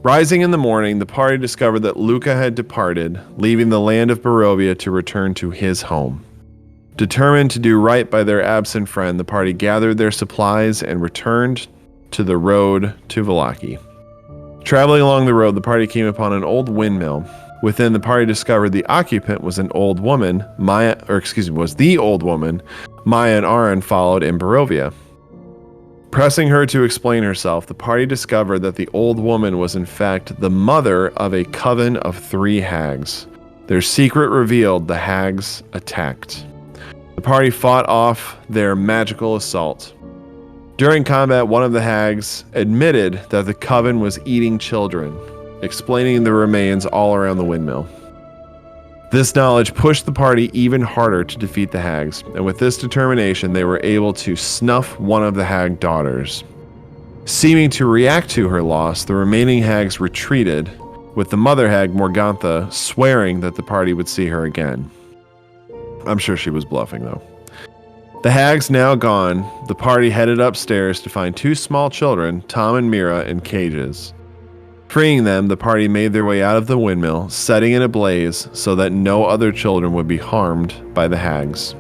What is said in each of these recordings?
Rising in the morning, the party discovered that Luka had departed, leaving the land of Barovia to return to his home. Determined to do right by their absent friend, the party gathered their supplies and returned to the road to Vallaki. Traveling along the road, the party came upon an old windmill. Within, the party discovered the occupant was an old woman, was the old woman Maya and Auron followed in Barovia. Pressing her to explain herself, the party discovered that the old woman was in fact the mother of a coven of 3 hags. Their secret revealed, the hags attacked. The party fought off their magical assault. During combat, one of the hags admitted that the coven was eating children, explaining the remains all around the windmill. This knowledge pushed the party even harder to defeat the hags, and with this determination, they were able to snuff one of the hag daughters. Seeming to react to her loss, the remaining hags retreated, with the mother hag, Morgantha, swearing that the party would see her again. I'm sure she was bluffing, though. The hags now gone, the party headed upstairs to find 2 small children, Tom and Mira, in cages. Freeing them, the party made their way out of the windmill, setting it ablaze so that no other children would be harmed by the hags.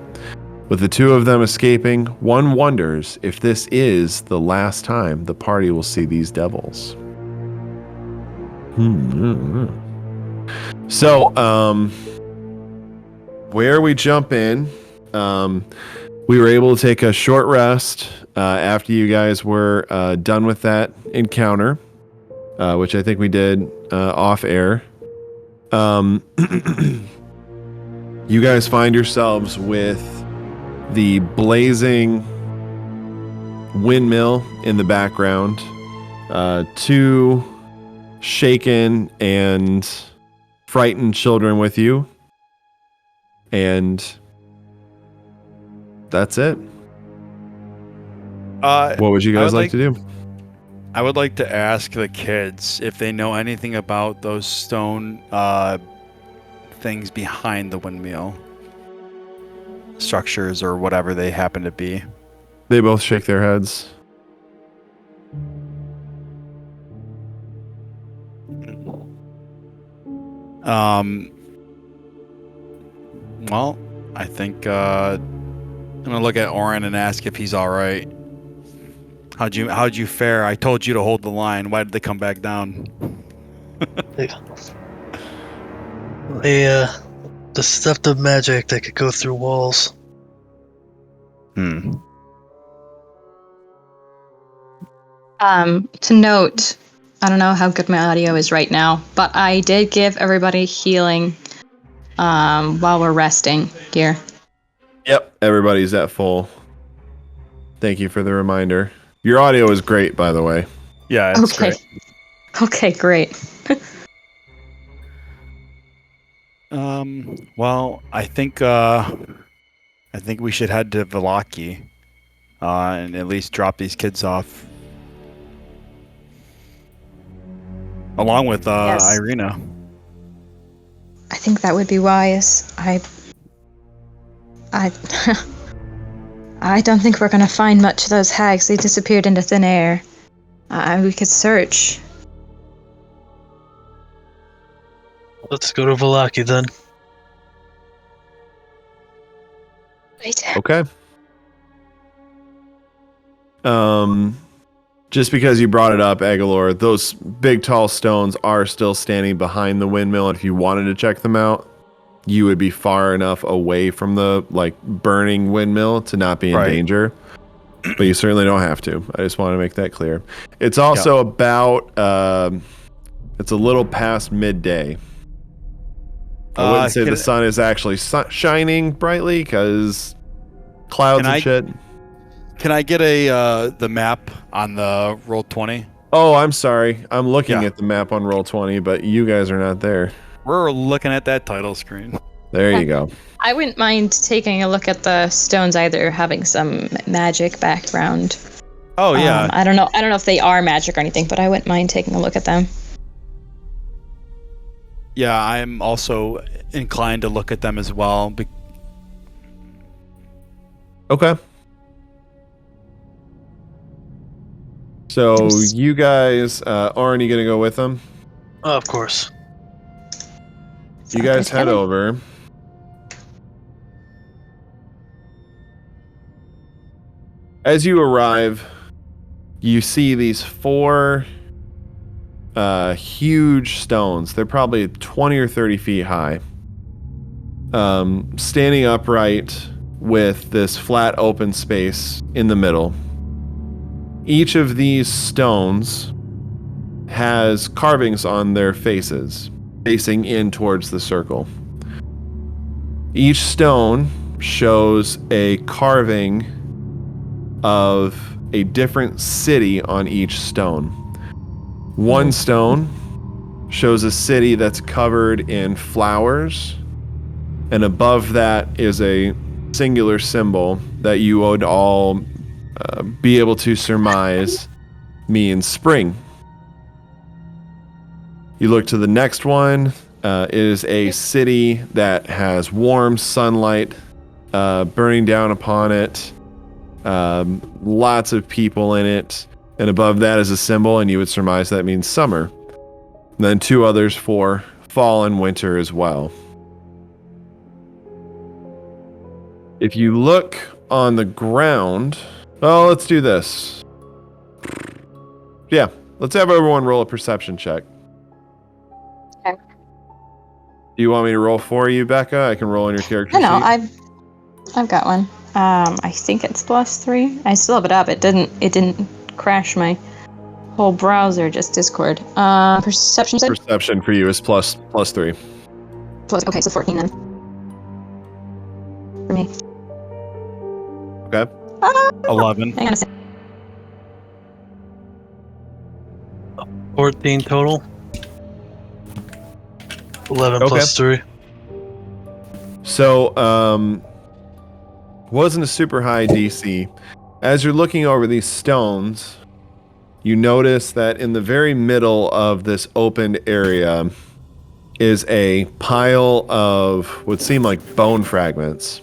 With the 2 of them escaping, one wonders if this is the last time the party will see these devils. So, where we jump in, we were able to take a short rest after you guys were done with that encounter. Which I think we did off air. You guys find yourselves with the blazing windmill in the background, 2 shaken and frightened children with you, and that's it. What would you guys like to do? I would like to ask the kids if they know anything about those stone things behind the windmill. Structures or whatever they happen to be. They both shake their heads. Well, I think I'm gonna look at Auron and ask if he's all right. How'd you fare? I told you to hold the line. Why did they come back down? The stuff of magic that could go through walls. To note, I don't know how good my audio is right now, but I did give everybody healing while we're resting here. Yep, everybody's at full. Thank you for the reminder. Your audio is great, by the way. Yeah, it's okay. Great. Okay, great. Well, I think we should head to Vallaki, and at least drop these kids off, along with Yes. Irina. I think that would be wise. I don't think we're gonna find much of those hags. They disappeared into thin air. We could search. Let's go to Vallaki then. Right. Okay. Just because you brought it up, Aegolor, those big tall stones are still standing behind the windmill. If you wanted to check them out, you would be far enough away from the burning windmill to not be in danger. But you certainly don't have to. I just want to make that clear. It's also about it's a little past midday. I wouldn't say the sun is actually shining brightly because clouds and shit. Can I get the map on the Roll20? Oh, I'm sorry. I'm looking at the map on Roll20, but you guys are not there. We're looking at that title screen. There you go. I wouldn't mind taking a look at the stones either, having some magic background. Oh yeah. I don't know if they are magic or anything, but I wouldn't mind taking a look at them. Yeah, I'm also inclined to look at them as well. Okay. So you guys, Auron, you gonna go with them? Oh, of course. You guys head over. As you arrive, you see these 4 huge stones. They're probably 20 or 30 feet high. Standing upright with this flat open space in the middle. Each of these stones has carvings on their faces, facing in towards the circle. Each stone shows a carving of a different city on each stone. One stone shows a city that's covered in flowers, and above that is a singular symbol that you would all be able to surmise means spring. You look to the next one. It is a city that has warm sunlight burning down upon it. Lots of people in it. And above that is a symbol, and you would surmise that means summer. And then 2 others for fall and winter as well. If you look on the ground... Oh, let's do this. Yeah, let's have everyone roll a perception check. Okay. Do you want me to roll for you, Becca? I can roll on your character No, sheet. I've got one. I think it's +3. I still have it up. It didn't crash my whole browser, just Discord. Perception. Perception for you is plus 3. Okay, so 14 then. For me. Okay. 11. Hang on a second. 14 total. 11 Okay. plus 3. So, wasn't a super high DC. As you're looking over these stones, you notice that in the very middle of this opened area is a pile of what seem like bone fragments.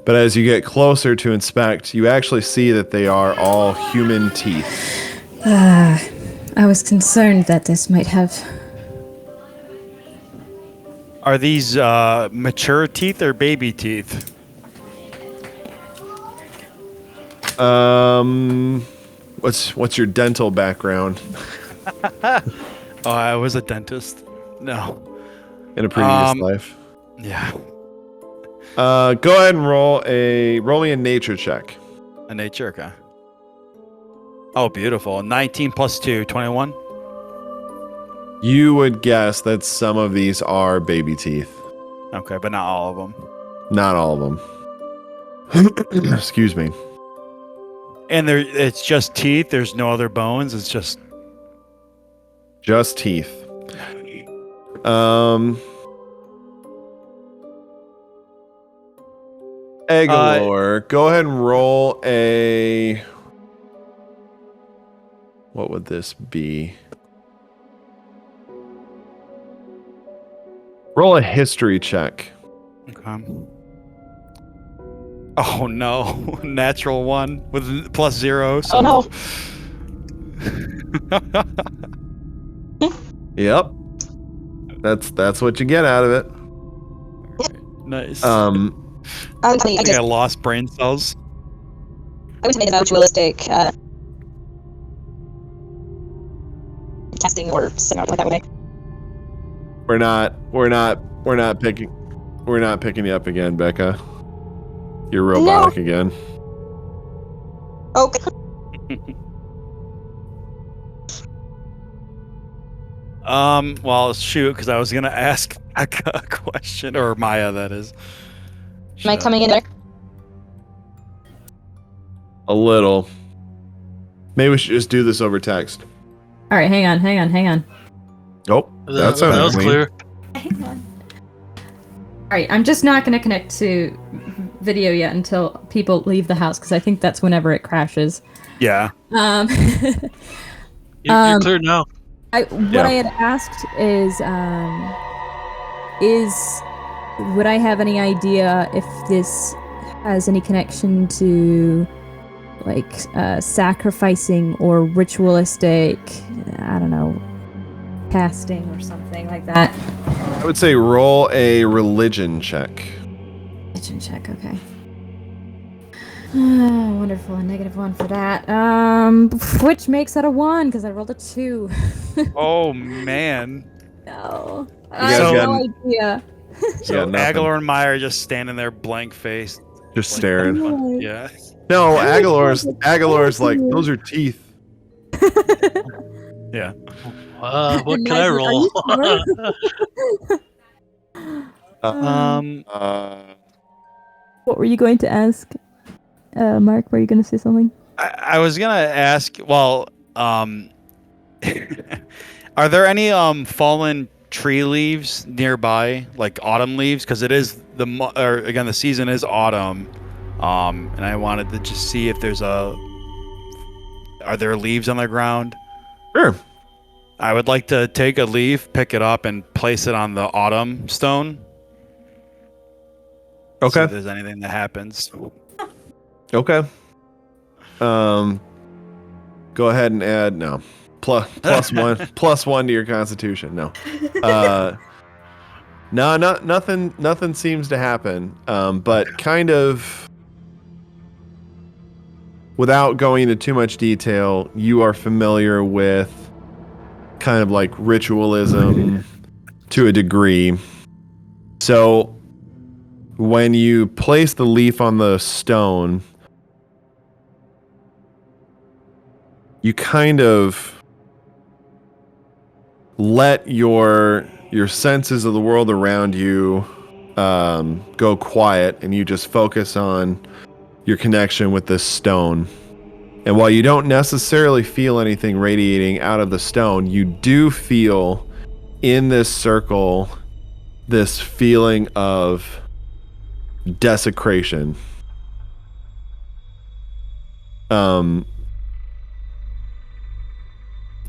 But as you get closer to inspect, you actually see that they are all human teeth. I was concerned that this might have... Are these mature teeth or baby teeth? What's your dental background Oh, I was a dentist. No. in a previous life? Yeah. Go ahead and roll me a nature check. A nature, okay. Oh, beautiful. 19 plus 2, 21. You would guess that some of these are baby teeth. Okay, but not all of them. Not all of them. Excuse me. And it's just teeth. There's no other bones. It's just Teeth. Aegolor, go ahead and roll a... What would this be? Roll a history check. okay. Oh no, natural 1 with +0. So. Oh no. Yep. That's what you get out of it. Nice. I'm telling you, I think I lost brain cells. I was made a mutualistic testing or something like that way. We're not picking you up again, Becca. You're robotic again. Okay. Well, shoot, because I was gonna ask a question, or Maya, that is. Am I coming in there? A little. Maybe we should just do this over text. All right, hang on. Oh, that sounded that was clean. clear. Hang on. All right, I'm just not going to connect to video yet until people leave the house, because I think that's whenever it crashes. Yeah. You're clear now. What I had asked is would I have any idea if this has any connection to like sacrificing or ritualistic, I don't know, casting or something like that. I would say roll a religion check. Religion check, okay. Wonderful, a -1 for that. Which makes that a 1 because I rolled a 2. Oh man. No, guys I have got- no idea. So nothing. Aegolor and Maya are just standing there, blank faced. Just staring. Yeah. No, Aegolor's like, those are teeth. Yeah. What can I Nice, are roll? you Uh, What were you going to ask, Mark? Were you going to say something? I was gonna ask. Well, are there any fallen tree leaves nearby, like autumn leaves? Because it is the season is autumn, and I wanted to just see if are there leaves on the ground? sure. I would like to take a leaf, pick it up, and place it on the autumn stone. See Okay. if there's anything that happens. Okay. Go ahead and add plus +1 to your constitution. No. No, nothing seems to happen. But kind of without going into too much detail, you are familiar with kind of like ritualism to a degree. So when you place the leaf on the stone, you kind of let your senses of the world around you go quiet, and you just focus on your connection with this stone. And while you don't necessarily feel anything radiating out of the stone, you do feel in this circle this feeling of desecration. You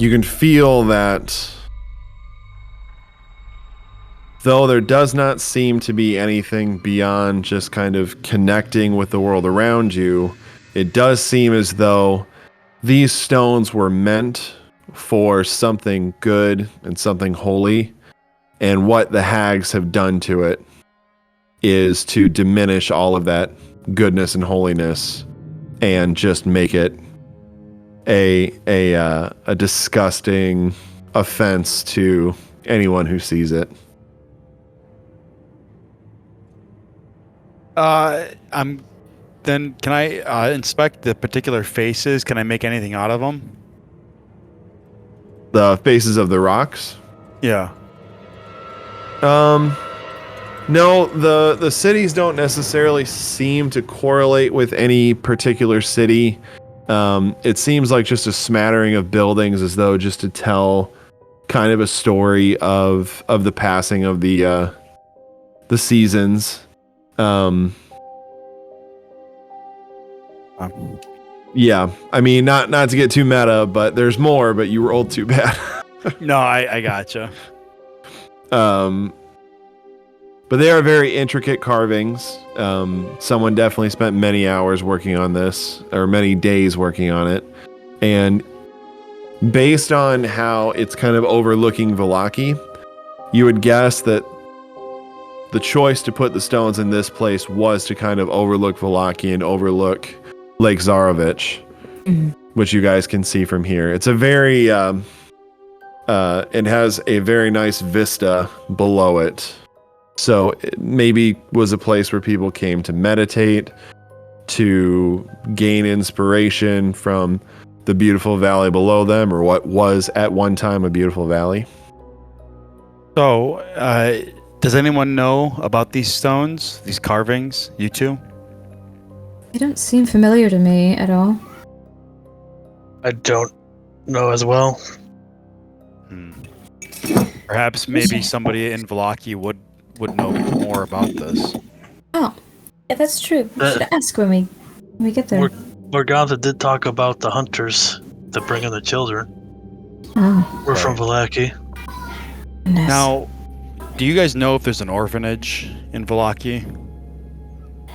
can feel that though there does not seem to be anything beyond just kind of connecting with the world around you, it does seem as though these stones were meant for something good and something holy, and what the hags have done to it is to diminish all of that goodness and holiness and just make it a disgusting offense to anyone who sees it. Then can I inspect the particular faces? Can I make anything out of them? The faces of the rocks? Yeah. No, the cities don't necessarily seem to correlate with any particular city. It seems like just a smattering of buildings, as though just to tell kind of a story of the passing of the seasons. Yeah, I mean, not to get too meta, but there's more, but you rolled too bad. No, I gotcha. But they are very intricate carvings. Someone definitely spent many hours working on this, or many days working on it. And based on how it's kind of overlooking Vallaki, you would guess that the choice to put the stones in this place was to kind of overlook Vallaki and overlook Lake Zarovich, which you guys can see from here. It's a very, it has a very nice vista below it. So it maybe was a place where people came to meditate, to gain inspiration from the beautiful valley below them, or what was at one time a beautiful valley. So, does anyone know about these stones, these carvings? You two? They don't seem familiar to me at all. I don't know as well. Perhaps maybe somebody in Vallaki would know more about this. Oh, yeah, that's true. We should ask when we get there. Morgantha did talk about the hunters that bring in the children. Oh, We're from Vallaki. goodness. Now, do you guys know if there's an orphanage in Vallaki?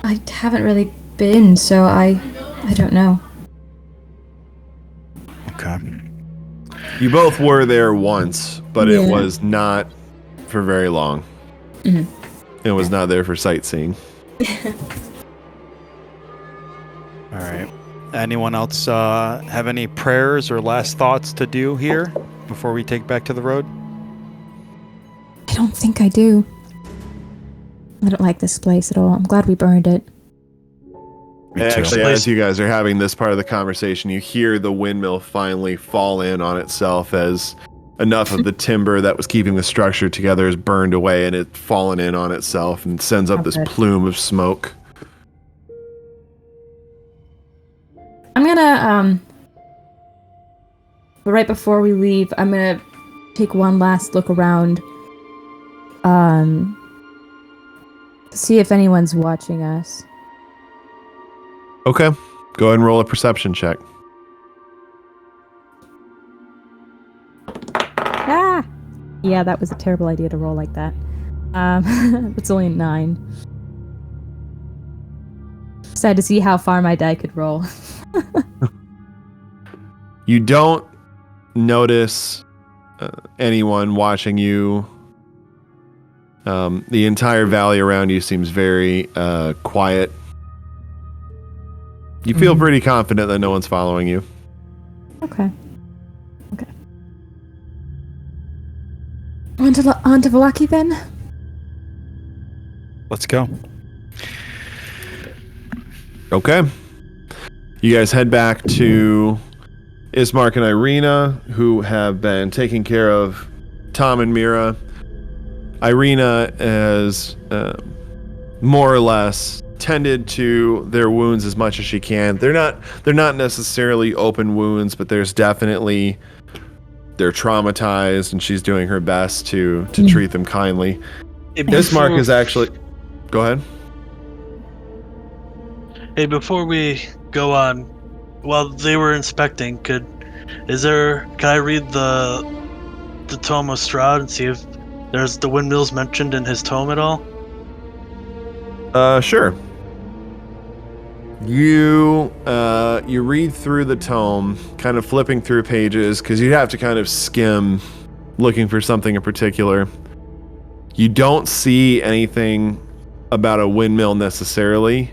I haven't really been, so I don't know. Okay. You both were there once, but Yeah. it was not for very long. Mhm. It was not there for sightseeing. All right. Anyone else have any prayers or last thoughts to do here before we take back to the road? I don't think I do. I don't like this place at all. I'm glad we burned it. Me too. Actually, as you guys are having this part of the conversation, you hear the windmill finally fall in on itself as enough of the timber that was keeping the structure together is burned away, and it's fallen in on itself and sends up this Okay. plume of smoke. I'm gonna, but right before we leave, I'm gonna take one last look around, to see if anyone's watching us. Okay. Go ahead and roll a perception check. Ah! Yeah, that was a terrible idea to roll like that. It's only 9. Sad to see how far my die could roll. You don't notice anyone watching you. The entire valley around you seems very quiet. You feel pretty confident that no one's following you. Okay. On to Vallaki then? Let's go. Okay. You guys head back to Ismark and Irina, who have been taking care of Tom and Mira. Irina has more or less tended to their wounds as much as she can. They're not necessarily open wounds, but there's definitely they're traumatized, and she's doing her best to treat them kindly. Ismark is actually. Go ahead. Hey, before we go on, while they were inspecting, can I read the tome of Strahd and see if there's the windmills mentioned in his tome at all? Sure. You read through the tome, kind of flipping through pages, because you have to kind of skim, looking for something in particular. You don't see anything about a windmill necessarily.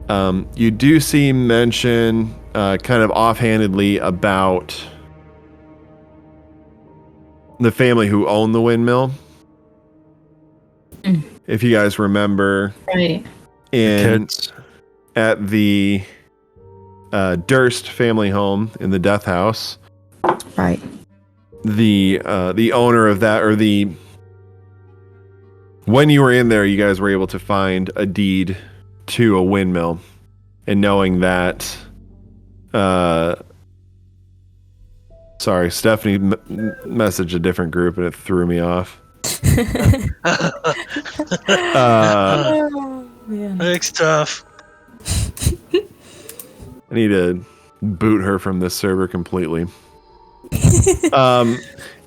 You do see mention, kind of offhandedly, about the family who owned the windmill. If you guys remember, Right. at the Durst family home in the death house, Right. the owner of that, or when you were in there, you guys were able to find a deed to a windmill, and knowing that, sorry, Stephanie messaged a different group and it threw me off. Thanks, tough. I need to boot her from this server completely.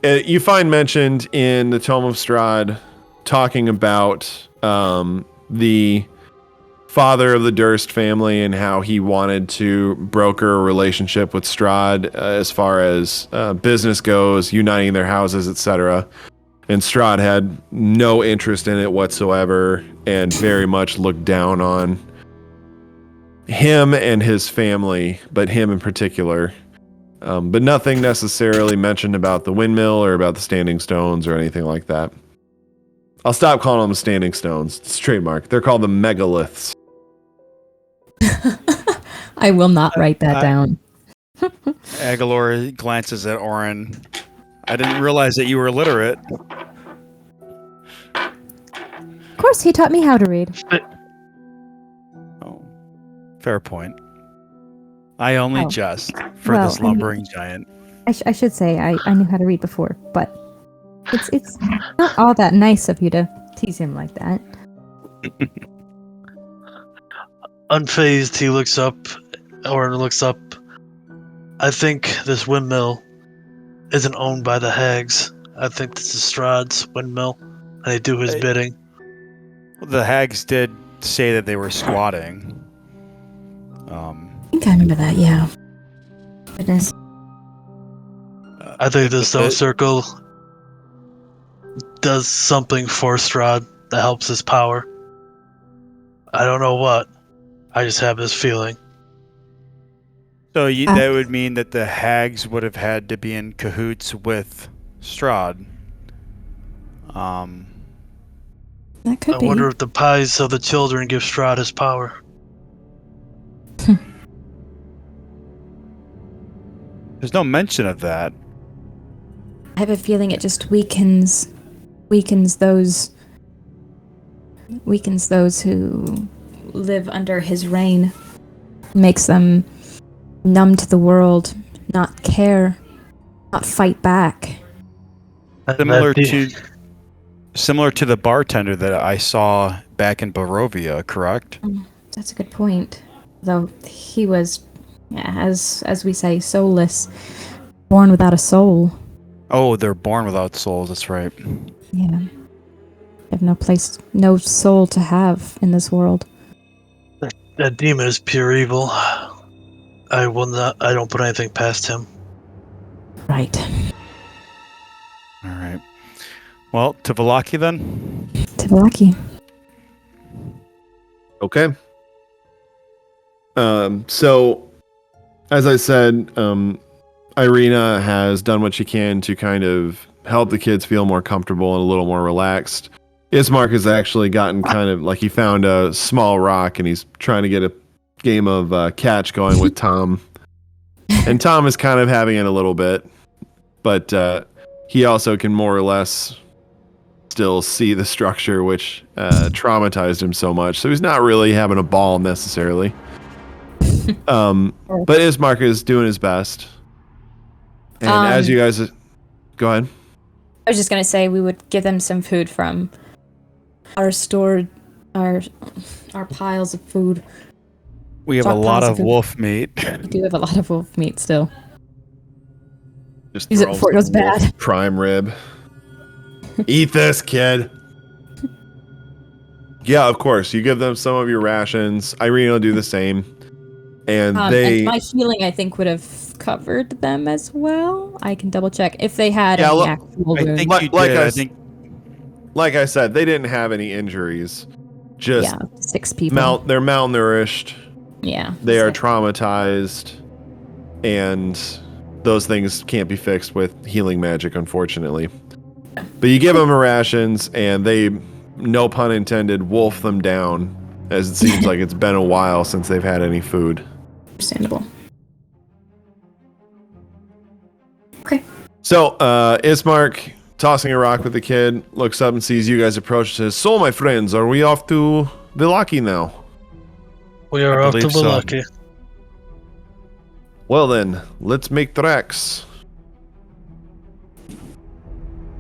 You find mentioned in the Tome of Strahd talking about the father of the Durst family and how he wanted to broker a relationship with Strahd as far as business goes, uniting their houses, etc. And Strahd had no interest in it whatsoever and very much looked down on him and his family, but him in particular. But nothing necessarily mentioned about the windmill or about the standing stones or anything like that. I'll stop calling them the standing stones. It's trademark. They're called the megaliths. I will not write that down. Aegolor glances at Auron. I didn't realize that you were illiterate. Of course, he taught me how to read. Oh, fair point. I only Oh. jest for Well, this I mean- lumbering giant. I should say I knew how to read before, but it's not all that nice of you to tease him like that. Unfazed, he looks up, or looks up. I think this windmill isn't owned by the hags. I think this is Strahd's windmill, and they do his bidding. The hags did say that they were squatting. I think I remember that, yeah. Goodness. I think the stone circle does something for Strahd that helps his power. I don't know what. I just have this feeling. So that would mean that the hags would have had to be in cahoots with Strahd. That could I be. wonder if the pies of the children give Strahd his power. There's no mention of that. I have a feeling it just weakens those who live under his reign. Makes them numb to the world, not care, not fight back. Similar to the bartender that I saw back in Barovia, correct? That's a good point. Though he was, as we say, soulless, born without a soul. Oh, they're born without souls. That's right. Yeah. Have no soul to have in this world. That demon is pure evil. I don't put anything past him. Right. All right. Well, to Vallaki then. To Vallaki. Okay. So, as I said, Irina has done what she can to kind of help the kids feel more comfortable and a little more relaxed. Ismark has actually gotten kind of like he found a small rock and he's trying to get a game of catch going with Tom. And Tom is kind of having it a little bit, but he also can more or less still see the structure, which traumatized him so much. So he's not really having a ball necessarily. But Ismark is doing his best. And as you guys... Go ahead. I was just going to say we would give them some food from our stored... Our piles of food. We have a lot of wolf meat. We do have a lot of wolf meat still. Just use it before it goes bad. Prime rib. Eat this, kid. Yeah, of course. You give them some of your rations. Irene will do the same. And and my healing, I think, would have covered them as well. I can double check if they had any actual wounds. I think you did. Like I said, they didn't have any injuries. Just 6 people. They're malnourished. Yeah. They are traumatized. And those things can't be fixed with healing magic, unfortunately. But you give them rations, and they, no pun intended, wolf them down, as it seems like it's been a while since they've had any food. Understandable. Okay. So, Ismark, tossing a rock with the kid, looks up and sees you guys approach and says, "So, my friends, are we off to Vallaki now?" We are off to Vallaki. Well then, let's make tracks.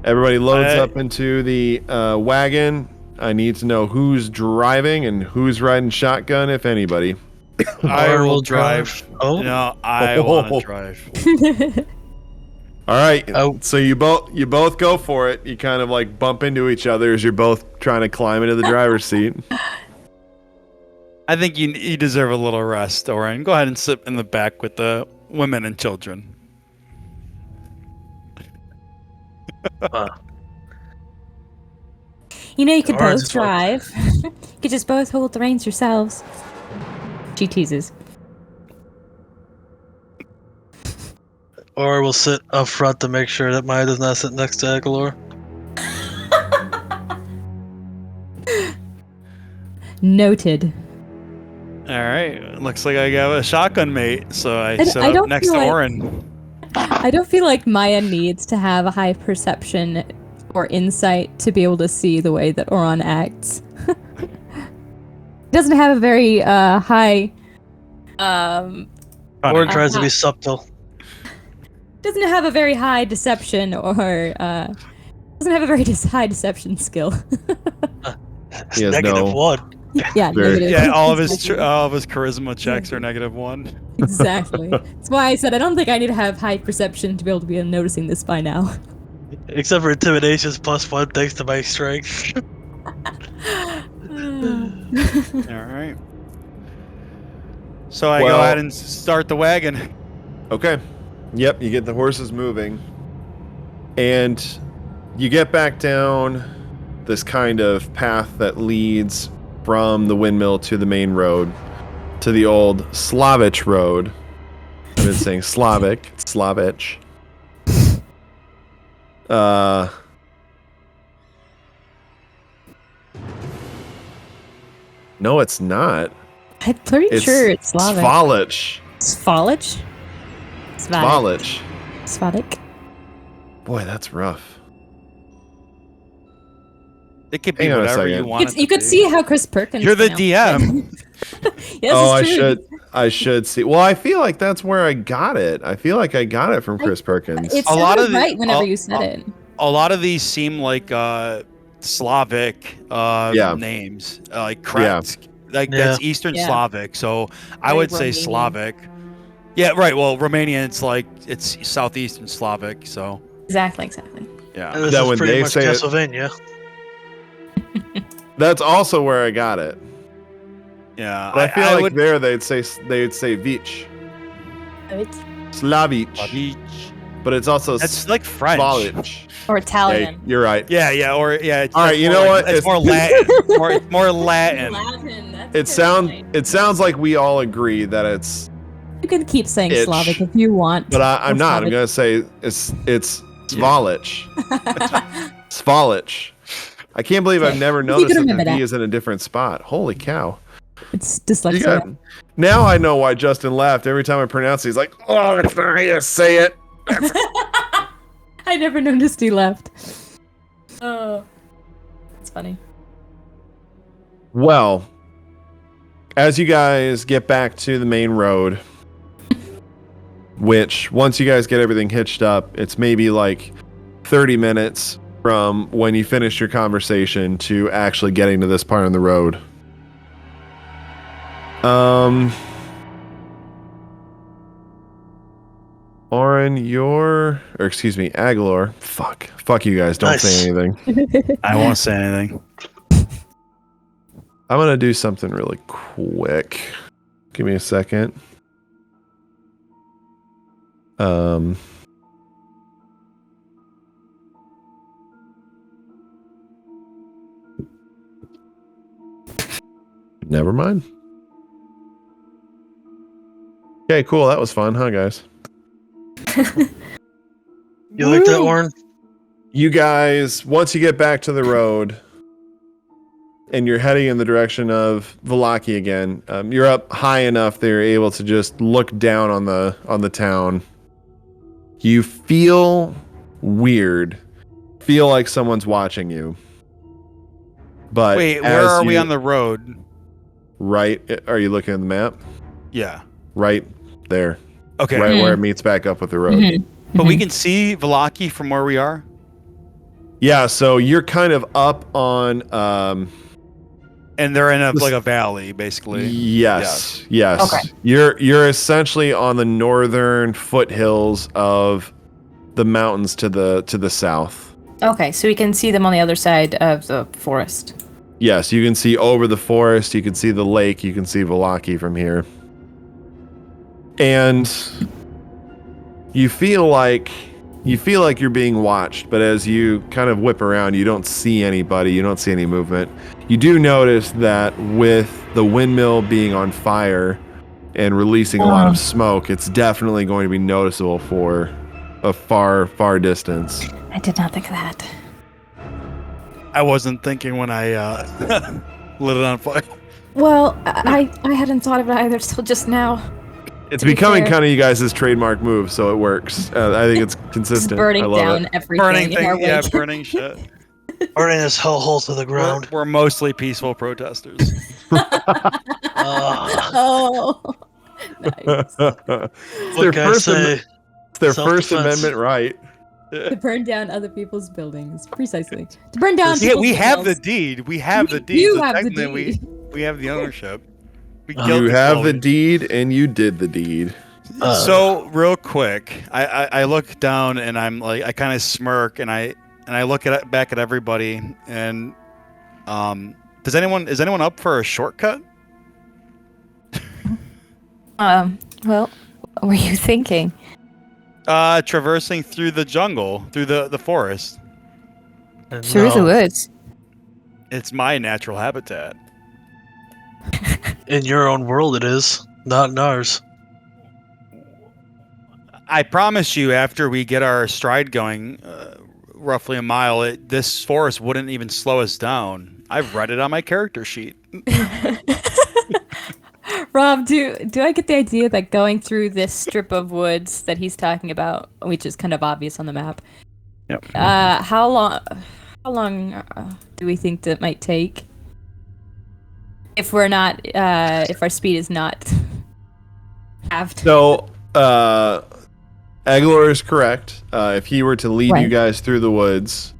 Everybody loads up into the wagon. I need to know who's driving and who's riding shotgun, if anybody. I will drive. Oh, no, I want to drive. All right. So you both go for it. You kind of like bump into each other as you're both trying to climb into the driver's seat. I think you deserve a little rest, Auron. Go ahead and sit in the back with the women and children. You know, you could both drive. You could just both hold the reins yourselves. She teases. Or we'll sit up front to make sure that Maya does not sit next to Aegolor. Noted. All right. Looks like I got a shotgun mate, so I sit up next to Auron. I don't feel like Maya needs to have a high perception or insight to be able to see the way that Auron acts. Doesn't have a very high. Auron tries to be subtle. Doesn't have a very high deception or doesn't have a very high deception skill. He has -1. Yeah, negative. Yeah, all of his charisma checks are -1. Exactly. That's why I said I don't think I need to have high perception to be able to be noticing this by now. Except for intimidation's +1 thanks to my strength. All right. So I go ahead and start the wagon. Okay. Yep, you get the horses moving. And you get back down this kind of path that leads from the windmill to the main road, to the old Slavich road. I've been saying Slavic, it's Slavich. No, it's not. I'm pretty sure it's Slavic. Svalich. Svalich? Svalich. Svatic. Boy, that's rough. It could be Hang on a whatever you second. want. You could see how Chris Perkins. You're the pronounced DM. it. Yes, Oh, it's true. I should see. Well, I feel like that's where I got it. I feel like I got it from Chris Perkins. It A lot sounded of the- right whenever you said it. A lot of these seem like Slavic names, like Kretsk. Like that's Eastern Yeah. Slavic. So I Very would say Romanian. Slavic. Yeah, right. Well, Romanian, it's southeastern Slavic. So Exactly. yeah. And this That is when pretty they much say it- Castlevania. That's also where I got it. Yeah. But I feel like would, there they'd say Vich. Slavich. But it's also That's like French. Svalich. Or Yeah, Italian. you're right. Yeah. It's All right, it's you more know like- what? It's more Latin. It's more Latin. Latin. That's It sounds like we all agree that it's, You can keep saying itch. Slavic if you want. but I'm Or not. I'm Slavic. gonna say it's Svalich. Svalich. I can't believe I've never You noticed can that remember the V that. is in a different spot. Holy cow! It's You dyslexia. got, now I know why Justin laughed every time I pronounce it. He's like, "Oh, that's not how you say it." I never noticed he left. Oh, it's funny. Well, as you guys get back to the main road, which once you guys get everything hitched up, it's maybe like 30 minutes from when you finish your conversation to actually getting to this part on the road. Auron, Aegolor. Fuck you guys, don't Nice. say anything. I won't say anything. I'm gonna do something really quick. Give me a second. Never mind. Okay, cool. That was fun, huh, guys? You like that, Warren? You guys, once you get back to the road and you're heading in the direction of Vallaki again, you're up high enough that you're able to just look down on the town. You feel weird. Feel like someone's watching you. But Wait, where are we on the road? Right? Are you looking at the map? Yeah. Right there. Okay. Right where it meets back up with the road. Mhm. But we can see Vallaki from where we are. Yeah, so you're kind of up on And they're in a valley, basically. yes. Okay. You're essentially on the northern foothills of the mountains to the south. Okay, so we can see them on the other side of the forest. Yes, you can see over the forest, you can see the lake, you can see Vallaki from here. And you feel like you're being watched, but as you kind of whip around, you don't see anybody, you don't see any movement. You do notice that with the windmill being on fire and releasing a lot of smoke, it's definitely going to be noticeable for a far, far distance. I did not think of that. I wasn't thinking when I lit it on fire. Well, I hadn't thought of it either till just now. It's To be becoming fair. kind of you guys' trademark move, so it works. I think it's Just consistent. burning I love down it. everything Burning in our thing, yeah, wake. burning shit. Burning this hellhole to the ground. We're mostly peaceful protesters. Oh, nice. It's What can I say? it's their First Self-defense. Amendment right. To burn down other people's buildings, precisely. To burn down. Yeah, we people's have the buildings. deed. We have the deed. You so have the technically deed. We have the ownership. We You killed You the have the clone. deed, and you did the deed. So real quick, I look down and I'm like, I kind of smirk and I look back at everybody and is anyone up for a shortcut? Well, what were you thinking? Traversing through the jungle, through the forest. Through the No, woods. It's my natural habitat. in your own world it is, not in ours. I promise you, after we get our stride going, roughly a mile, this forest wouldn't even slow us down. I've read it on my character sheet. Rob, do I get the idea that going through this strip of woods that he's talking about, which is kind of obvious on the map? Yep. How long do we think that might take? If we're not, if our speed is not halved. So, Aegolor is correct. If he were to lead you guys through the woods,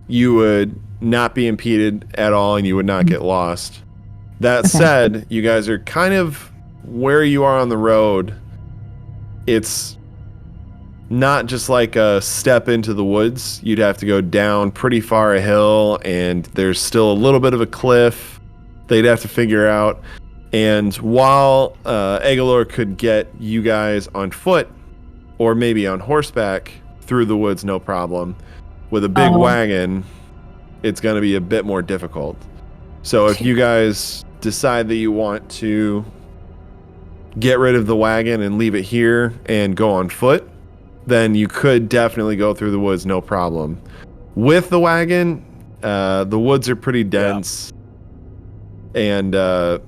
you would not be impeded at all and you would not get lost. That said, you guys are kind of where you are on the road. It's not just like a step into the woods. You'd have to go down pretty far a hill, and there's still a little bit of a cliff they'd have to figure out. And while Aegolor could get you guys on foot or maybe on horseback through the woods, no problem, with a big wagon, it's going to be a bit more difficult. So if you guys decide that you want to get rid of the wagon and leave it here and go on foot, then you could definitely go through the woods, no problem. With the wagon, the woods are pretty dense, and I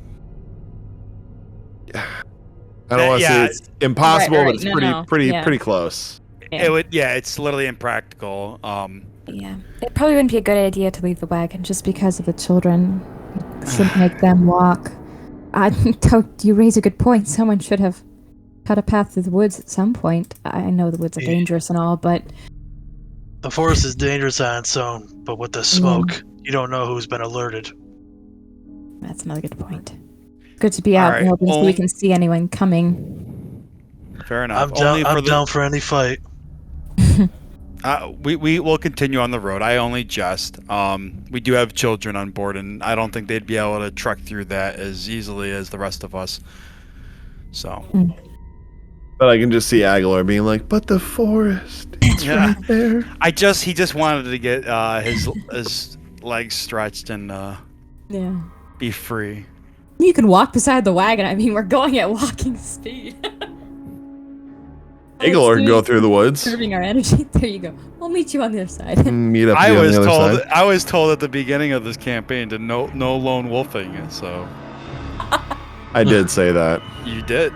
don't want to say it's impossible, Right. but it's pretty close. It's literally impractical. Yeah, it probably wouldn't be a good idea to leave the wagon just because of the children. Shouldn't make them walk. You raise a good point. Someone should have cut a path through the woods at some point. I know the woods are dangerous and all, but The forest is dangerous on its own, but with the smoke, you don't know who's been alerted. that's another good point. Good to be out in the open so we can see anyone coming. Fair enough. I'm down for any fight. We will continue on the road. I only jest. We do have children on board, and I don't think they'd be able to trek through that as easily as the rest of us. So. But I can just see Aegolor being like, "But the forest, it's right there." He just wanted to get his legs stretched and be free. You can walk beside the wagon. I mean, we're going at walking speed. Aegolor can go through the woods. Conserving our energy. There you go. We'll meet you on the other side. Meet up I on the other side. I was told at the beginning of this campaign to no lone wolfing. So I did say that you did.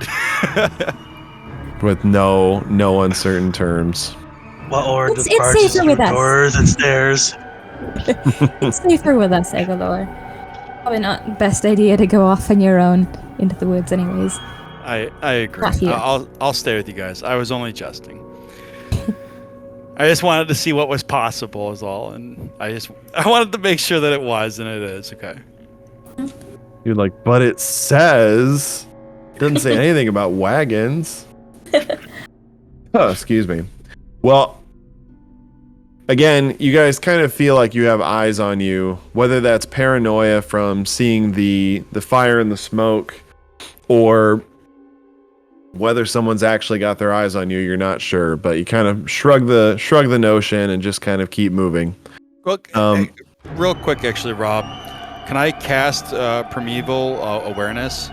with no uncertain terms. Well, or It's departs safer with through us. doors and stairs. It's safer with us, Aegolor. Probably not the best idea to go off on your own into the woods anyways. I agree. Not here. I'll stay with you guys. I was only jesting. I just wanted to see what was possible is all, and I wanted to make sure that it was, and it is. Okay. You're like, but it says, doesn't say anything about wagons. Oh, excuse me. Well, again, you guys kind of feel like you have eyes on you, whether that's paranoia from seeing the fire and the smoke, or whether someone's actually got their eyes on you. You're not sure, but you kind of shrug the notion and just kind of keep moving. Well, real quick, actually, Rob, can I cast Primeval Awareness?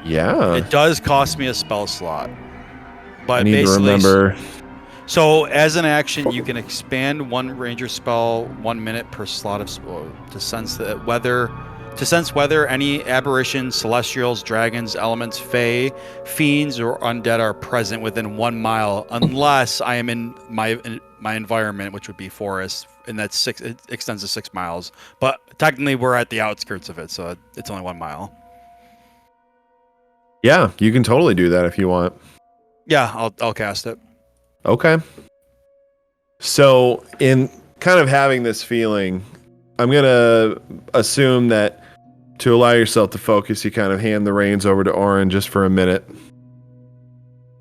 Yeah. It does cost me a spell slot, but I need to basically, remember. so as an action, you can expand one ranger spell 1 minute per slot of to sense whether any aberrations, celestials, dragons, elements, fae, fiends, or undead are present within 1 mile, unless I am in my environment, which would be forest, and that's it extends to 6 miles. But technically, we're at the outskirts of it, so it's only 1 mile. Yeah, you can totally do that if you want. Yeah, I'll cast it. Okay. So, in kind of having this feeling, I'm going to assume that to allow yourself to focus, you kind of hand the reins over to Auron just for a minute.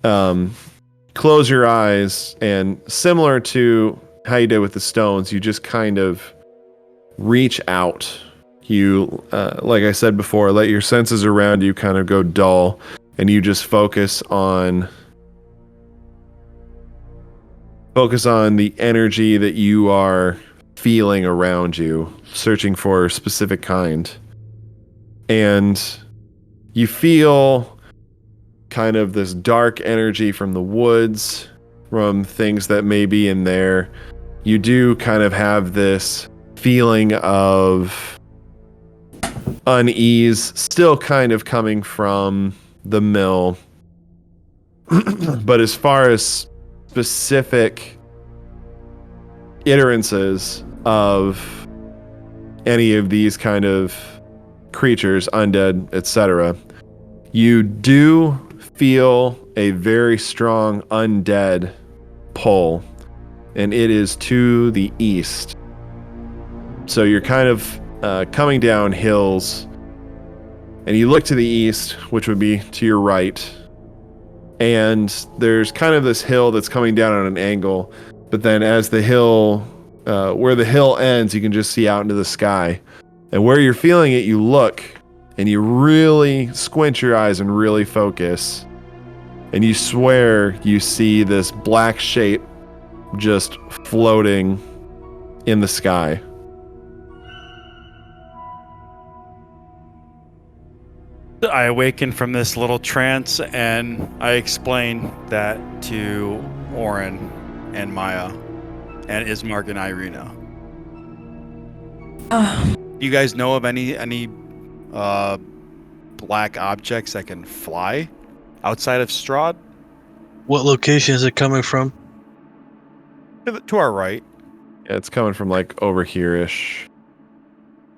Close your eyes, and similar to how you did with the stones, you just kind of reach out. You, like I said before, let your senses around you kind of go dull, and you just focus on Focus on the energy that you are feeling around you, searching for a specific kind. And you feel kind of this dark energy from the woods, from things that may be in there. You do kind of have this feeling of unease, still kind of coming from the mill. But as far as specific iterances of any of these kind of creatures, undead, etc., you do feel a very strong undead pull, and it is to the east. So you're kind of coming down hills, and you look to the east, which would be to your right, and there's kind of this hill that's coming down on an angle, but then as the hill, where the hill ends, you can just see out into the sky. And where you're feeling it, you look, and you really squint your eyes and really focus, and you swear you see this black shape just floating in the sky. I awaken from this little trance and I explain that to Auron and Maya and Ismark and Irina. You guys know of any black objects that can fly outside of Strahd? What location is it coming from? To our right. Yeah, it's coming from like over here-ish.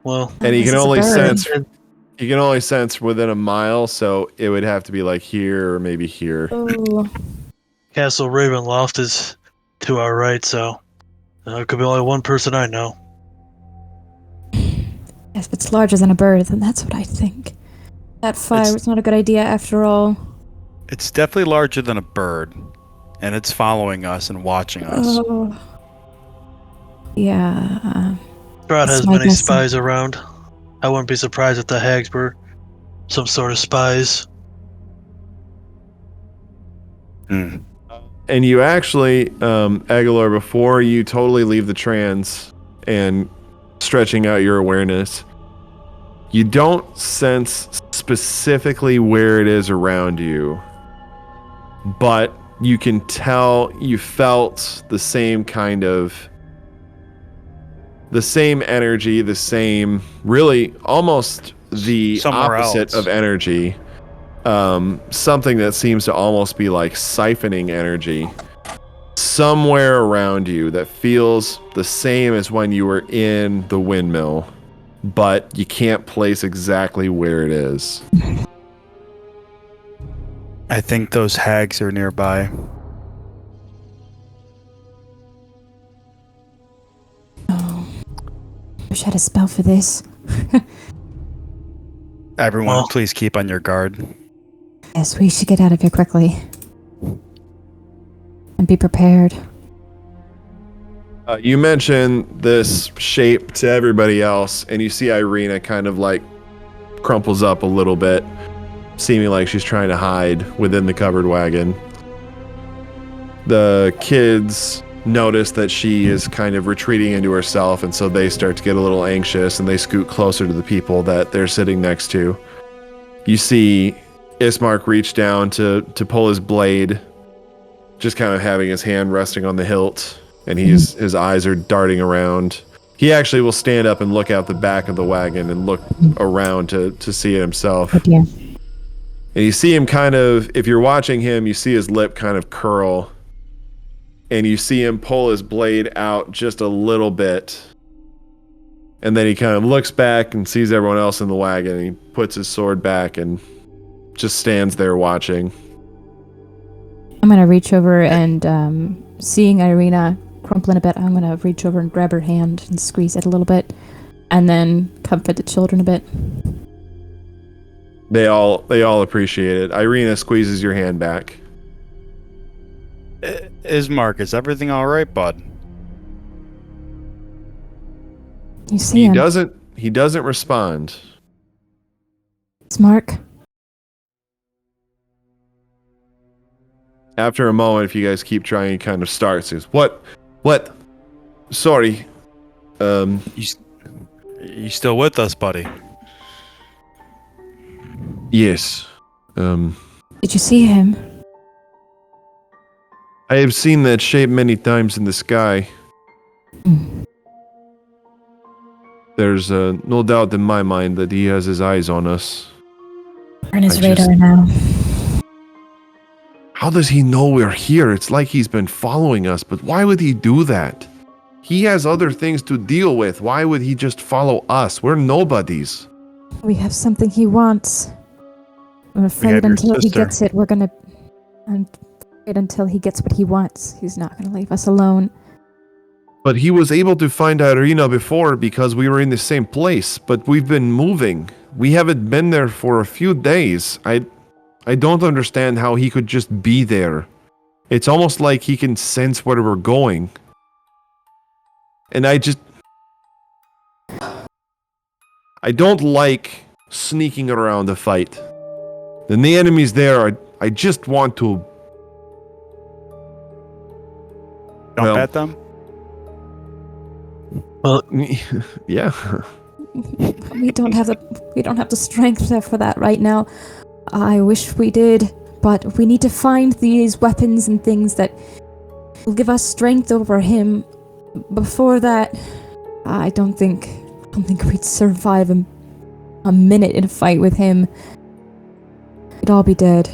Well, And you This can is a only bird. sense within a mile, so it would have to be like here or maybe here. Oh, Castle Ravenloft is to our right, so it could be only one person I know. yes, if it's larger than a bird, then that's what I think. That fire was not a good idea after all. It's definitely larger than a bird, and it's following us and watching us. Oh. Yeah. Strahd has That's my many guess. spies around. I wouldn't be surprised if the hags were some sort of spies. Hmm. And you actually, Aegolor, before you totally leave the trance and stretching out your awareness, you don't sense specifically where it is around you, but you can tell you felt the same kind of, the same energy, the same, really almost the Somewhere opposite else. of energy. Something that seems to almost be like siphoning energy somewhere around you that feels the same as when you were in the windmill, but you can't place exactly where it is. I think those hags are nearby. Oh. Wish I had a spell for this. Everyone, Well- please keep on your guard. Yes, we should get out of here quickly. And be prepared. You mention this shape to everybody else, and you see Irina kind of like crumples up a little bit, seeming like she's trying to hide within the covered wagon. The kids notice that she is kind of retreating into herself, and so they start to get a little anxious, and they scoot closer to the people that they're sitting next to. You see Ismark reach down to pull his blade, just kind of having his hand resting on the hilt, and his eyes are darting around. He actually will stand up and look out the back of the wagon and look around to see it himself. Oh dear. And you see him kind of, if you're watching him, you see his lip kind of curl, and you see him pull his blade out just a little bit. And then he kind of looks back and sees everyone else in the wagon, and he puts his sword back and just stands there watching. I'm gonna reach over and, seeing Irina crumpling a bit, I'm gonna reach over and grab her hand and squeeze it a little bit, and then comfort the children a bit. They all appreciate it. Irina squeezes your hand back. Ismark, is everything all right, bud? You see He him, doesn't respond. Mark. After a moment, if you guys keep trying, he kind of starts. He goes, What? Sorry. You still with us, buddy? Yes. Did you see him? I have seen that shape many times in the sky. There's no doubt in my mind that he has his eyes on us. We're on his I just- radar now. How does he know we're here? It's like he's been following us, but why would he do that? He has other things to deal with. Why would he just follow us? We're nobodies. We have something he wants. I'm have afraid your until he sister. gets it, I'm afraid until he gets what he wants, he's not gonna leave us alone. But he was able to find Irina before because we were in the same place, but we've been moving. We haven't been there for a few days. I don't understand how he could just be there. It's almost like he can sense where we're going. And I don't like sneaking around a fight. Then the enemy's there, I just want to... Don't bet them. Yeah. We don't have the strength for that right now. I wish we did, but we need to find these weapons and things that will give us strength over him. Before that, I don't think we'd survive a minute in a fight with him. We'd all be dead.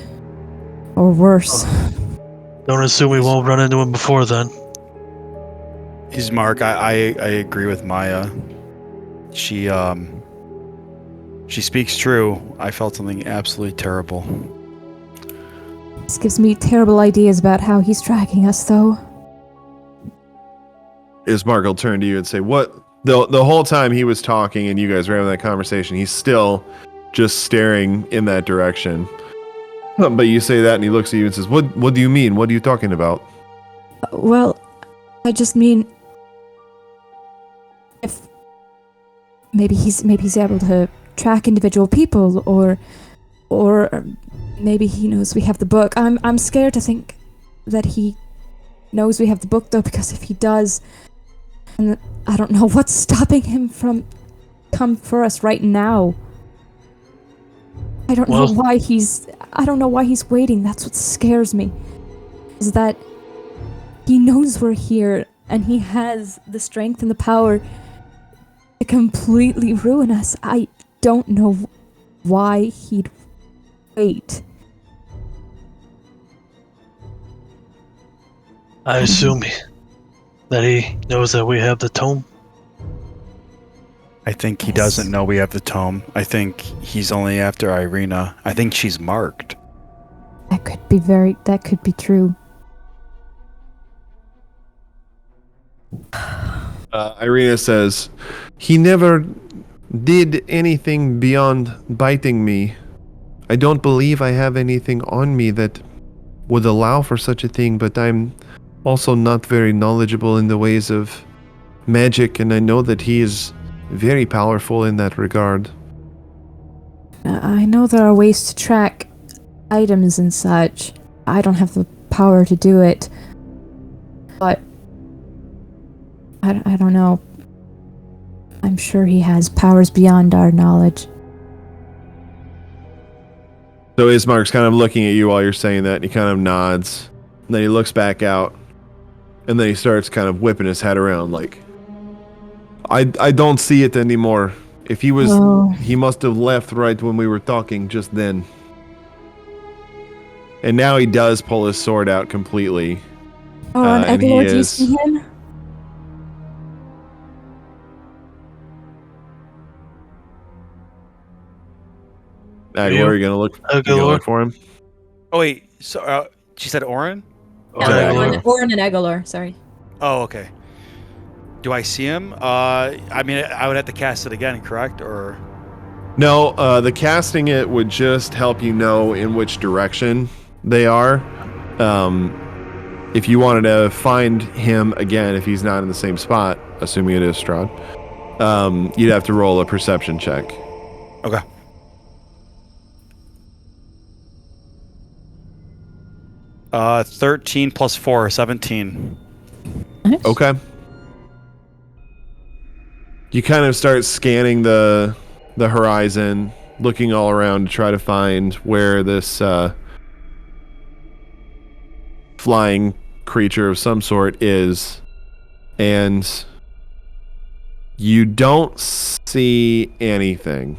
Or worse. Don't assume we won't run into him before then. Ismark, I agree with Maya. She speaks true. I felt something absolutely terrible. This gives me terrible ideas about how he's tracking us, though. Ismark will turn to you and say, what? The whole time he was talking and you guys were having that conversation, he's still just staring in that direction. But you say that and he looks at you and says, What do you mean? What are you talking about? Well, I just mean... if... Maybe he's able to track individual people, or maybe he knows we have the book. I'm scared to think that he knows we have the book, though, because if he does, and I don't know what's stopping him from come for us right now. I don't know why he's waiting. That's what scares me. Is that he knows we're here and he has the strength and the power to completely ruin us. I don't know why he'd wait. I assume that he knows that we have the tome. I think he doesn't know we have the tome. I think he's only after Irina. I think she's marked. That could be true. Irina says, he never did anything beyond biting me. I don't believe I have anything on me that would allow for such a thing, but I'm also not very knowledgeable in the ways of magic, and I know that he is very powerful in that regard. I know there are ways to track items and such. I don't have the power to do it. But I don't know. I'm sure he has powers beyond our knowledge. So Ismark's kind of looking at you while you're saying that, and he kind of nods. And then he looks back out, and then he starts kind of whipping his head around like, I don't see it anymore. If he was, he must have left right when we were talking just then. And now he does pull his sword out completely. And and Aegolor, he do you is- see him? Aegolor, you gonna look for him? Oh wait, so she said Auron? Auron and Aegolor, sorry. Oh, okay. Do I see him? I mean, I would have to cast it again, correct? Or No, the casting it would just help you know in which direction they are. If you wanted to find him again, if he's not in the same spot, assuming it is Strahd, you'd have to roll a perception check. 13 plus 4, 17. Nice. Okay. You kind of start scanning the horizon, looking all around to try to find where this flying creature of some sort is, and you don't see anything.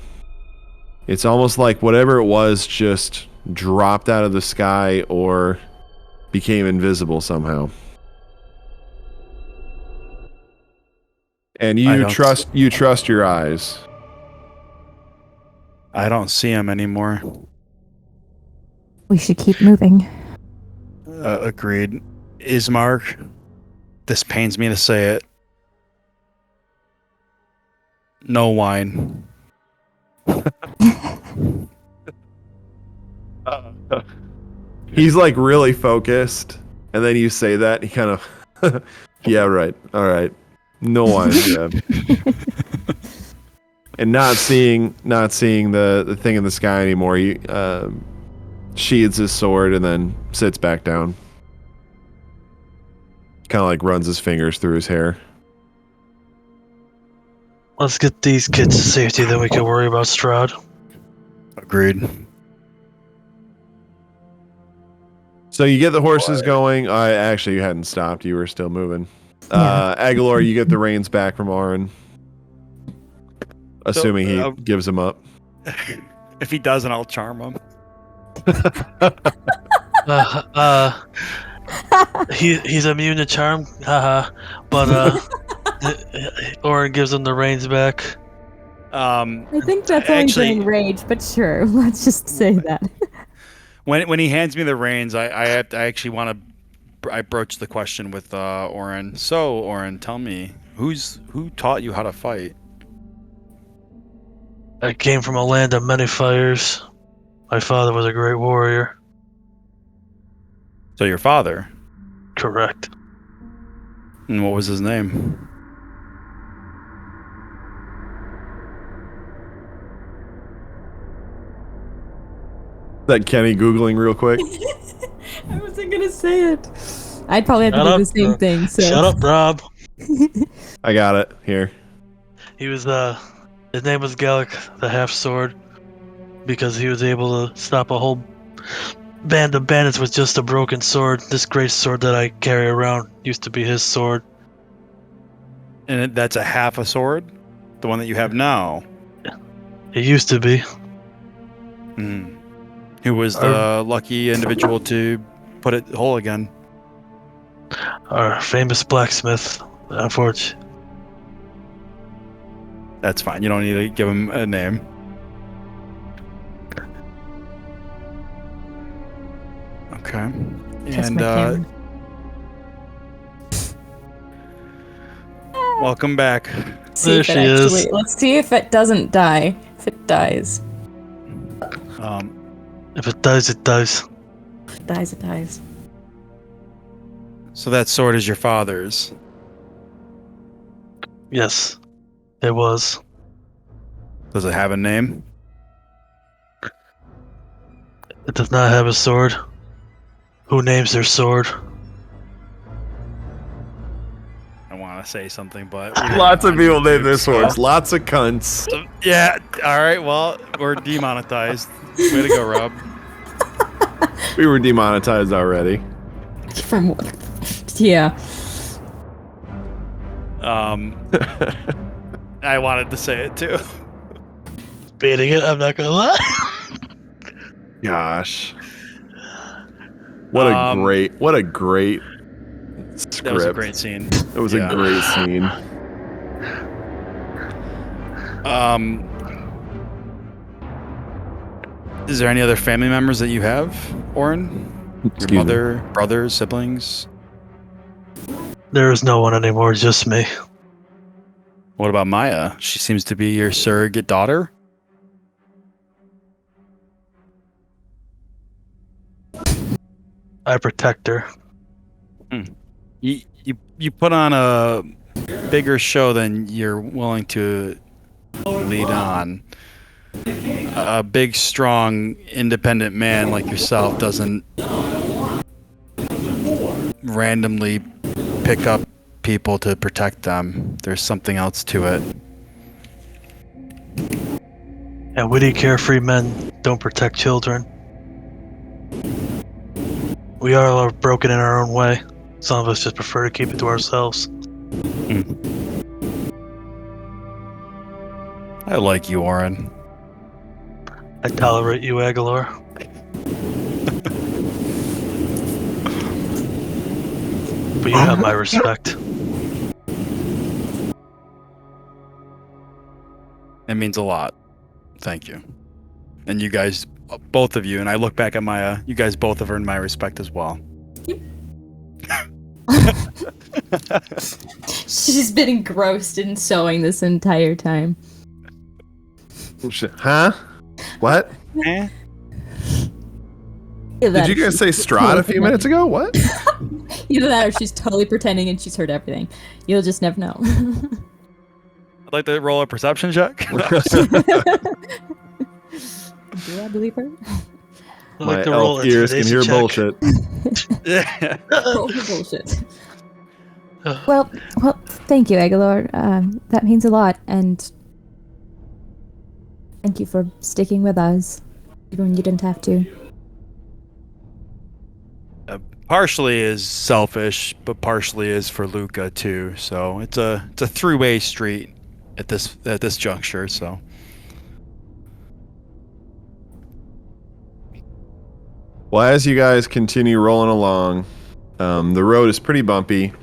It's almost like whatever it was just dropped out of the sky or became invisible somehow. And you trust your eyes. I don't see him anymore. We should keep moving. Agreed. Ismark, this pains me to say it. No wine. He's like really focused, and then you say that, he kind of, yeah, right, all right, no wine, yeah. And not seeing the thing in the sky anymore, he sheathes his sword and then sits back down. Kind of like runs his fingers through his hair. Let's get these kids to safety, then we can worry about Strahd. Agreed. So you get the horses going. Actually, you hadn't stopped. You were still moving. Yeah. Aegolor, you get the reins back from Auron. Assuming he gives them up. If he doesn't, I'll charm him. He's immune to charm, haha. But Auron gives him the reins back. I think that's only actually- during rage, but sure, let's just say that. When he hands me the reins, I actually want to. I broach the question with Auron. So Auron, tell me, who taught you how to fight? I came from a land of many fires. My father was a great warrior. So your father. Correct. And what was his name? That Kenny Googling real quick. I wasn't gonna say it. I'd probably have to Shut do up, the same thing. So. Shut up, Rob. I got it here. He was his name was Galak, the half sword, because he was able to stop a whole band of bandits with just a broken sword. This great sword that I carry around used to be his sword. And that's a half a sword, the one that you have now. It used to be. Hmm. Who was the lucky individual to put it whole again? Our famous blacksmith, unfortunately. That's fine. You don't need to give him a name. Okay. Kiss And my camera. welcome back. See There if it she is. actually. Let's see if it doesn't die. If it dies. If it dies, it dies. If it dies, it dies. So that sword is your father's. Yes, it was. Does it have a name? It does not have a sword. Who names their sword? I want to say something, but Lots of people name their swords. Lots of cunts. Yeah. All right. Well, we're demonetized. Way to go, Rob. We were demonetized already. From what? Yeah. I wanted to say it too. Beating it, I'm not gonna lie. Gosh. What a great script. That was a great scene. It was a great scene. Is there any other family members that you have, Auron? Excuse Your me. mother, brothers, siblings? There is no one anymore, just me. What about Maya? She seems to be your surrogate daughter. I protect her. You put on a bigger show than you're willing to lead on. A big, strong, independent man like yourself doesn't randomly pick up people to protect them. There's something else to it. Yeah, witty, carefree men don't protect children. We are all broken in our own way. Some of us just prefer to keep it to ourselves. I like you, Auron. I tolerate you, Aegolor. But you have my respect. It means a lot. Thank you. And you guys, both of you, and I look back at Maya, you guys both have earned my respect as well. She's been engrossed in sewing this entire time. Huh? What? Eh? Did you guys say Strahd a few minutes ago? What? Either that or she's totally pretending and she's heard everything. You'll just never know. I'd like to roll a perception check. Do I believe her? I My like to roll elf ears can hear check. bullshit. Yeah. Roll the bullshit. Well, thank you, Aegolor. That means a lot, and thank you for sticking with us, even when you didn't have to. Partially is selfish, but partially is for Luka too. So it's a three-way street at this juncture. So Well, as you guys continue rolling along, the road is pretty bumpy.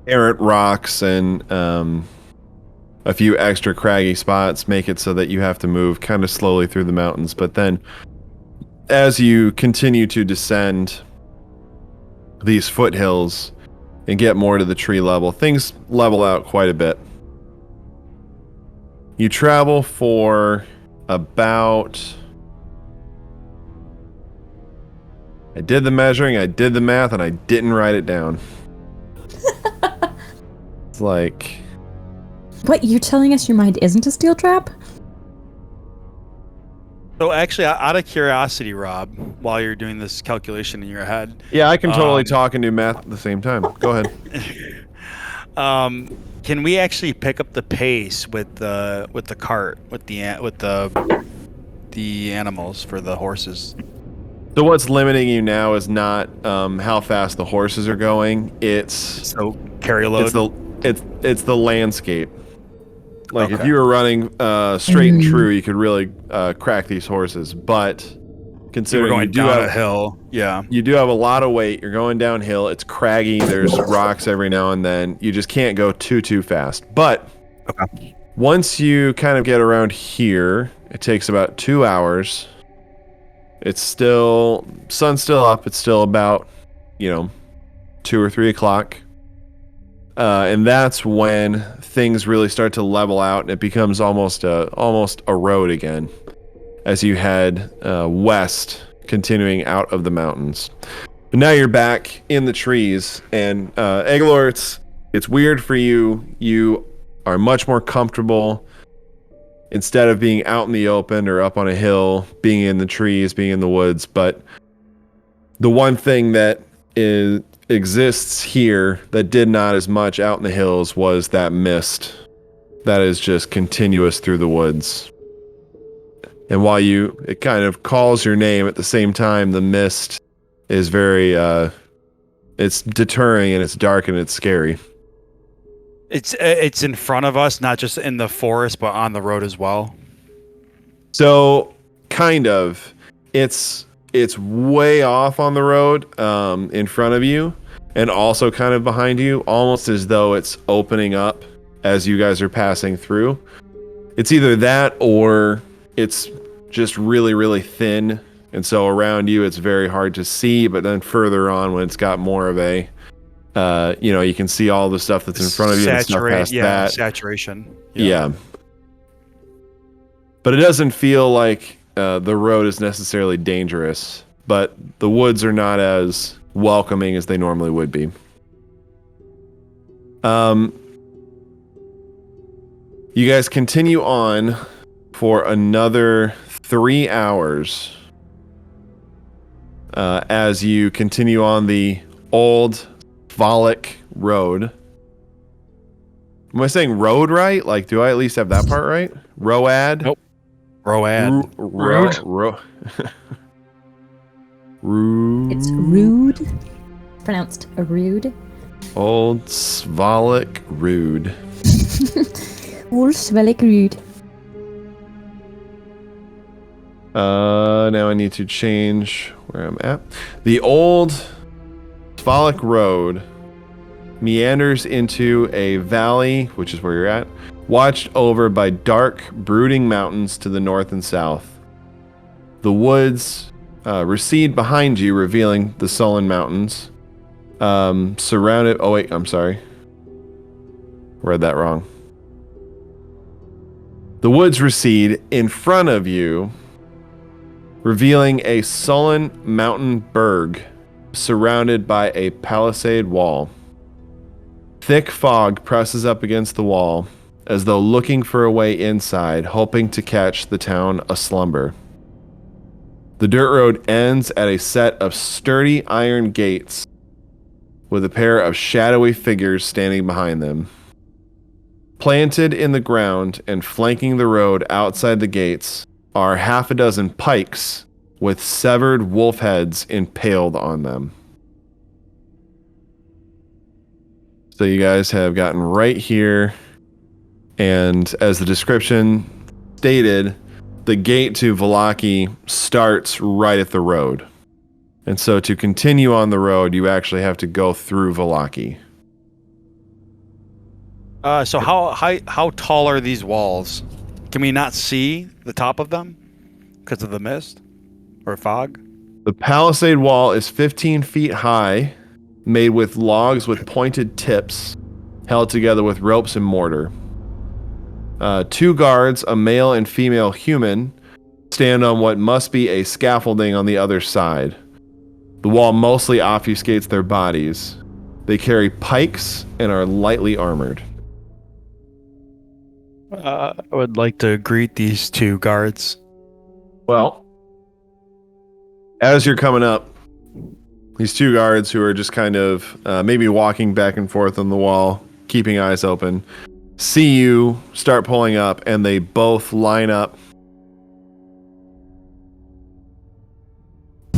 Errant rocks and a few extra craggy spots make it so that you have to move kind of slowly through the mountains. But then, as you continue to descend these foothills and get more to the tree level, things level out quite a bit. You travel for about... I did the measuring, I did the math, and I didn't write it down. It's like... What, you're telling us your mind isn't a steel trap? So actually, out of curiosity, Rob, while you're doing this calculation in your head, Yeah, I can totally talk and do math at the same time. Go ahead. can we actually pick up the pace with the cart with the animals for the horses? So what's limiting you now is not how fast the horses are going. It's So carry a load. it's the landscape. Like if Okay. you were running straight and true, you could really crack these horses. But We're considering going you do down have a hill. Yeah. you do have a lot of weight, you're going downhill. It's craggy. There's rocks every now and then. You just can't go too fast. But once you kind of get around here, it takes about 2 hours. It's still sun's still up. It's still about 2 or 3 o'clock. And that's when things really start to level out and it becomes almost a road again as you head west, continuing out of the mountains. But now you're back in the trees, and Aegolor, it's weird for you. You are much more comfortable instead of being out in the open or up on a hill, being in the trees, being in the woods. But the one thing that exists here that did not as much out in the hills was that mist that is just continuous through the woods. And while it kind of calls your name at the same time, the mist is very it's deterring and it's dark and it's scary. It's in front of us, not just in the forest, but on the road as well. So kind of it's way off on the road in front of you and also kind of behind you, almost as though it's opening up as you guys are passing through. It's either that or it's just really, really thin. And so around you, it's very hard to see. But then further on, when it's got more of a, you can see all the stuff that's in front of you and stuff past that. Saturation. Yeah. But it doesn't feel like the road is necessarily dangerous. But the woods are not as welcoming as they normally would be. You guys continue on for another 3 hours as you continue on the old Vallaki road. Am I saying road right? Like, do I at least have that part right? Road? Nope. Road. Rude. Rude. It's rude. Pronounced rude. Old Vallaki rude. Ursvelik rude. Now I need to change where I'm at. The old Vallaki road meanders into a valley, which is where you're at, watched over by dark, brooding mountains to the north and south. The woods recede behind you, revealing the sullen mountains. Surrounded... Oh, wait, I'm sorry. Read that wrong. The woods recede in front of you, revealing a sullen mountain berg surrounded by a palisade wall. Thick fog presses up against the wall, as though looking for a way inside, hoping to catch the town aslumber. The dirt road ends at a set of sturdy iron gates, with a pair of shadowy figures standing behind them. Planted in the ground and flanking the road outside the gates are half a dozen pikes with severed wolf heads impaled on them. So you guys have gotten right here, and as the description stated, the gate to Vallaki starts right at the road. And so to continue on the road, you actually have to go through Vallaki. So how tall are these walls? Can we not see the top of them because of the mist or fog? The Palisade Wall is 15 feet high, made with logs with pointed tips, held together with ropes and mortar. 2 guards, a male and female human, stand on what must be a scaffolding on the other side. The wall mostly obfuscates their bodies. They carry pikes and are lightly armored. I would like to greet these 2 guards. Well, as you're coming up, these 2 guards who are just kind of maybe walking back and forth on the wall, keeping eyes open, see you start pulling up, and they both line up.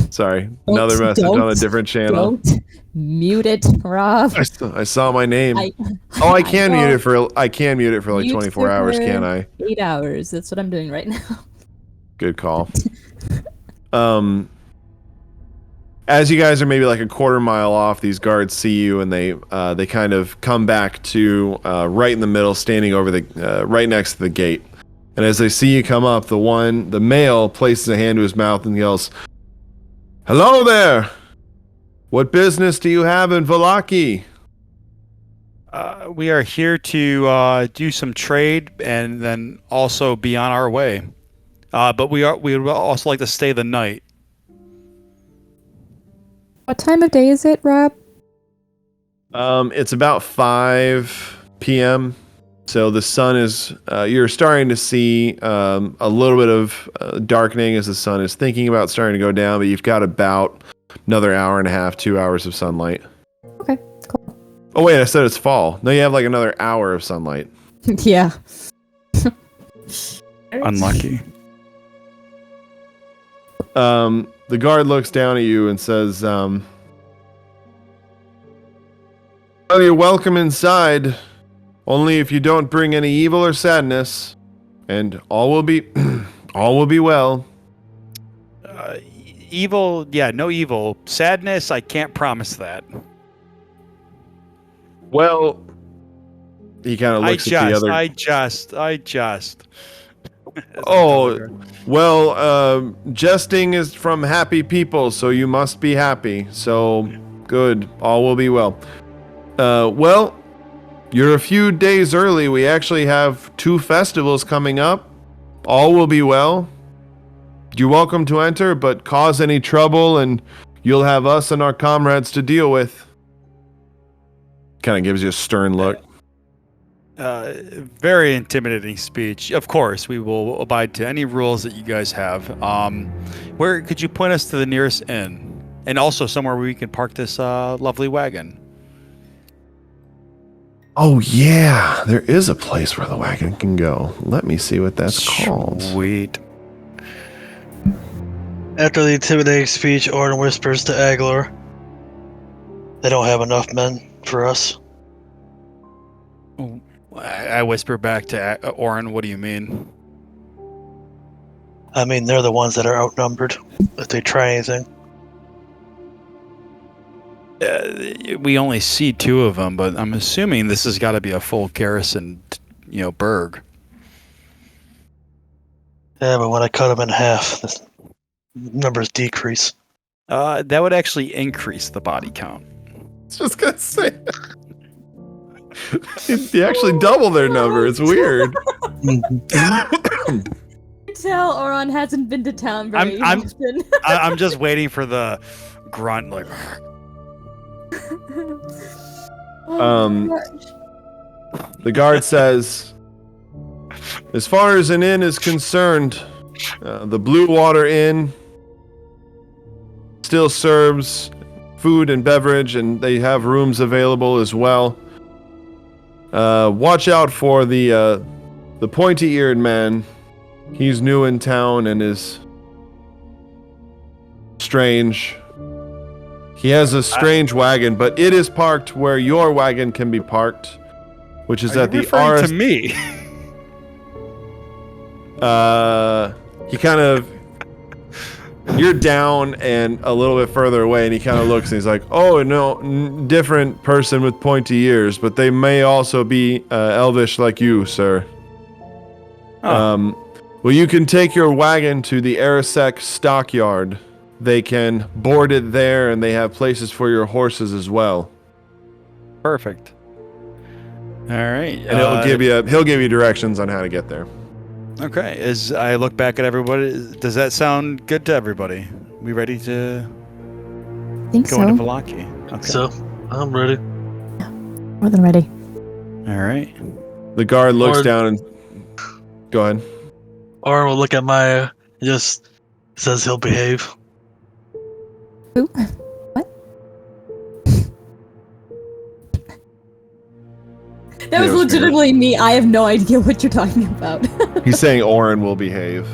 Sorry, another message on a different channel. Don't mute it, Rob. I saw my name. I can mute it for like 24 hours, can't I? 8 hours. That's what I'm doing right now. Good call. As you guys are maybe like a quarter mile off, these guards see you, and they kind of come back to right in the middle, standing over the right next to the gate. And as they see you come up, the male places a hand to his mouth and yells, "Hello there! What business do you have in Vallaki?" We are here to do some trade and then also be on our way. But we would also like to stay the night. What time of day is it, Rob? It's about 5 p.m. So the sun is, you're starting to see a little bit of darkening as the sun is thinking about starting to go down, but you've got about another hour and a half, 2 hours of sunlight. Okay, cool. Oh wait, I said it's fall. No, you have like another hour of sunlight. Yeah. Unlucky. The guard looks down at you and says, "Well, you're welcome inside. Only if you don't bring any evil or sadness, and all will be well." Evil, yeah, no evil. Sadness, I can't promise that. Well, he kind of looks at the other. I just. Oh, well, jesting is from happy people, so you must be happy. So, good. All will be well. Well, you're a few days early. We actually have 2 festivals coming up. All will be well. You're welcome to enter, but cause any trouble, and you'll have us and our comrades to deal with. Kind of gives you a stern look. Very intimidating speech. Of course, we will abide to any rules that you guys have. Where could you point us to the nearest inn? And also somewhere where we can park this lovely wagon. Oh, yeah. There is a place where the wagon can go. Let me see what that's called. Sweet. After the intimidating speech, Auron whispers to Aegolor, "They don't have enough men for us." I whisper back to Auron, what do you mean? I mean, they're the ones that are outnumbered. If they try anything. We only see 2 of them, but I'm assuming this has got to be a full garrison, burg. Yeah, but when I cut them in half, the numbers decrease. That would actually increase the body count. I was just gonna say. You actually double their number. It's weird. Tell Auron hasn't been to town very I'm often. I'm just waiting for the grunt, like. Oh my gosh. The guard says, as far as an inn is concerned, the Blue Water Inn still serves food and beverage, and they have rooms available as well. Watch out for the pointy-eared man. He's new in town and is strange. He has a strange wagon, but it is parked where your wagon can be parked, which is at the referring to me. He kind of, you're down and a little bit further away, and he kind of looks and he's like, "Oh no, different person with pointy ears, but they may also be elvish like you, sir." Oh. Well, you can take your wagon to the Arisek stockyard. They can board it there, and they have places for your horses as well. Perfect. All right. And he'll give you directions on how to get there. Okay. As I look back at everybody, does that sound good to everybody? We ready to I think go so. into Vallaki? Okay. So, I'm ready. More than ready. All right. The guard looks Or- down and go ahead. Auron will look at Maya and just says he'll behave. Who? What? That was Yeah, legitimately me. I have no idea what you're talking about. He's saying Auron will behave.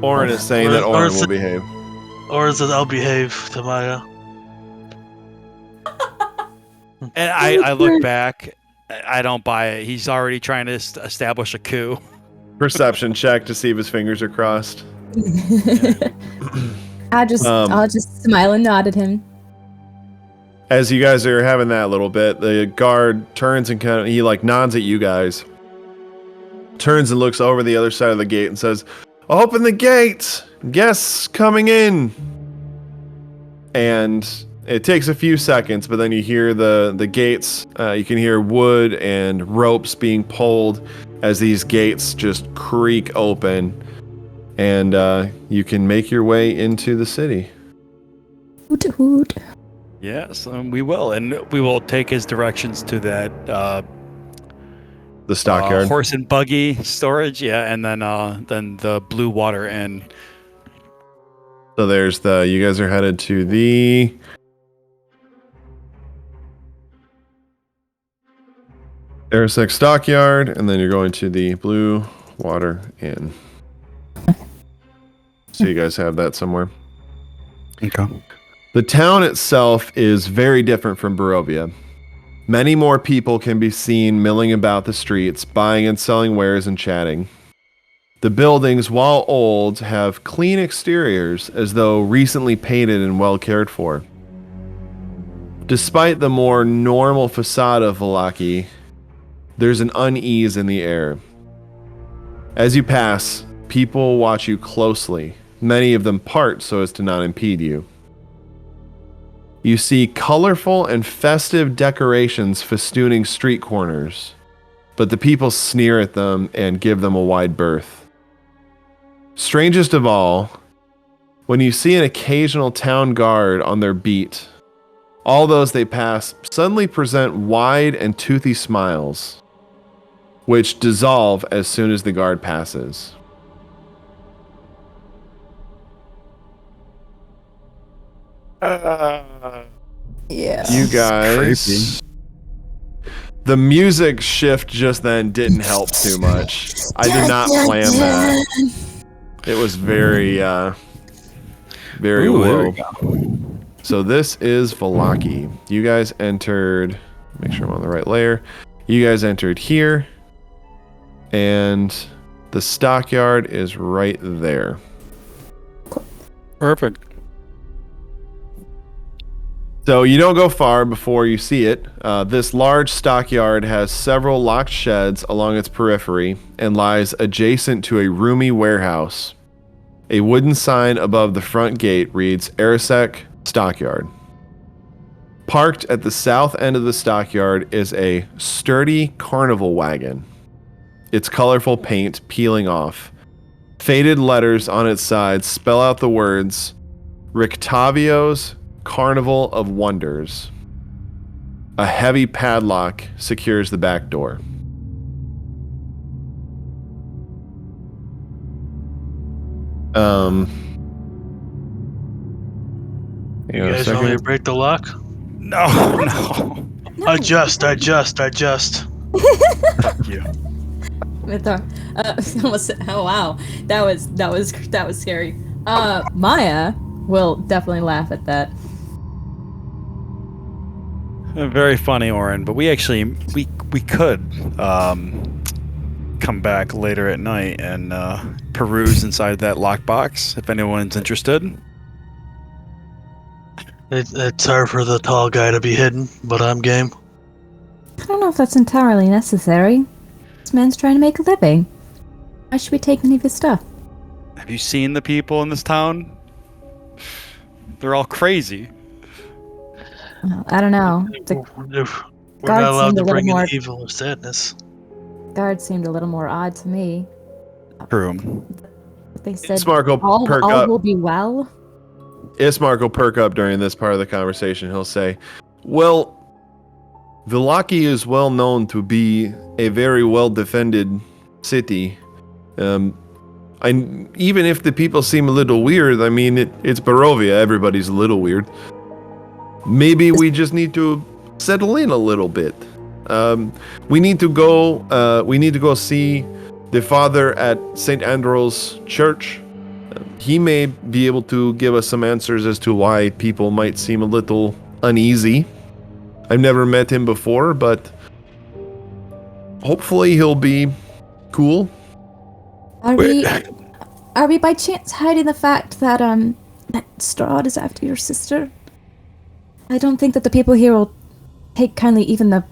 Auron is saying that Auron will behave. Auron says, "I'll behave" to Maya. And I look back. I don't buy it. He's already trying to establish a coup. Perception check to see if his fingers are crossed. I'll just smile and nod at him. As you guys are having that little bit, the guard turns and he nods at you guys. Turns and looks over the other side of the gate and says, "Open the gate! Guests coming in!" And it takes a few seconds, but then you hear the gates. You can hear wood and ropes being pulled as these gates just creak open, and you can make your way into the city. Hoot hoot. Yes, we will, and we will take his directions to that The stockyard. horse and buggy storage. Yeah, and then the Blue Water Inn. So there's you guys are headed to the Arisek stockyard, and then you're going to the Blue Water Inn. So you guys have that somewhere. Okay. The town itself is very different from Barovia. Many more people can be seen milling about the streets, buying and selling wares and chatting. The buildings, while old, have clean exteriors as though recently painted and well cared for. Despite the more normal facade of Vallaki, there's an unease in the air. As you pass, people watch you closely. Many of them part so as to not impede you. You see colorful and festive decorations festooning street corners, but the people sneer at them and give them a wide berth. Strangest of all, when you see an occasional town guard on their beat, all those they pass suddenly present wide and toothy smiles, which dissolve as soon as the guard passes. Yeah. You guys. The music shift just then didn't help too much. I did not plan that. It was very very Ooh, there we low. go. So this is Vallaki. You guys entered, make sure I'm on the right layer. You guys entered here, and the stockyard is right there. Perfect. So you don't go far before you see it. This large stockyard has several locked sheds along its periphery and lies adjacent to a roomy warehouse. A wooden sign above the front gate reads Arisek Stockyard. Parked at the south end of the stockyard is a sturdy carnival wagon, its colorful paint peeling off. Faded letters on its sides spell out the words Rictavio's Carnival of Wonders. A heavy padlock secures the back door. You guys want me to break the lock? No, no. I just. Fuck you. Almost, oh wow, that was scary. Maya will definitely laugh at that. Very funny, Auron. But we actually we could come back later at night and peruse inside that lockbox if anyone's interested. It's hard for the tall guy to be hidden, but I'm game. I don't know if that's entirely necessary. This man's trying to make a living. Why should we take any of his stuff? Have you seen the people in this town? They're all crazy. Well, I don't know. The We're guard not allowed seemed to a little bring in more- evil or sadness. guard seemed a little more odd to me. True. They said Ismark will all perk up. will be well. Ismark will perk up during this part of the conversation. He'll say, well, Vallaki is well known to be a very well-defended city. Even if the people seem a little weird, I mean, it's Barovia. Everybody's a little weird. Maybe we just need to settle in a little bit. We need to go see the father at St. Andrew's Church. He may be able to give us some answers as to why people might seem a little uneasy. I've never met him before, but hopefully he'll be cool. Are we by chance hiding the fact that that Strahd is after your sister? I don't think that the people here will take kindly, even the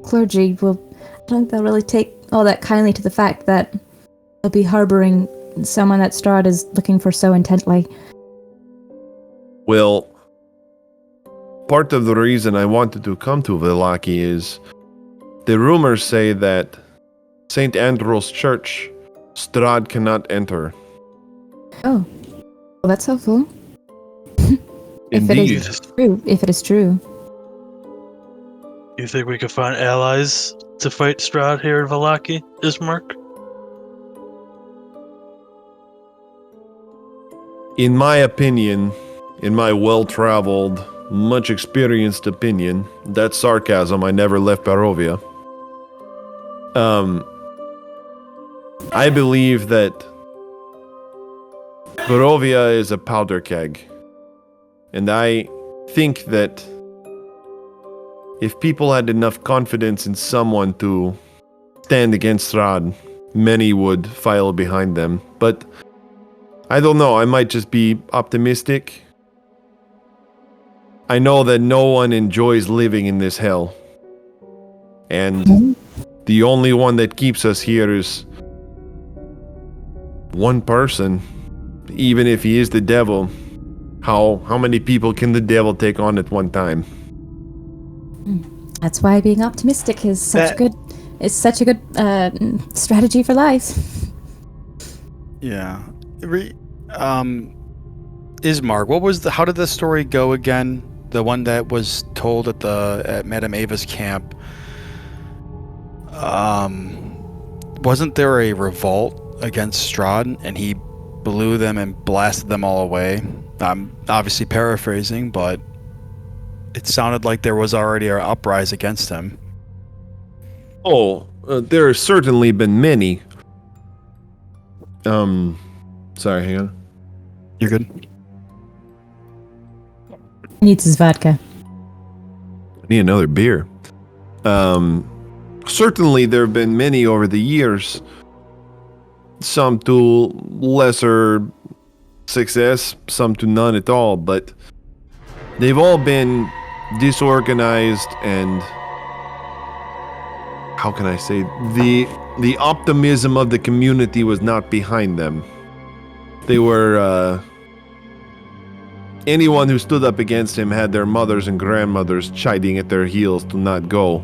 clergy will. I don't think they'll really take all that kindly to the fact that they'll be harboring someone that Strahd is looking for so intently. Well, part of the reason I wanted to come to Vallaki is the rumors say that St. Andrew's Church, Strahd cannot enter. Oh, well, that's helpful. Indeed. If it is true. You think we could find allies to fight Strahd here in Vallaki, Ismark? In my opinion, in my well-traveled, much experienced opinion, that's sarcasm. I never left Barovia. I believe that Barovia is a powder keg. And I think that if people had enough confidence in someone to stand against Strahd, many would file behind them. But I don't know, I might just be optimistic. I know that no one enjoys living in this hell. And the only one that keeps us here is one person. Even if he is the devil, how many people can the devil take on at one time? That's why being optimistic is such a good strategy for life. Yeah. Ismark, how did the story go again? The one that was told at Madame Ava's camp. Wasn't there a revolt against Strahd and he blew them and blasted them all away? I'm obviously paraphrasing, but it sounded like there was already an uprise against him. Oh, there have certainly been many. Sorry, hang on. You're good. Needs his vodka. I need another beer. Certainly there have been many over the years. Some to lesser success, some to none at all, but they've all been disorganized and how can I say the optimism of the community was not behind them. They were anyone who stood up against him had their mothers and grandmothers chiding at their heels to not go.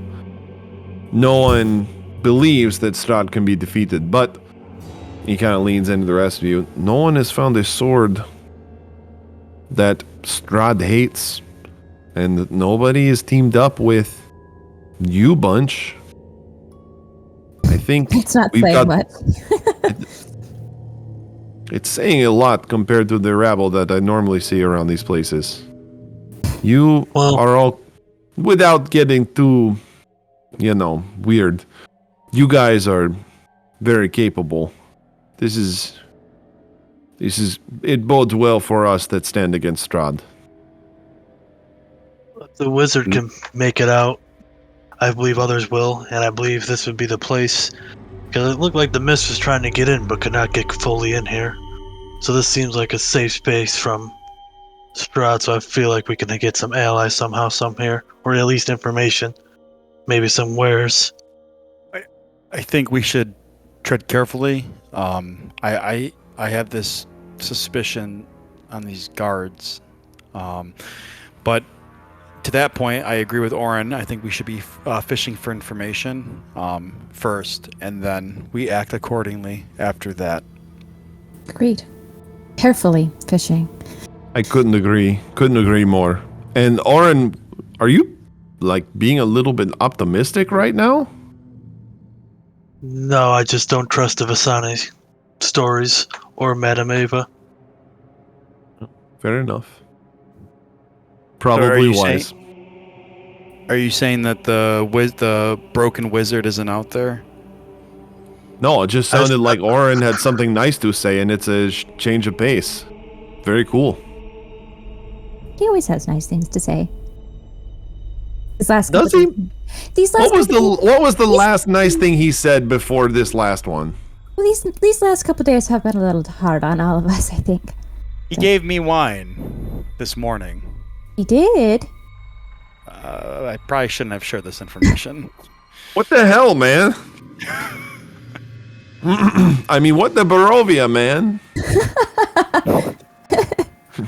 No one believes that Strahd can be defeated, but he kind of leans into the rest of you. No one has found a sword that Strahd hates, and nobody is teamed up with you bunch. I think It's not we've saying got. much. It's saying a lot compared to the rabble that I normally see around these places. You are all, without getting too, weird. You guys are very capable. It bodes well for us that stand against Strahd. The wizard can make it out. I believe others will, and I believe this would be the place. Because it looked like the mist was trying to get in, but could not get fully in here. So this seems like a safe space from Strahd, so I feel like we can get some allies somehow, some here. Or at least information. Maybe some wares. I think we should tread carefully. I have this suspicion on these guards. But to that point, I agree with Auron. I think we should be fishing for information first, and then we act accordingly after that. Agreed. Carefully fishing. I couldn't agree more. And Auron, are you being a little bit optimistic right now? No, I just don't trust the Vasani stories or Madame Ava. Fair enough. Probably wise. Are you saying that the broken wizard isn't out there? No, it just sounded like Auron had something nice to say, and it's a change of pace. Very cool. He always has nice things to say. Does he? What was the last nice thing he said before this last one? Well, these last couple days have been a little hard on all of us, I think. He gave me wine this morning. He did? I probably shouldn't have shared this information. What the hell, man? I mean, what the Barovia, man?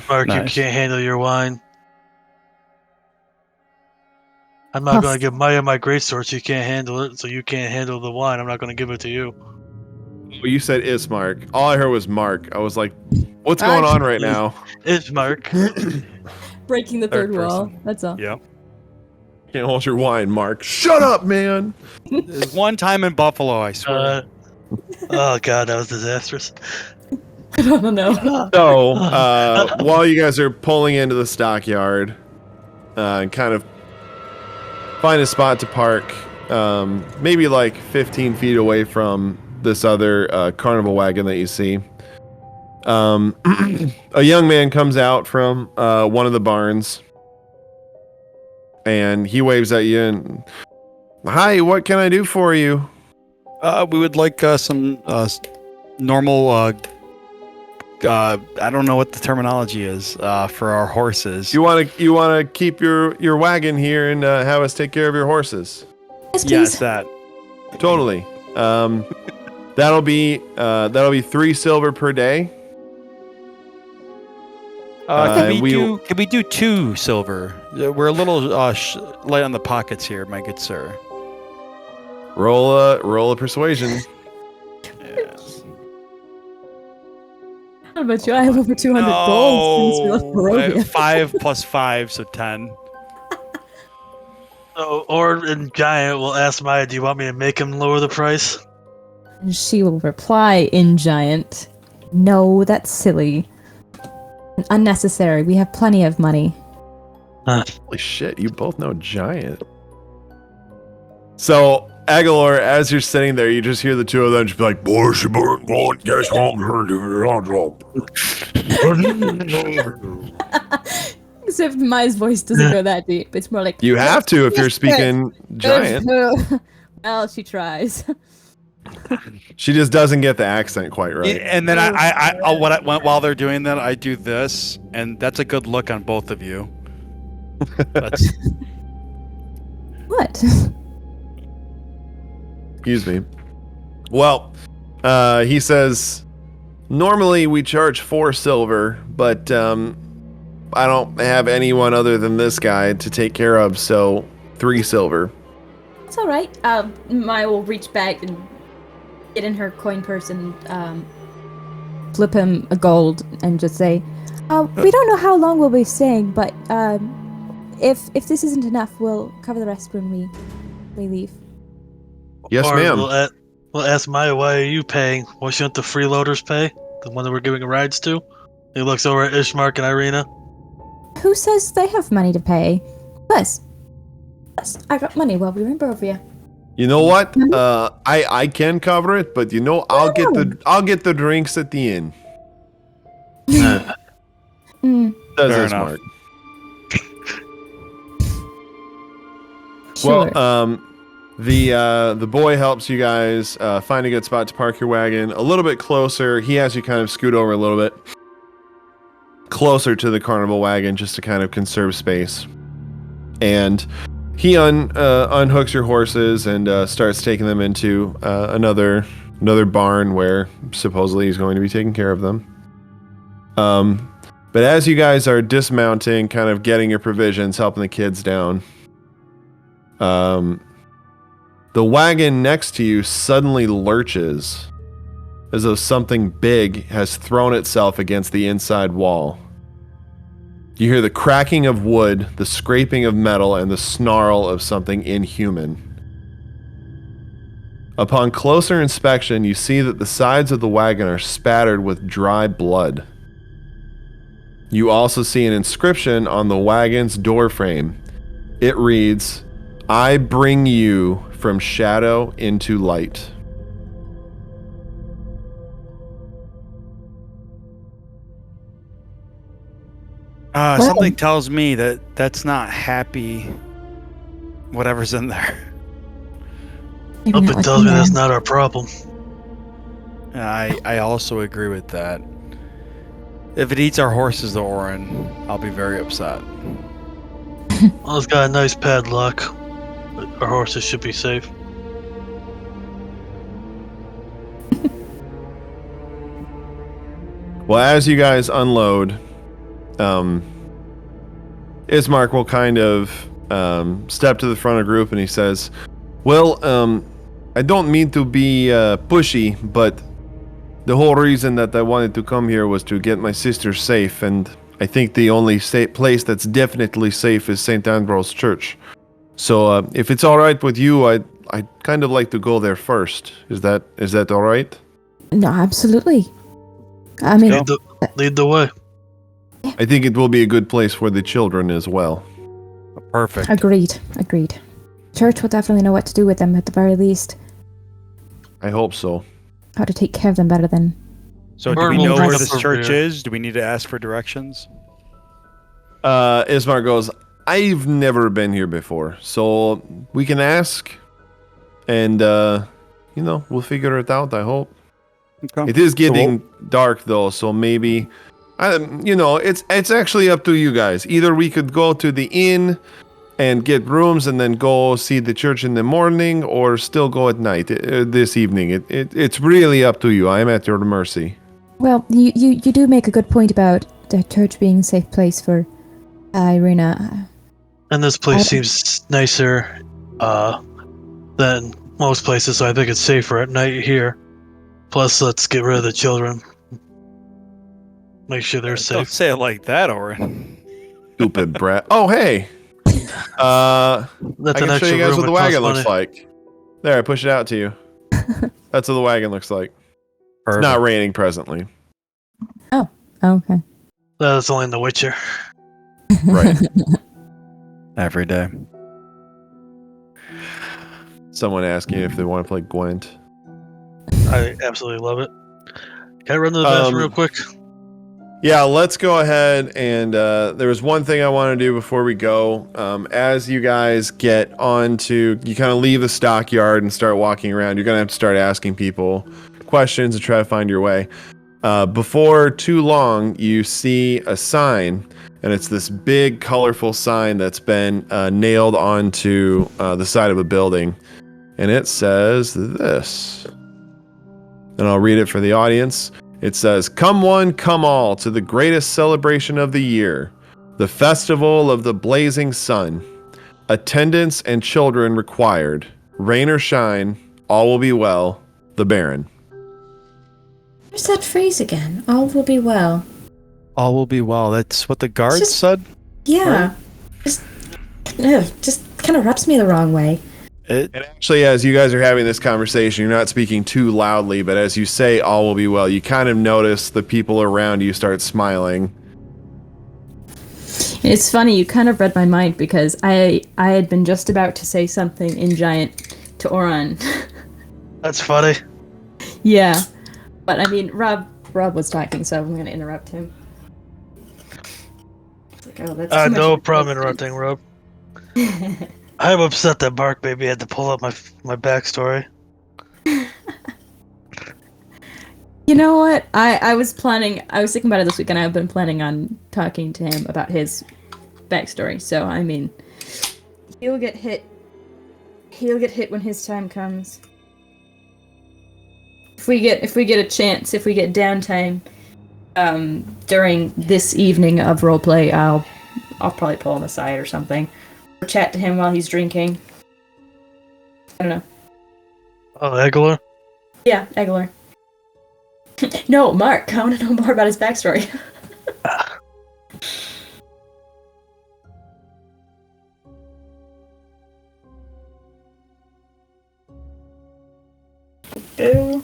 Mark, Nice. You can't handle your wine. I'm not going to give Maya my greatsword, so you can't handle it, so you can't handle the wine. I'm not going to give it to you. Well, you said Ismark. All I heard was Mark. I was like, what's going on right now? It's Mark. Breaking the Third third wall. person. That's all. Yep. Can't hold your wine, Mark. Shut up, man. There's one time in Buffalo, I swear. Oh god, that was disastrous. I don't know. So, while you guys are pulling into the stockyard, and kind of find a spot to park, maybe 15 feet away from this other carnival wagon that you see, a young man comes out from one of the barns, and he waves at you and, "Hi, what can I do for you?" We would like some normal. I don't know what the terminology is for our horses. You want to keep your wagon here and have us take care of your horses? Yes, please. Yes, that. Totally. That'll be 3 silver per day. Can we do 2 silver? We're a little light on the pockets here, my good sir. Roll a persuasion. Yes. How about you? I have over 200 gold since we left Barovia. 5 plus 5, so 10. So, or in Giant will ask Maya, do you want me to make him lower the price? And she will reply in Giant, "No, that's silly. Unnecessary. We have plenty of money. Holy shit, you both know giant. So, Aegolor, as you're sitting there, you just hear the two of them just be like, Except my voice doesn't go that deep. It's more like you have to if you're speaking giant. Well, she tries. She just doesn't get the accent quite right. Yeah, and then while they're doing that, I do this, and that's a good look on both of you. That's What? Excuse me. Well, he says, normally we charge 4 silver, but I don't have anyone other than this guy to take care of, so 3 silver. It's all right. Maya will reach back and get in her coin purse and flip him a gold and just say, "We don't know how long we'll be staying, but if this isn't enough, we'll cover the rest when we leave." Yes, Or ma'am. We'll ask Maya, why are you paying? Why shouldn't the freeloaders pay? The one that we're giving rides to? He looks over at Ishmark and Irina. Who says they have money to pay? Yes, I got money. Well, remember over you. You know what? I can cover it, but I'll get the drinks at the inn. Says Fair Ismark. Sure. Well, the boy helps you guys find a good spot to park your wagon a little bit closer. He has you kind of scoot over a little bit closer to the carnival wagon just to kind of conserve space. And he unhooks your horses and starts taking them into another barn where supposedly he's going to be taking care of them. But as you guys are dismounting, kind of getting your provisions, helping the kids down, the wagon next to you suddenly lurches as though something big has thrown itself against the inside wall. You hear the cracking of wood, the scraping of metal, and the snarl of something inhuman. Upon closer inspection, you see that the sides of the wagon are spattered with dry blood. You also see an inscription on the wagon's doorframe. It reads, "I bring you from shadow into light." Something tells me that that's not happy. Whatever's in there. Maybe Hope not it like tells me that's man. not our problem. I also agree with that. If it eats our horses, the Auron, I'll be very upset. Well, it's got a nice padlock. But our horses should be safe. Well, as you guys unload, Ismark will kind of step to the front of the group and he says, "Well, I don't mean to be pushy, but the whole reason that I wanted to come here was to get my sister safe, and I think the only place that's definitely safe is St. Ambrose Church. So if it's all right with you, I'd kind of like to go there first. Is that all right?" No, absolutely. I mean, Lead the way. I think it will be a good place for the children as well. Perfect. agreed. Church will definitely know what to do with them at the very least. I hope so. How to take care of them better than. So do Or we we'll know bring where up this over church here. is? Do we need to ask for directions? Ismar goes, "I've never been here before, so we can ask, and we'll figure it out. I hope." Okay. It is getting dark though, so maybe, it's actually up to you guys. Either we could go to the inn and get rooms and then go see the church in the morning, or still go at night this evening. It's really up to you. I am at your mercy. Well, you do make a good point about the church being a safe place for Irina. And this place seems nicer than most places, so I think it's safer at night here. Plus, let's get rid of the children. Make sure they're Don't safe. say it like that, Auron. Stupid brat. Oh, hey. I That's an can show extra you guys room. what the It costs wagon looks money. like. There, I push it out to you. That's what the wagon looks like. It's Perfect. not raining presently. Oh, okay. That's only in The Witcher. Right. Every day. Someone asking if they want to play Gwent. I absolutely love it. Can I run to the bathroom real quick? Yeah, let's go ahead and there was one thing I want to do before we go. As you guys get onto, you kind of leave the stockyard and start walking around, you're going to have to start asking people questions and try to find your way. Before too long, you see a sign, and it's this big, colorful sign that's been nailed onto the side of a building. And it says this. And I'll read it for the audience. It says, "Come one, come all, to the greatest celebration of the year, the festival of the blazing sun. Attendants and children required. Rain or shine, all will be well. The Baron." Where's that phrase again? All will be well. All will be well. That's what the guards just- said? Yeah. Just kind of rubs me the wrong way. And actually, as you guys are having this conversation, you're not speaking too loudly, but as you say all will be well, you kind of notice the people around you start smiling. It's funny, you kind of read my mind because I had been just about to say something in Giant to Auron. That's funny. Yeah. But I mean, Rob was talking, so I'm going to interrupt him. It's like, oh, that's too No much problem interrupting, Rob. I'm upset that Bark Baby had to pull up my backstory. You know what? I was thinking about it this week, and I've been planning on talking to him about his backstory. So, I mean, he'll get hit when his time comes. If we get a chance, if we get downtime during this evening of roleplay, I'll probably pull him aside or something. Or chat to him while he's drinking. I don't know. Oh, Aegolor? Yeah, Aegolor. No, Mark, I want to know more about his backstory. Ew.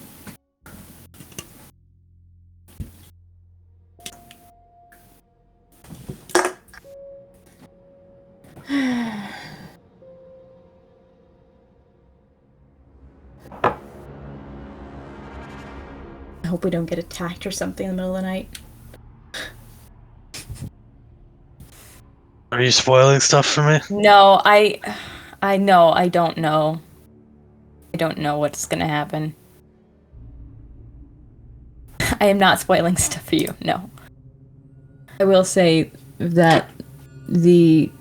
I hope we don't get attacked or something in the middle of the night. Are you spoiling stuff for me? No, I know, I don't know. I don't know what's gonna happen. I am not spoiling stuff for you, no. I will say that the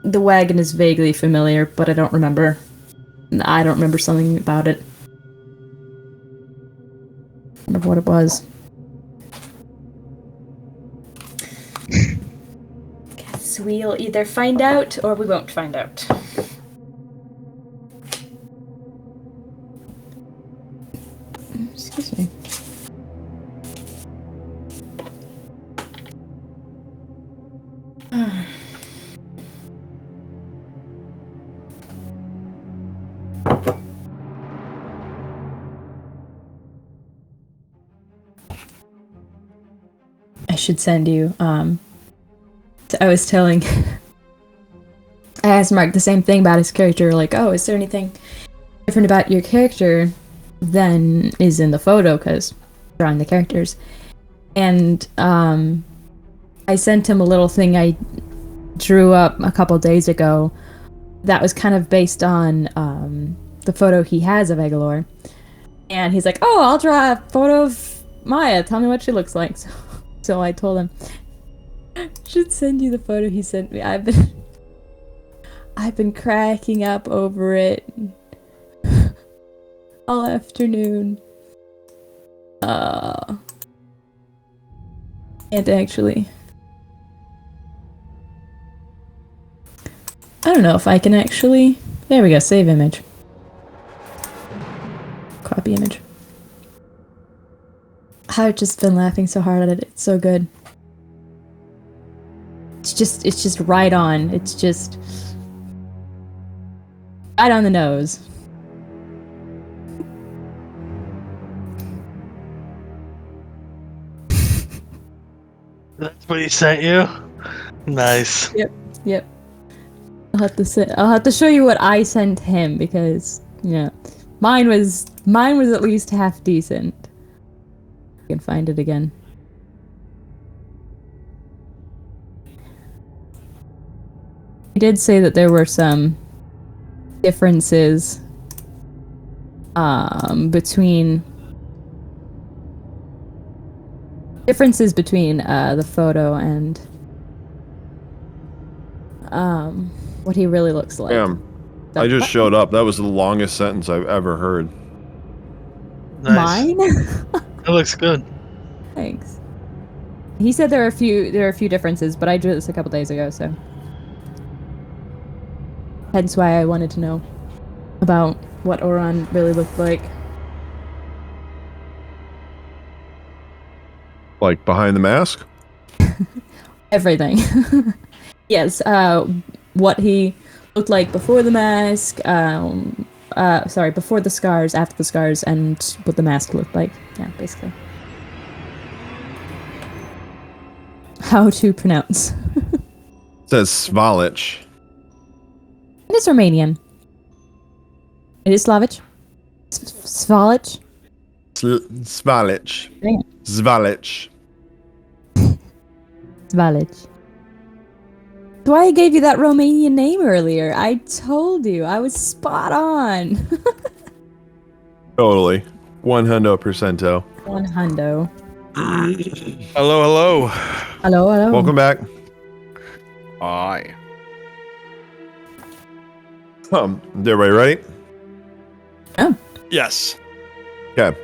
wagon is vaguely familiar, but I don't remember. I don't remember something about it. I don't remember what it was. Guess we'll either find out or we won't find out. Excuse me. I should send you, I was telling, I asked Mark the same thing about his character, like, oh, is there anything different about your character than is in the photo, because drawing the characters. And I sent him a little thing I drew up a couple days ago that was kind of based on the photo he has of Aegolor. And he's like, oh, I'll draw a photo of Maya, tell me what she looks like. So I told him, I should send you the photo he sent me. I've been cracking up over it all afternoon. And actually, I don't know if I can actually. There we go. Save image. Copy image. I've just been laughing so hard at it. It's so good. It's just right on. It's just right on the nose. That's what he sent you? Nice. Yep. I'll have to show you what I sent him because mine was at least half decent. I can find it again. He did say that there were some differences between the photo and what he really looks like. Damn. I just showed up. That was the longest sentence I've ever heard. Nice. Mine? It looks good. Thanks. He said there are a few differences, but I drew this a couple days ago, so hence why I wanted to know about what Auron really looked like. Like behind the mask? Everything. Yes, what he looked like before the mask, before the scars, after the scars, and what the mask looked like. Yeah, basically. How to pronounce. It says Svalich. It is Romanian. It is Slavic. Svalich. Svalich. Dang it. Svalich. Svalich. That's why I gave you that Romanian name earlier. I told you. I was spot on. Totally. 100%. 100. Hello. Hello. Welcome back. Aye. Is everybody ready? Oh. Yes. Okay.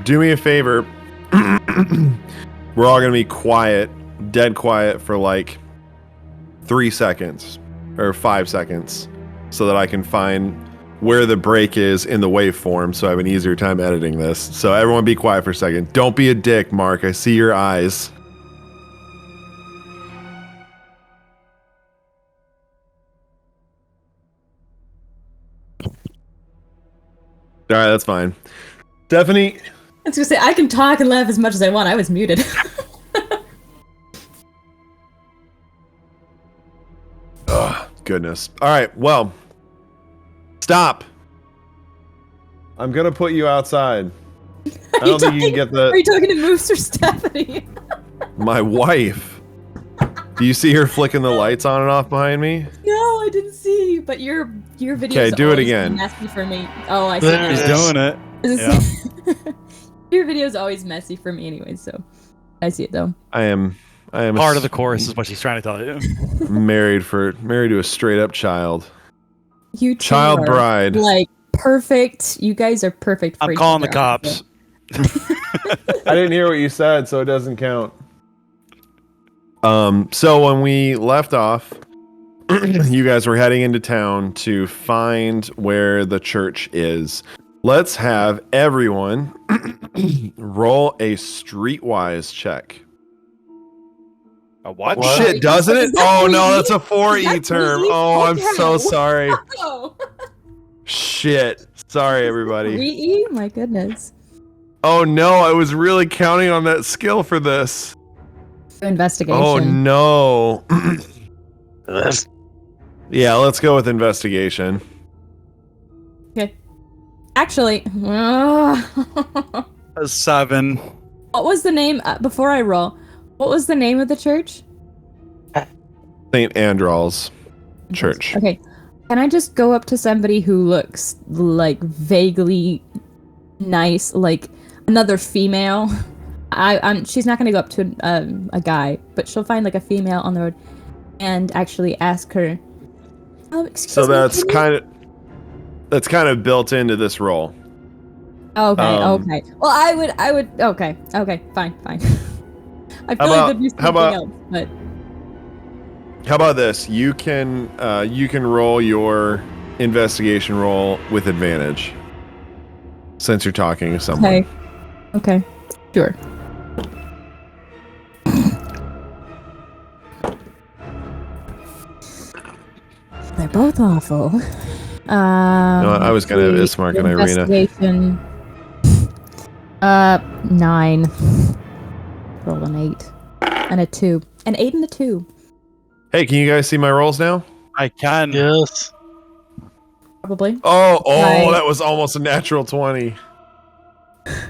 Do me a favor. We're all gonna be quiet, dead quiet for like 3 seconds or 5 seconds so that I can find where the break is in the waveform so I have an easier time editing this. So everyone be quiet for a second. Don't be a dick, Mark. I see your eyes. All right, that's fine. Stephanie. I was gonna say, I can talk and laugh as much as I want. I was muted. Oh, goodness. All right, well, stop. I'm going to put you outside. I don't think you can get Are the... you talking to Moose or Stephanie? My wife. Do you see her flicking the lights on and off behind me? No, I didn't see. But your videos Okay, do it always again. messy for me. Oh, I see. There now. it He's is. doing it. Yeah. Your video's always messy for me anyway, so I see it though. I am Part of the chorus is what she's trying to tell you. married to a straight up child. You two Child are, bride. like perfect. You guys are perfect for I'm each calling the other. cops. I didn't hear what you said, so it doesn't count. So when we left off, you guys were heading into town to find where the church is. Let's have everyone roll a streetwise check. A what? What? Shit, doesn't it? Is that Oh no, 3E? that's a 4E Is that term. 3E? Oh, I'm so Okay. sorry. Oh, Shit. Sorry, everybody. 3E? My goodness. Oh no, I was really counting on that skill for this. Investigation. Oh no. That's Yeah, let's go with investigation. Okay. Actually, A 7. what was the name before I roll? What was the name of the church? St. Andrew's Church. Okay. Can I just go up to somebody who looks like vaguely nice, like another female? She's not gonna go up to a guy, but she'll find like a female on the road and actually ask her. Oh, excuse So me, that's can you-" kind of built into this role. Okay, um, okay. Well, I would. Okay, fine. I feel How like about- there'd be how something about- else, but How about this? You can roll your investigation roll with advantage. Since you're talking to someone. okay, sure. They're both awful. No, I was gonna have the Ismark and Irina. Investigation. 9. Roll an 8. and a 2. An 8 and a 2. Hey, can you guys see my rolls now? I can. Yes. Probably. Oh, Right. that was almost a natural 20.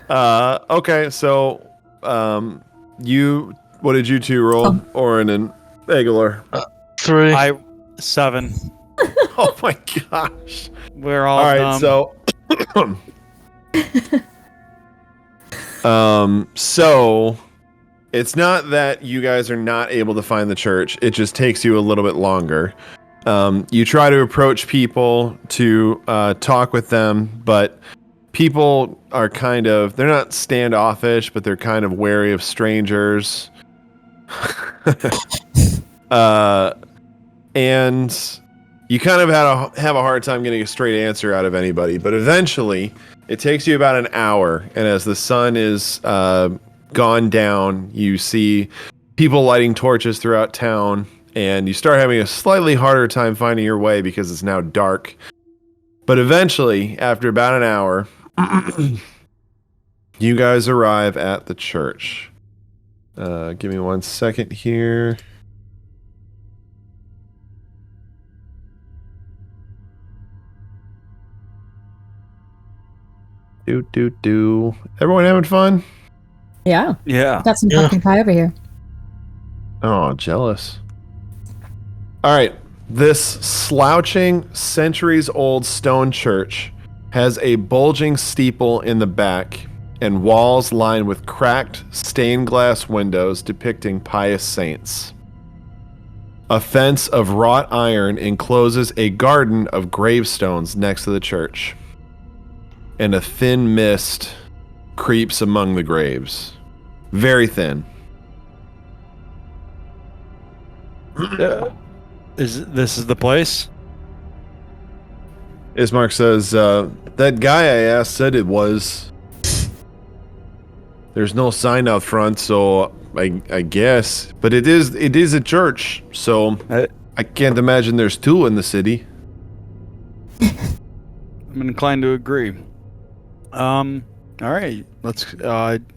Okay, so what did you two roll? Auron and Aegolor. 3. 7. Oh my gosh. We're all All right, dumb. so it's not that you guys are not able to find the church. It just takes you a little bit longer. You try to approach people to talk with them, but people are they're not standoffish, but they're kind of wary of strangers. And you kind of have a hard time getting a straight answer out of anybody. But eventually, it takes you about an hour. And as the sun is gone down, you see people lighting torches throughout town. And you start having a slightly harder time finding your way because it's now dark. But eventually, after about an hour, you guys arrive at the church. Give me 1 second here. Everyone having fun? Yeah. Yeah. Got some Yeah. pumpkin pie over here. Oh, jealous. All right. This slouching, centuries-old stone church has a bulging steeple in the back and walls lined with cracked, stained glass windows depicting pious saints. A fence of wrought iron encloses a garden of gravestones next to the church, and a thin mist creeps among the graves. Very thin. This is the place? Ismark says, that guy I asked said it was. There's no sign out front, so I guess. But it is a church, so I can't imagine there's two in the city. I'm inclined to agree. All right. Let's.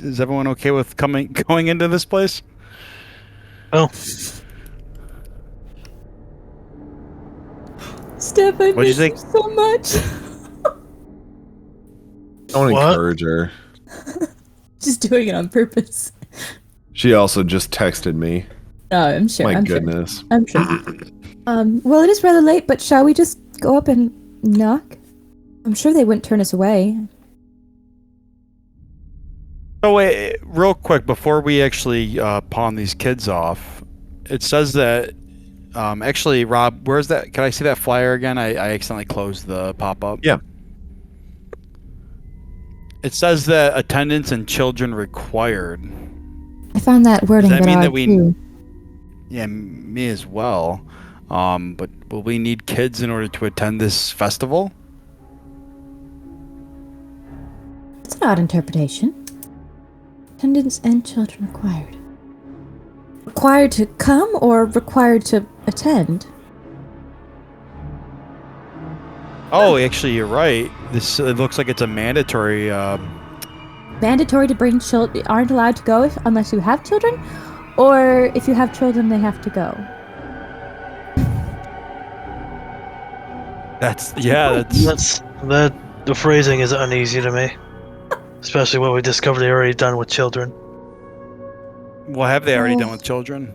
Is everyone okay with going into this place? Oh, Steph, I What'd you miss think? you so much. I want to What? encourage her. Just doing it on purpose. She also just texted me. Oh, I'm sure. My I'm goodness. Sure. I'm sure. Well, it is rather late, but shall we just go up and knock? I'm sure they wouldn't turn us away. Oh wait, real quick before we actually pawn these kids off, it says that. Actually, Rob, where's that? Can I see that flyer again? I accidentally closed the pop-up. Yeah. It says that attendance and children required. I found that wording Does that mean odd, that we- too. Yeah, me as well. But will we need kids in order to attend this festival? It's an odd interpretation. Attendance and children required. Required to come or required to attend? Oh, actually, you're right. This it looks like it's a mandatory. Mandatory to bring children, aren't allowed to go unless you have children? Or if you have children, they have to go? That's that the phrasing is uneasy to me, especially what we discovered they already done with children. What have they already done with children?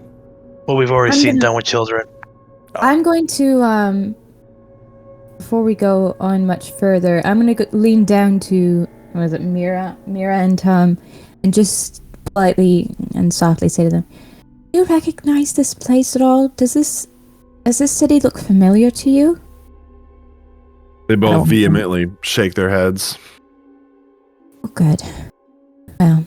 What we've already I'm seen gonna- done with children. I'm going to, before we go on much further, I'm going to lean down to, what is it, Mira and just politely and softly say to them, do you recognize this place at all? Does this city look familiar to you? They I both don't- vehemently shake their heads. Oh, good. Well,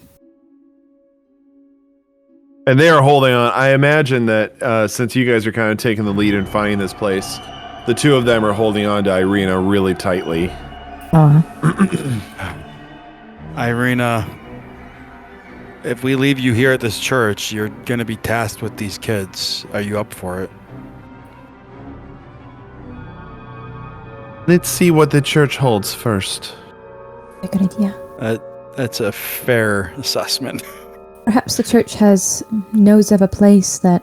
And they are holding on. I imagine that since you guys are kind of taking the lead in finding this place, the two of them are holding on to Irina really tightly. Irina, if we leave you here at this church, you're gonna be tasked with these kids. Are you up for it? Let's see what the church holds first. a good idea. That's a fair assessment. Perhaps the church knows of a place that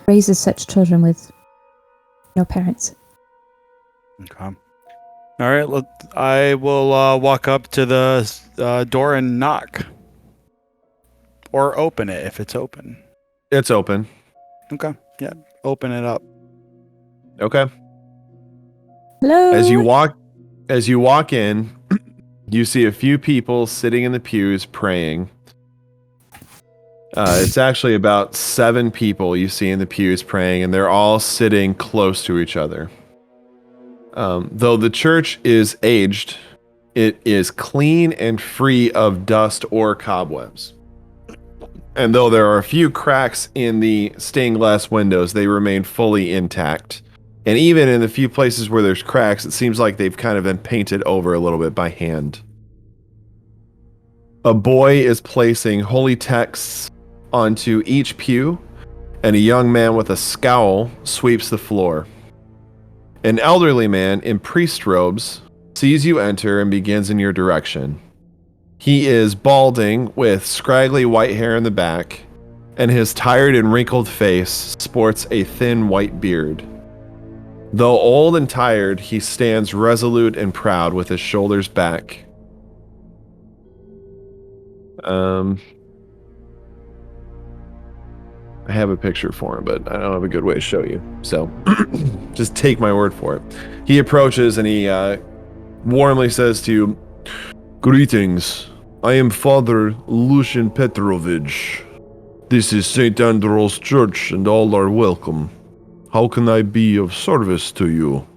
raises such children with no parents. Okay. All right. I will walk up to the door and knock, or open it if it's open. It's open. Okay. Yeah. Open it up. Okay. Hello. As you walk in, you see a few people sitting in the pews praying. It's actually about 7 people you see in the pews praying, and they're all sitting close to each other. Though the church is aged, it is clean and free of dust or cobwebs. And though there are a few cracks in the stained glass windows, they remain fully intact. And even in the few places where there's cracks, it seems like they've kind of been painted over a little bit by hand. A boy is placing holy texts onto each pew, and a young man with a scowl sweeps the floor. An elderly man in priest robes sees you enter and begins in your direction. He is balding with scraggly white hair in the back, and his tired and wrinkled face sports a thin white beard. Though old and tired, he stands resolute and proud with his shoulders back. I have a picture for him, but I don't have a good way to show you. So just take my word for it. He approaches and he warmly says to you, "Greetings. I am Father Lucian Petrovich. This is St. Andrew's Church and all are welcome. How can I be of service to you?"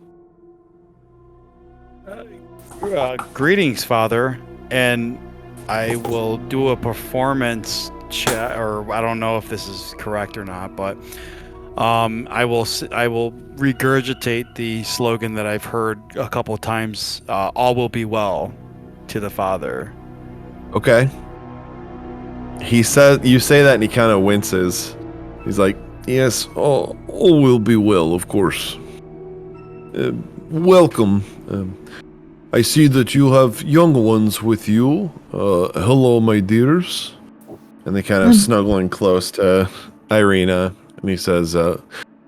Greetings, Father. And I will do a performance check, or I don't know if this is correct or not, but I will regurgitate the slogan that I've heard a couple times, all will be well, to the Father. Okay. You say that and he kind of winces. He's like, "Yes, all will be well, of course. Welcome. I see that you have young ones with you. Hello, my dears." And they kind of snuggle in close to Irina. And he says,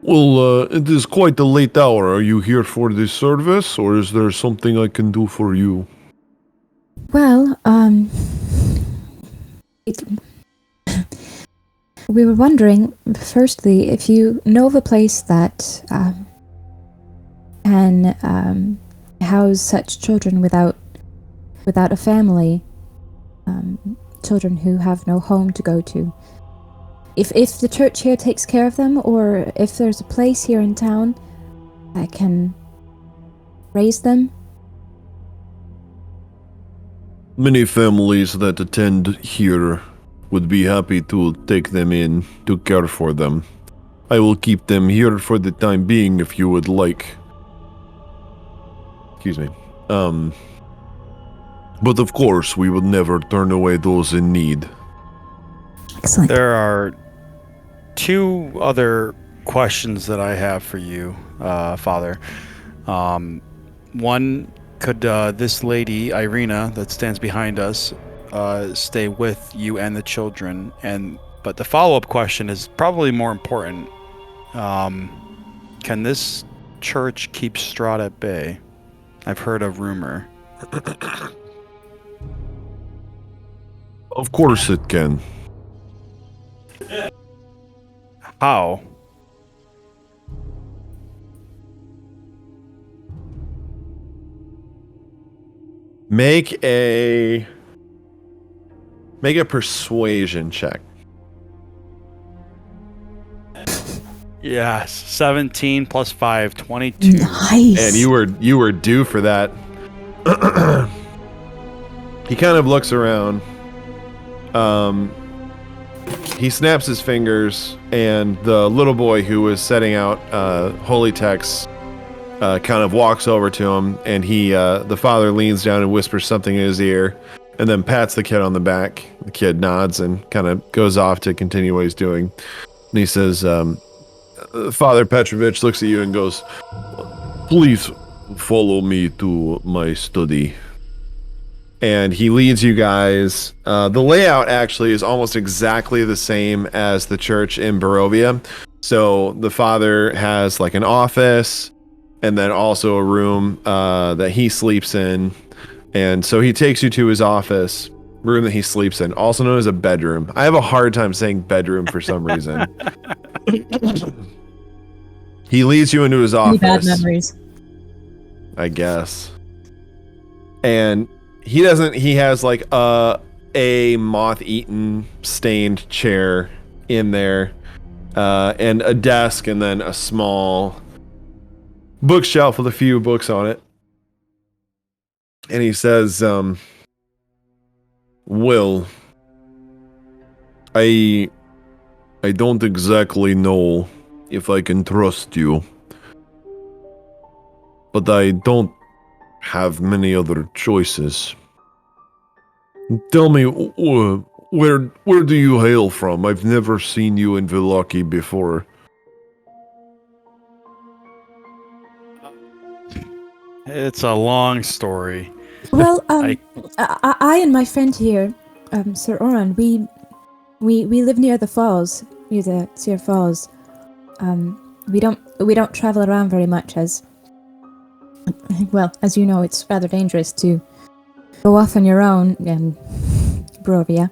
"Well, it is quite a late hour. Are you here for this service, or is there something I can do for you?" Well, we were wondering, firstly, if you know of a place that can house such children without a family, children who have no home to go to. If the church here takes care of them, or if there's a place here in town that can raise them. Many families that attend here would be happy to take them in to care for them. I will keep them here for the time being if you would like. Excuse me. But of course, we would never turn away those in need. Excellent. There are 2 other questions that I have for you, Father. One, could this lady, Irina, that stands behind us, stay with you and the children? But the follow-up question is probably more important. Can this church keep Strahd at bay? I've heard a rumor. Of course it can. How? Make a persuasion check. Yes, 17 plus 5, 22. Nice. And you were due for that. He kind of looks around. He snaps his fingers, and the little boy who was setting out holy texts kind of walks over to him, and the father leans down and whispers something in his ear, and then pats the kid on the back. The kid nods and kind of goes off to continue what he's doing. And he says, Father Petrovich looks at you and goes, "Please follow me to my study." and he leads you guys. The layout actually is almost exactly the same as the church in Barovia. So the father has like an office and then also a room that he sleeps in. And so he takes you to his office, room that he sleeps in, also known as a bedroom. I have a hard time saying bedroom for some reason. He leads you into his office. Any bad memories? I guess. And he has like a moth-eaten stained chair in there, and a desk, and then a small bookshelf with a few books on it. And he says, well, I don't exactly know if I can trust you, but I don't have many other choices. Tell me, where do you hail from? I've never seen you in Vallaki before. It's a long story. Well, I and my friend here, Sir Auron, we live near the falls, near the Seer Falls. We don't travel around very much as, well, as you know, it's rather dangerous to go off on your own in Barovia.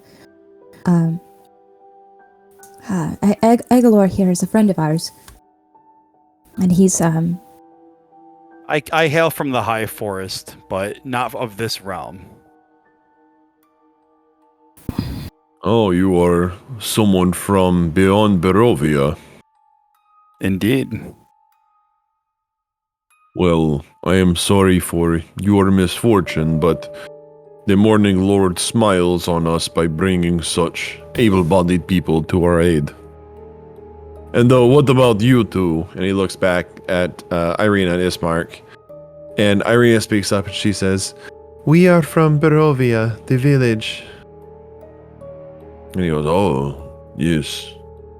Aegolor here is a friend of ours, and he's I hail from the high forest, but not of this realm. Oh, you are someone from beyond Barovia. Indeed. Well, I am sorry for your misfortune, but the Morning Lord smiles on us by bringing such able-bodied people to our aid. And what about you two? And he looks back at Irina and Ismark. And Irina speaks up and she says, we are from Barovia, the village. And he goes, oh, yes.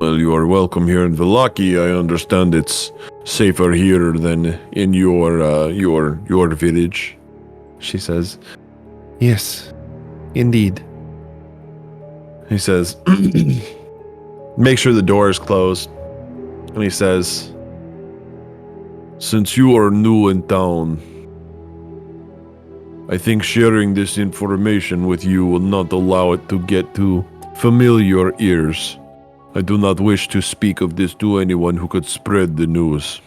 Well, you are welcome here in Vallaki. I understand it's safer here than in your village. She says, yes, indeed. He says, make sure the door is closed. And he says, since you are new in town, I think sharing this information with you will not allow it to get to familiar ears. I do not wish to speak of this to anyone who could spread the news.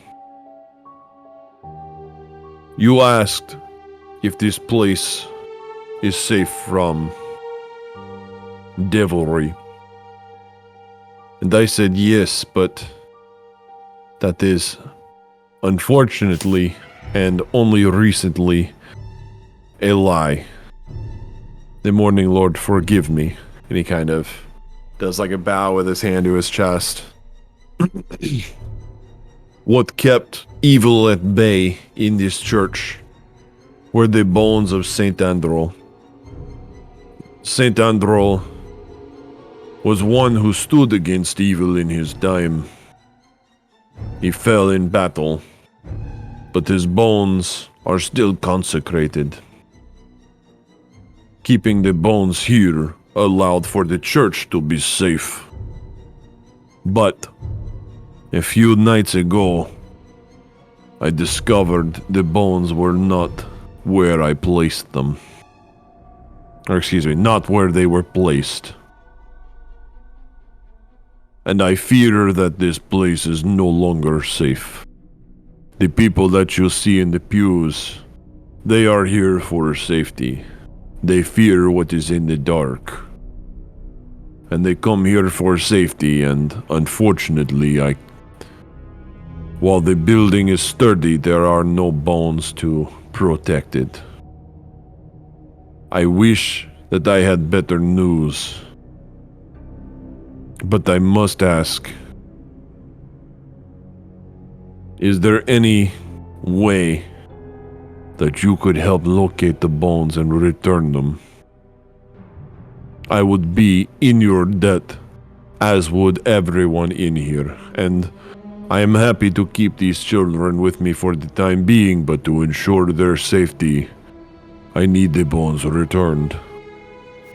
You asked if this place is safe from devilry. And I said yes, but that is, unfortunately, and only recently, a lie. The Morning Lord forgive me. And he kind of does like a bow with his hand to his chest. What kept evil at bay in this church were the bones of Saint Androl. Saint Androl was one who stood against evil in his time. He fell in battle, but his bones are still consecrated. Keeping the bones here allowed for the church to be safe. But a few nights ago, I discovered the bones were not where I placed them. Or excuse me, not where they were placed. And I fear that this place is no longer safe. The people that you see in the pews, they are here for safety. They fear what is in the dark. And they come here for safety, and unfortunately, while the building is sturdy, there are no bones to protect it. I wish that I had better news. But I must ask, is there any way that you could help locate the bones and return them? I would be in your debt, as would everyone in here, and I am happy to keep these children with me for the time being, but to ensure their safety, I need the bones returned.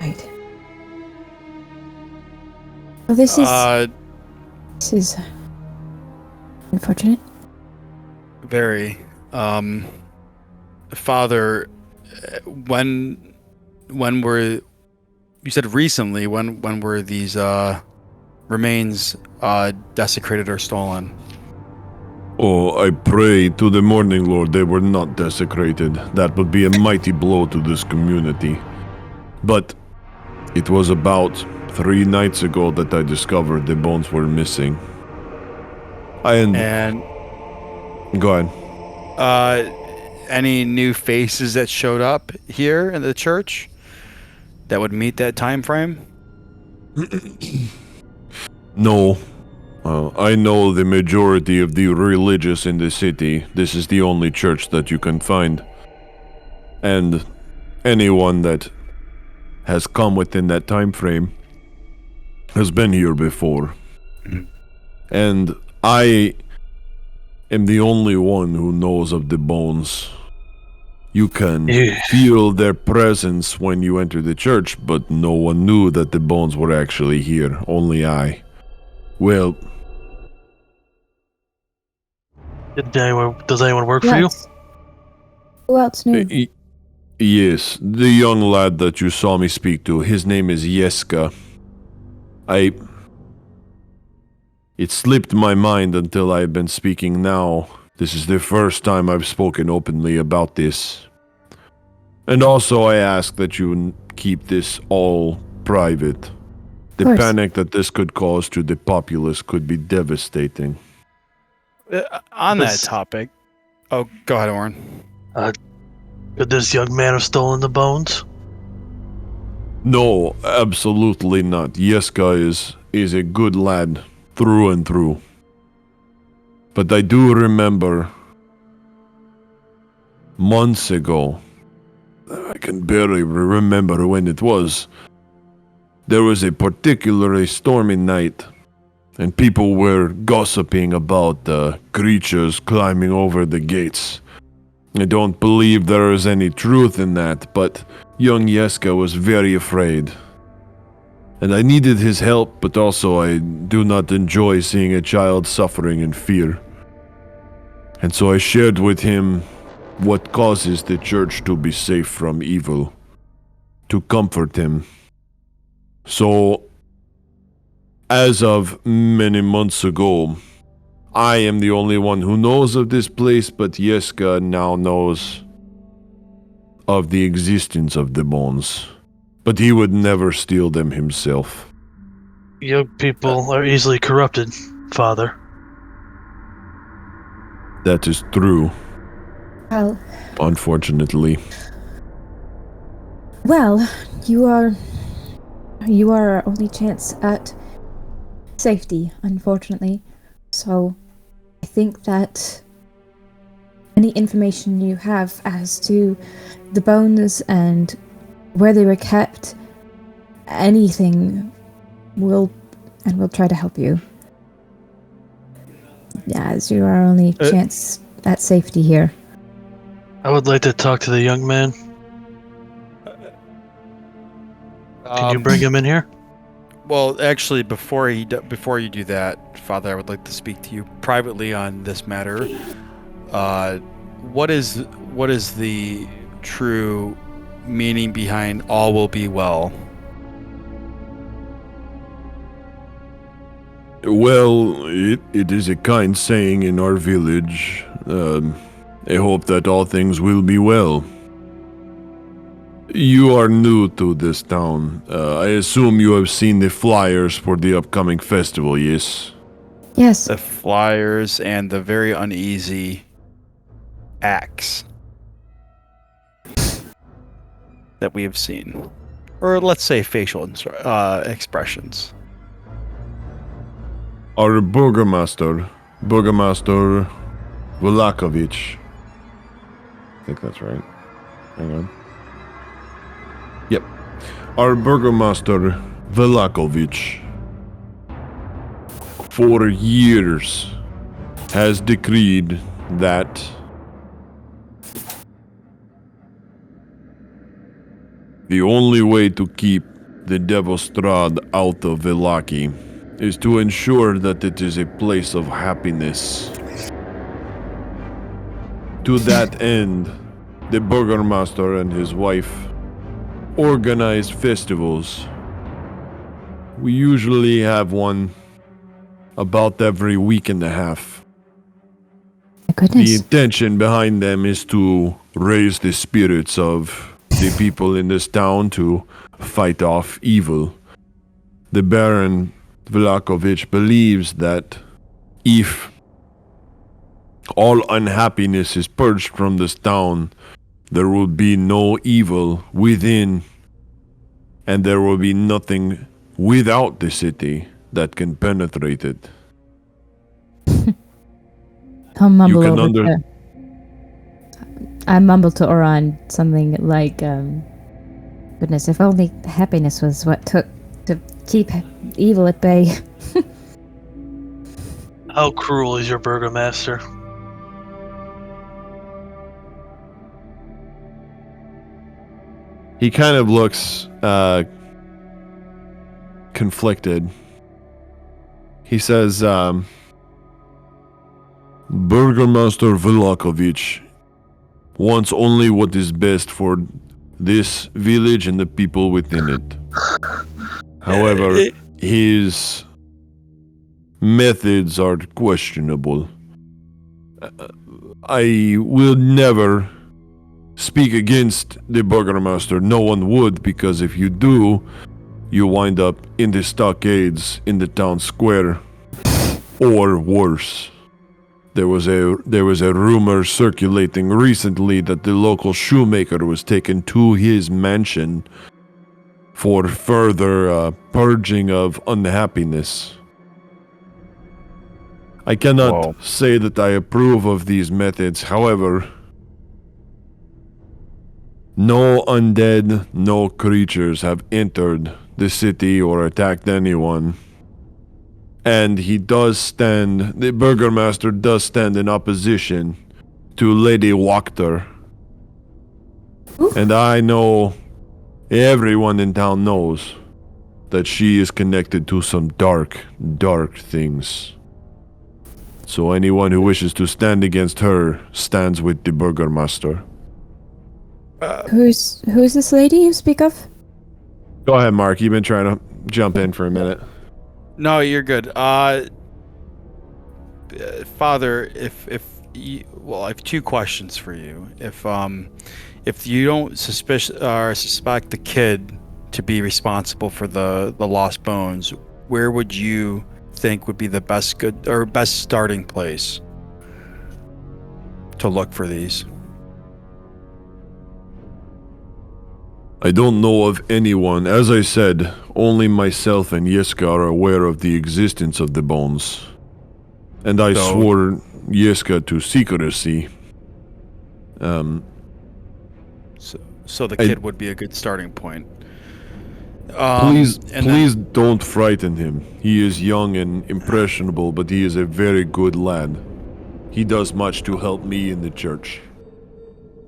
Right. Well, this is unfortunate. Very. Father, when were you said recently? When were these remains desecrated or stolen? Oh, I pray to the Morning Lord they were not desecrated. That would be a mighty blow to this community. But it was about 3 nights ago that I discovered the bones were missing. And Go ahead. any new faces that showed up here in the church that would meet that time frame? No. I know the majority of the religious in the city. This is the only church that you can find. And anyone that has come within that time frame has been here before. And I am the only one who knows of the bones. You can feel their presence when you enter the church, but no one knew that the bones were actually here. Only I. Well, does anyone work for you? Who else knew? Yes, the young lad that you saw me speak to, his name is Yeska. It slipped my mind until I've been speaking now. This is the first time I've spoken openly about this. And also I ask that you keep this all private. The panic that this could cause to the populace could be devastating. On that topic... Oh, go ahead, Auron. Could this young man have stolen the bones? No, absolutely not. Yeska is a good lad through and through. But I do remember months ago, I can barely remember when it was, there was a particularly stormy night, and people were gossiping about creatures climbing over the gates. I don't believe there is any truth in that, but young Yeska was very afraid. And I needed his help, but also I do not enjoy seeing a child suffering in fear. And so I shared with him what causes the church to be safe from evil, to comfort him. So, as of many months ago, I am the only one who knows of this place, but Yeska now knows of the existence of the bones. But he would never steal them himself. Young people are easily corrupted, Father. That is true. Well, unfortunately. Well, you are our only chance at safety, unfortunately. So, I think that any information you have as to the bones and where they were kept, anything, we'll try to help you. Yeah, as you are our only chance at safety here. I would like to talk to the young man. Can you bring him in here? Well, actually, before you do that, Father, I would like to speak to you privately on this matter. What is the true meaning behind "all will be well"? Well, it is a kind saying in our village. I hope that all things will be well. You are new to this town. I assume you have seen the flyers for the upcoming festival, yes? Yes. The flyers and the very uneasy acts that we have seen. Or let's say facial expressions. Our Burgomaster Vallaki. I think that's right. Hang on. Yep. Our Burgomaster Vallaki, for years, has decreed that The only way to keep the Devil Strahd out of Vallaki is to ensure that it is a place of happiness. To that end, the Burgermaster and his wife organize festivals. We usually have one about every week and a half. My The goodness. intention behind them is to raise the spirits of the people in this town to fight off evil. The Baron Vlakovich believes that if all unhappiness is purged from this town, there will be no evil within, and there will be nothing without the city that can penetrate it. I'll mumble can over under- to... I mumble to Auron something like, goodness, if only happiness was what took to keep evil at bay. How cruel is your burgomaster? He kind of looks conflicted. He says, Burgermaster Vlakovich wants only what is best for this village and the people within it. However, his methods are questionable. I will never speak against the Burgermaster. No one would, because if you do, you wind up in the stockades in the town square, or worse. There was a rumor circulating recently that the local shoemaker was taken to his mansion for further purging of unhappiness. I cannot say that I approve of these methods. However, no undead, no creatures have entered the city or attacked anyone. And the Burgermaster does stand in opposition to Lady Wachter. And I know, everyone in town knows, that she is connected to some dark, dark things. So anyone who wishes to stand against her stands with the Burgermaster. Who's this lady you speak of? Go ahead, Mark. You've been trying to jump in for a minute. No, you're good. Father, I have two questions for you. If you don't suspect the kid to be responsible for the lost bones, where would you think would be the best starting place to look for these? I don't know of anyone. As I said, only myself and Yeska are aware of the existence of the bones. And I swore Yeska to secrecy. So the kid would be a good starting point. Please don't frighten him. He is young and impressionable, but he is a very good lad. He does much to help me in the church.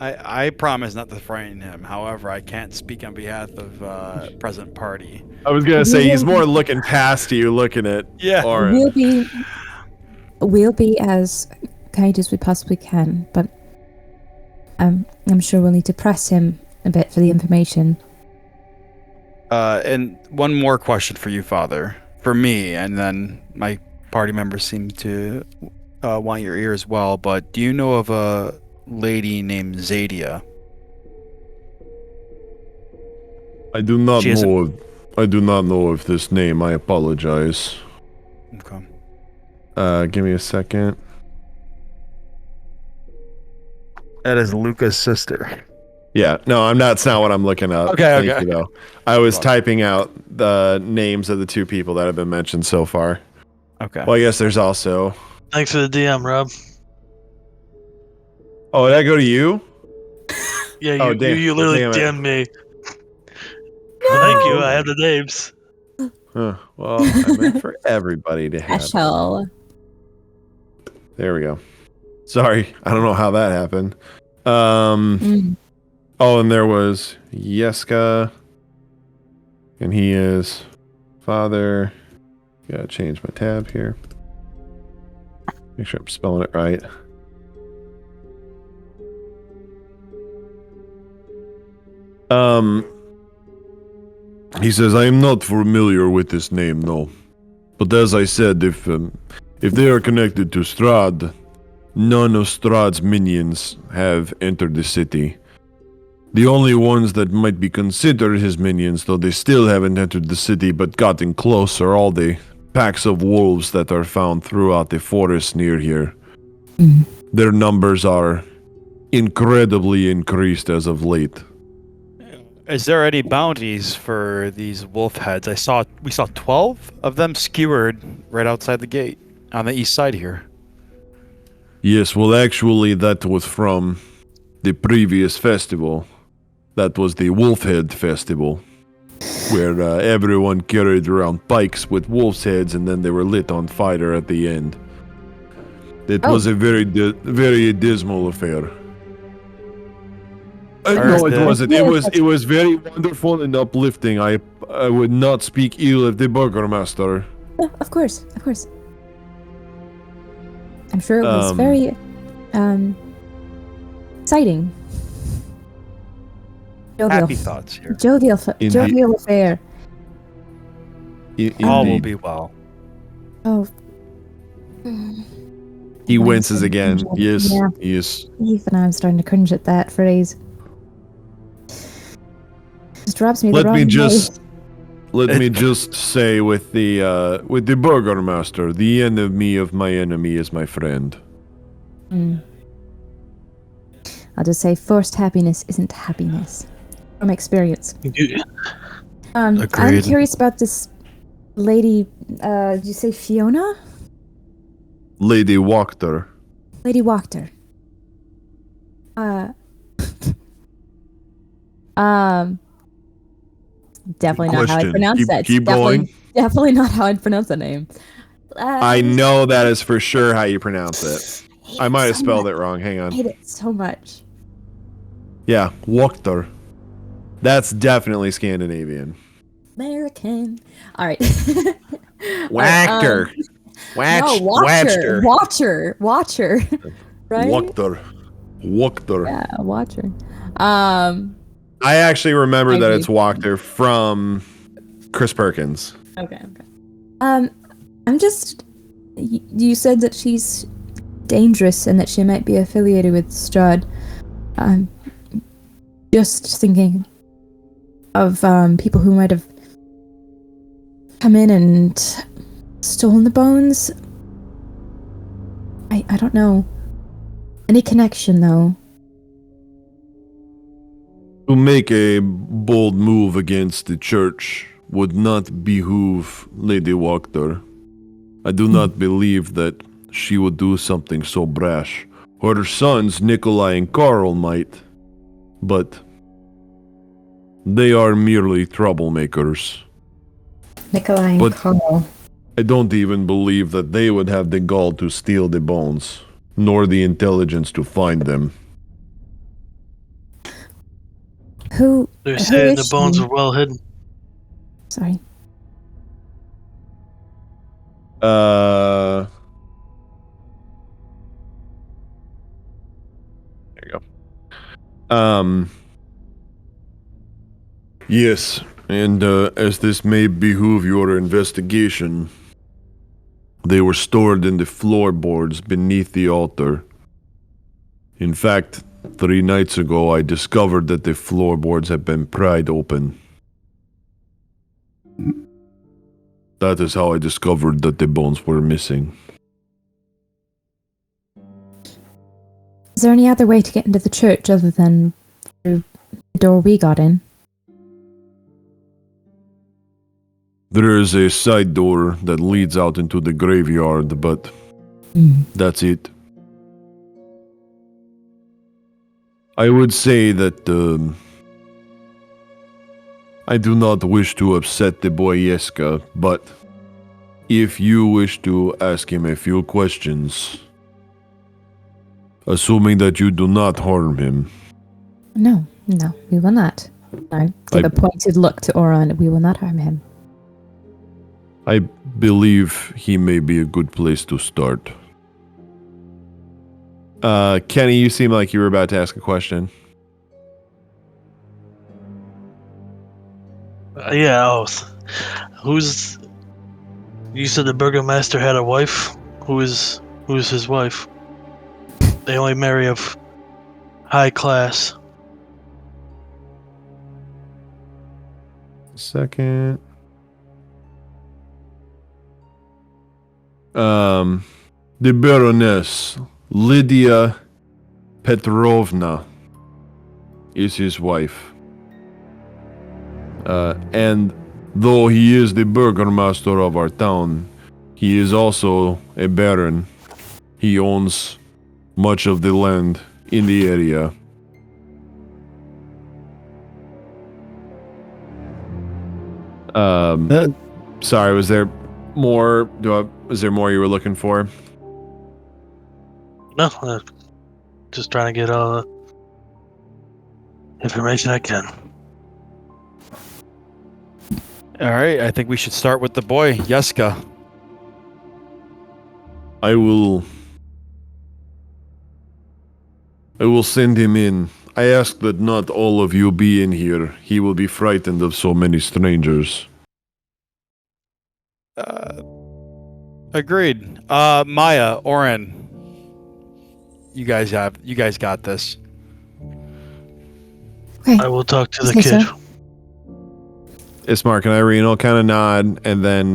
I promise not to frighten him. However, I can't speak on behalf of present party. I was gonna say he's more looking past you, looking at Auron. We'll be as kind as we possibly can, but I'm sure we'll need to press him a bit for the information. And one more question for you, Father. For me, and then my party members seem to want your ear as well, but do you know of a lady named Zadia? I do not know of this name. I apologize. Okay. Give me a second. That is Luka's sister. Yeah, no, that's not what I'm looking up. Okay. Thank you, though. I was typing out the names of the two people that have been mentioned so far. Okay. Well, I guess there's also... Thanks for the DM, Rob. Oh, did I go to you? Yeah, you literally DM'd me. No! Thank you, I have the names. Huh. Well, I meant for everybody to have. Special. There we go. Sorry, I don't know how that happened. Oh, and there was Yeska. And he is father. Gotta change my tab here. Make sure I'm spelling it right. He says, I am not familiar with this name, no. But as I said, if they are connected to Strahd, none of Strahd's minions have entered the city. The only ones that might be considered his minions, though they still haven't entered the city but gotten close, are all the packs of wolves that are found throughout the forest near here. Their numbers are incredibly increased as of late. Is there any bounties for these wolf heads? We saw 12 of them skewered right outside the gate on the east side here. Yes, well actually that was from the previous festival. That was the Wolfhead Festival, where everyone carried around pikes with wolf's heads and then they were lit on fire at the end. It was a very dismal affair. No, it wasn't. It was very wonderful and uplifting. I would not speak ill of the Burgermaster. Oh, of course. I'm sure it was very exciting. Jovial. Happy thoughts here. Jovial affair. All will be well. Oh. He winces again. Yes, Yeah. yes. Even I'm starting to cringe at that phrase. Just drops me the Let wrong me just say with the Burgermaster, the enemy of my enemy is my friend. I'll just say forced happiness isn't happiness. From experience. I'm Agreed. curious about this lady, did you say Fiona? Lady Wachter. Lady Wachter. Definitely not how I Question. pronounce that. Keep going. Definitely not how I'd pronounce the name. I know that is for sure how you pronounce it. I might have spelled it wrong. Hang I on. hate it so much. Yeah, Wachter. That's definitely Scandinavian. American. All right. Wachter. No, Watcher. Right? Wachter. Yeah, Watcher. I actually remember I that agree. it's Wachter from Chris Perkins. Okay. I'm just. You said that she's dangerous and that she might be affiliated with Strahd. I'm just thinking of people who might have come in and stolen the bones. I don't know. Any connection, though? To make a bold move against the church would not behoove Lady Wachter. I do not believe that she would do something so brash. Her sons, Nikolai and Carl, might, but they are merely troublemakers. Nikolai and But- Carl. I don't even believe that they would have the gall to steal the bones, nor the intelligence to find them. Who They're saying the is bones she? are well hidden. Sorry. There you go. Yes, and as this may behoove your investigation, they were stored in the floorboards beneath the altar. In fact, 3 nights ago I discovered that the floorboards had been pried open. That is how I discovered that the bones were missing. Is there any other way to get into the church other than through the door we got in? There is a side door that leads out into the graveyard, but that's it. I would say that I do not wish to upset the boy Yeska, but if you wish to ask him a few questions, assuming that you do not harm him, No, No, we will not. I give a pointed look to Auron. We will not harm him. I believe he may be a good place to start. Kenny, you seem like you were about to ask a question. Who's... You said the burgomaster had a wife? Who's his wife? They only marry of high class. Second. The Baroness Lydia Petrovna is his wife. And though he is the burgomaster of our town, he is also a baron. He owns much of the land in the area. Sorry, was there more? Was there more you were looking for? No, just trying to get all the information I can. All right, I think we should start with the boy, Yeska. I will send him in. I ask that not all of you be in here. He will be frightened of so many strangers. Agreed. Maya, Auron, you guys got this. Okay. I will talk to the Okay, kid. sir. Ismark and Irene will kind of nod, and then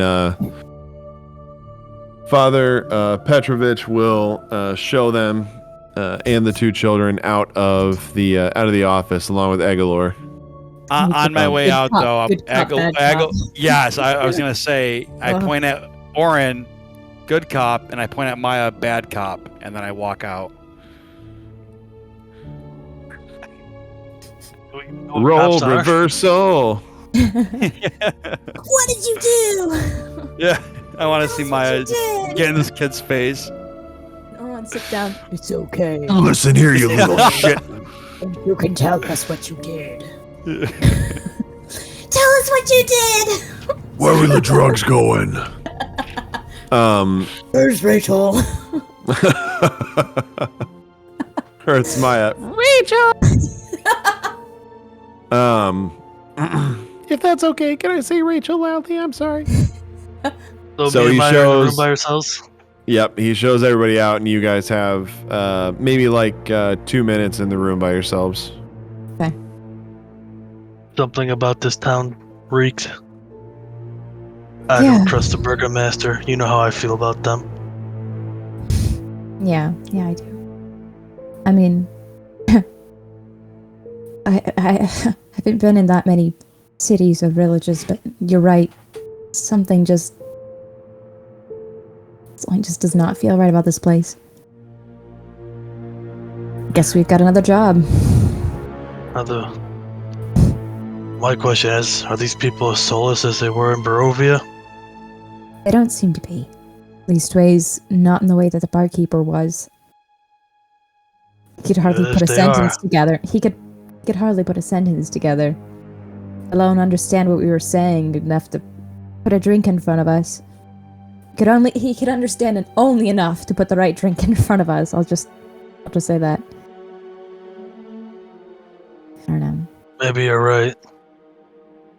Father Petrovich will show them and the two children out of the office, along with Aegolor. On my way out, though, Good cop, bad cop. yes, I was gonna say. I point at Auron, good cop, and I point at Maya, bad cop, and then I walk out. Roll reversal. What did you do? Yeah, I want to see Maya did. get in this kid's face. Auron, sit down. It's okay. Listen here, you little shit. You can tell us what you did. Tell us what you did! Where were the drugs going? Where's Rachel? Hurts Maya. Rachel! If that's okay, can I say Rachel loudly? I'm sorry. So So me and he Maya are in the room shows- by ourselves. Yep, he shows everybody out, and you guys have maybe like 2 minutes in the room by yourselves. Something about this town reeked. I Yeah. don't trust the burgomaster. You know how I feel about them. Yeah, I do. I mean, I haven't been in that many cities or villages, but you're right. Something just does not feel right about this place. Guess we've got another job. My question is, are these people as soulless as they were in Barovia? They don't seem to be. Leastways, not in the way that the barkeeper was. He could hardly If put a they sentence are. together. He could hardly put a sentence together. Alone understand what we were saying enough to put a drink in front of us. He could understand it only enough to put the right drink in front of us. I'll just say that. I don't know. Maybe you're right.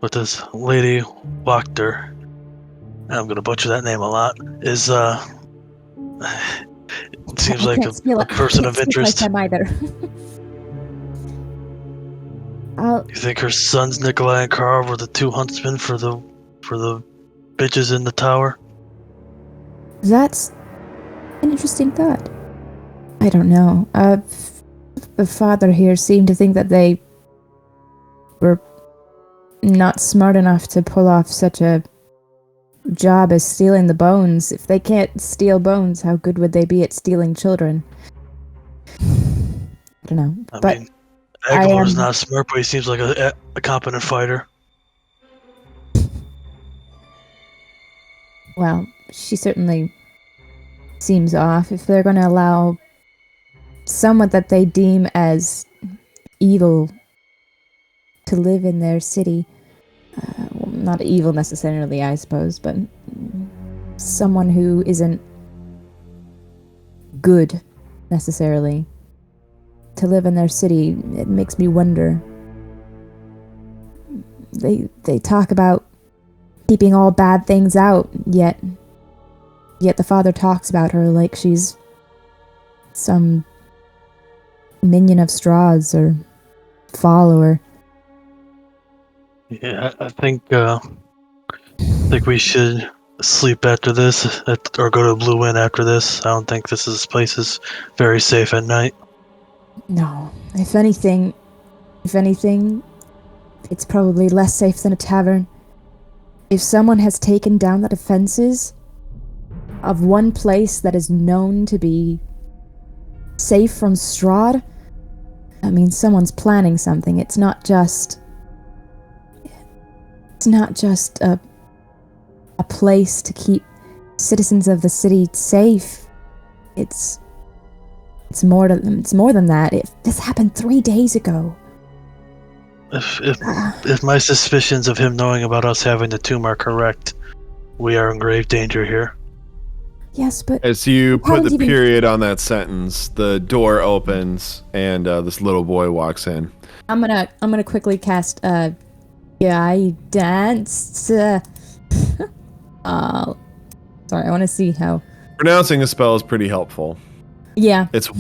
But this lady Wachter, and I'm gonna butcher that name a lot, is it seems I like can't feel a it. person I of can't speak interest. like them either. You think her sons Nikolai and Karl were the two huntsmen for the bitches in the tower? That's an interesting thought. I don't know. The father here seemed to think that they were not smart enough to pull off such a job as stealing the bones. If they can't steal bones, how good would they be at stealing children? I don't know. I But mean, Aegolor's am- not smart, but he seems like a competent fighter. well, she certainly seems off. If they're going to allow someone that they deem as evil to live in their city. Well, not evil necessarily, I suppose, but someone who isn't good necessarily. To live in their city, it makes me wonder. They talk about keeping all bad things out, yet the father talks about her like she's some minion of Strahd's or follower. Yeah, I think we should sleep after this, or go to Blue Inn after this. I don't think this place is very safe at night. No, if anything, it's probably less safe than a tavern. If someone has taken down the defenses of one place that is known to be safe from Strahd, I mean, someone's planning something. It's not just a place to keep citizens of the city safe. It's more than that. This happened 3 days ago. If my suspicions of him knowing about us having the tomb are correct, we are in grave danger here. Yes, but As you put haven't the even- period on that sentence, the door opens and this little boy walks in. I'm gonna quickly cast guidance. Sorry, I want to see how. Pronouncing a spell is pretty helpful. Yeah. It's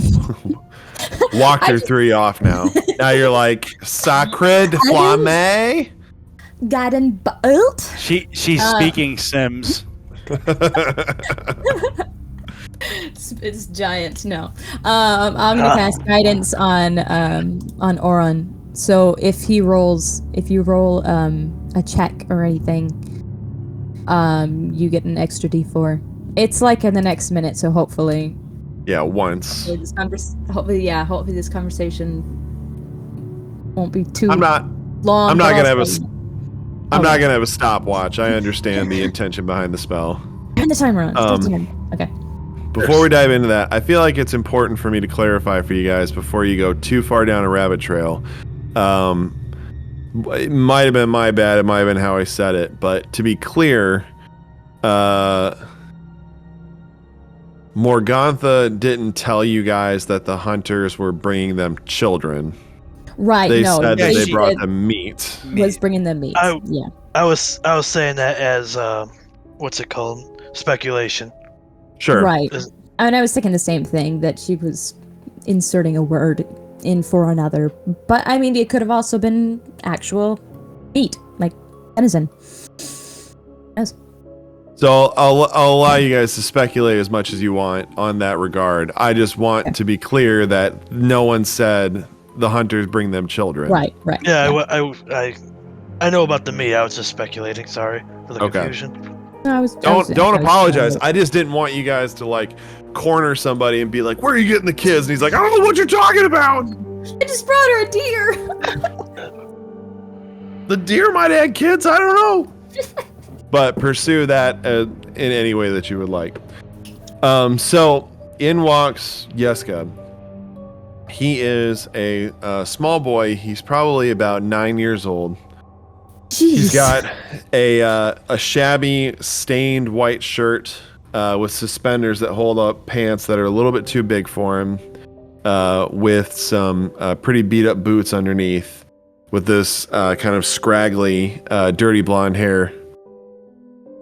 walked 3 off now. Now you're like Sacred Flamme. Guidance bolt. She's speaking Sims. It's giant. No. I'm gonna cast guidance on Auron. So if you roll a check or anything, you get an extra D4. It's like in the next minute, so hopefully. Yeah, once. Hopefully this conversation won't be too I'm not long. gonna have a also- I'm not gonna have a stopwatch. I understand the intention behind the spell. Turn the timer on. Start the timer. Okay. Before we dive into that, I feel like it's important for me to clarify for you guys before you go too far down a rabbit trail. It might have been my bad. It might have been how I said it. But to be clear, Morgantha didn't tell you guys that the hunters were bringing them children. Right. They no. said that Yeah, they brought them meat. Was bringing them meat. Yeah. I was saying that as what's it called? Speculation. Sure. Right. Is- And I was thinking the same thing, that she was inserting a word in for another. But I mean, it could have also been actual meat, like venison. Yes. So I'll allow you guys to speculate as much as you want on that regard. I just want to be clear that no one said the hunters bring them children. Right. Yeah, I know about the me. I was just speculating. Sorry for the Okay. confusion. No, I was Don't apologize. I I just didn't want you guys to like corner somebody and be like, "Where are you getting the kids?" And he's like, "I don't know what you're talking about." just brought her a deer. The deer might have had kids. I don't know. But pursue that in any way that you would like. So in walks Yeska. He is a small boy. He's probably about 9 years old. Jeez. He's got a shabby, stained white shirt with suspenders that hold up pants that are a little bit too big for him, with some pretty beat up boots underneath, with this kind of scraggly, dirty blonde hair.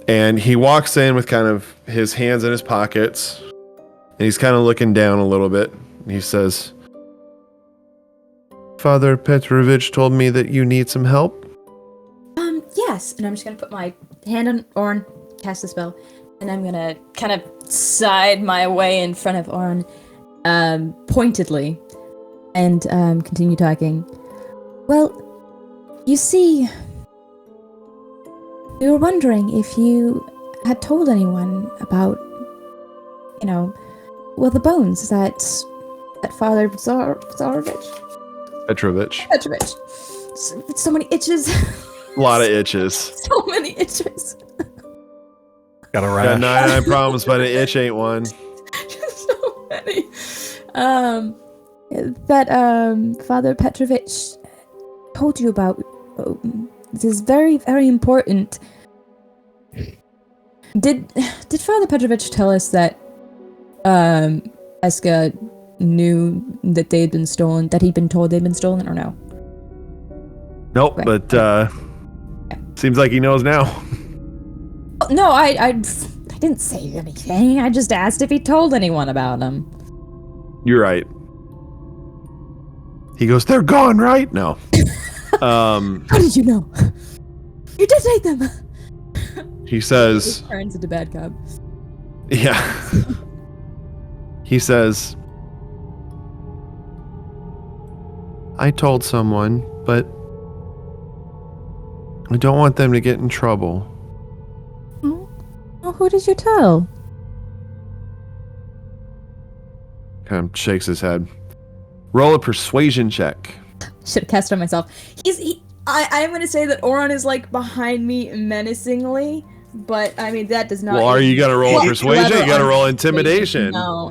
And he walks in with kind of his hands in his pockets, and he's kind of looking down a little bit. And he says, "Father Petrovich told me that you need some help." Yes, and I'm just gonna put my hand on Auron, cast the spell, and I'm gonna kind of side my way in front of Auron, pointedly, and continue talking. Well, you see, we were wondering if you had told anyone about, the bones that Father Petrovich. Petrovich. So many itches. A lot of itches. So many itches. Got a Got rash. 99 problems, but an itch ain't one. So many. That Father Petrovich told you about This is very, very important. Did Father Petrovich tell us that Eska knew that they had been stolen, that he'd been told they'd been stolen, or no? Nope, Right. but seems like he knows now. No, I didn't say anything. I just asked if he told anyone about them. You're right. He goes, they're gone, right? No. How did you know? You did take them! He says, He turns into bad cop. yeah. He says, I told someone, but I don't want them to get in trouble. Oh, who did you tell? Kind of shakes his head. Roll a persuasion check. Should have cast on myself. I'm gonna say that Auron is like behind me menacingly, but I mean that does not. Well, are you gonna roll a persuasion? You gotta roll intimidation. No.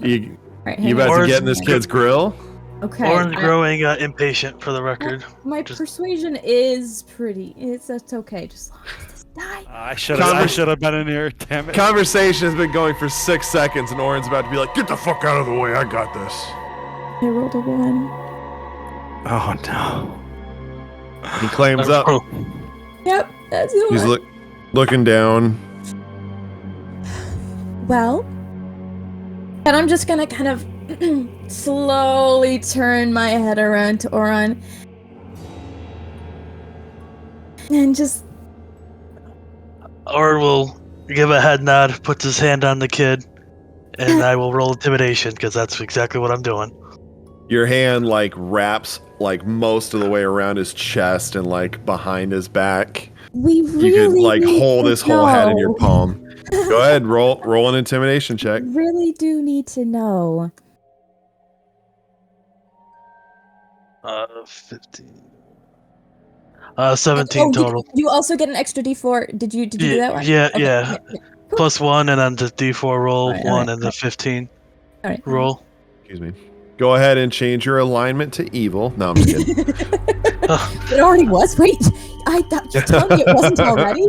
You Right, you about to get in this kid's grill? Okay. Oren's growing impatient, for the record. My persuasion is pretty. That's okay. Just long as this die. I should have been in here. Damn it. Conversation has been going for 6 seconds, and Oren's about to be like, "Get the fuck out of the way! I got this." I rolled a 1. Oh no. He claims up. Yep, that's the He's one. looking down. Well, and I'm just gonna kind of slowly turn my head around to Auron. And just... Oren will give a head nod, puts his hand on the kid, and I will roll intimidation, because that's exactly what I'm doing. Your hand like wraps like most of the way around his chest and like behind his back. We really You could like need hold to his whole head in your know. palm. Go ahead, roll an intimidation check. Really do need to know. 15. 17 total. You also get an extra D4. Did you do that one? Yeah, Okay, yeah. Plus 1, and then the D4 roll, Alright, 1, and the 15 Alright. roll. Excuse me. Go ahead and change your alignment to evil. No, I'm just kidding. It already was? Wait, I thought you told me it wasn't already?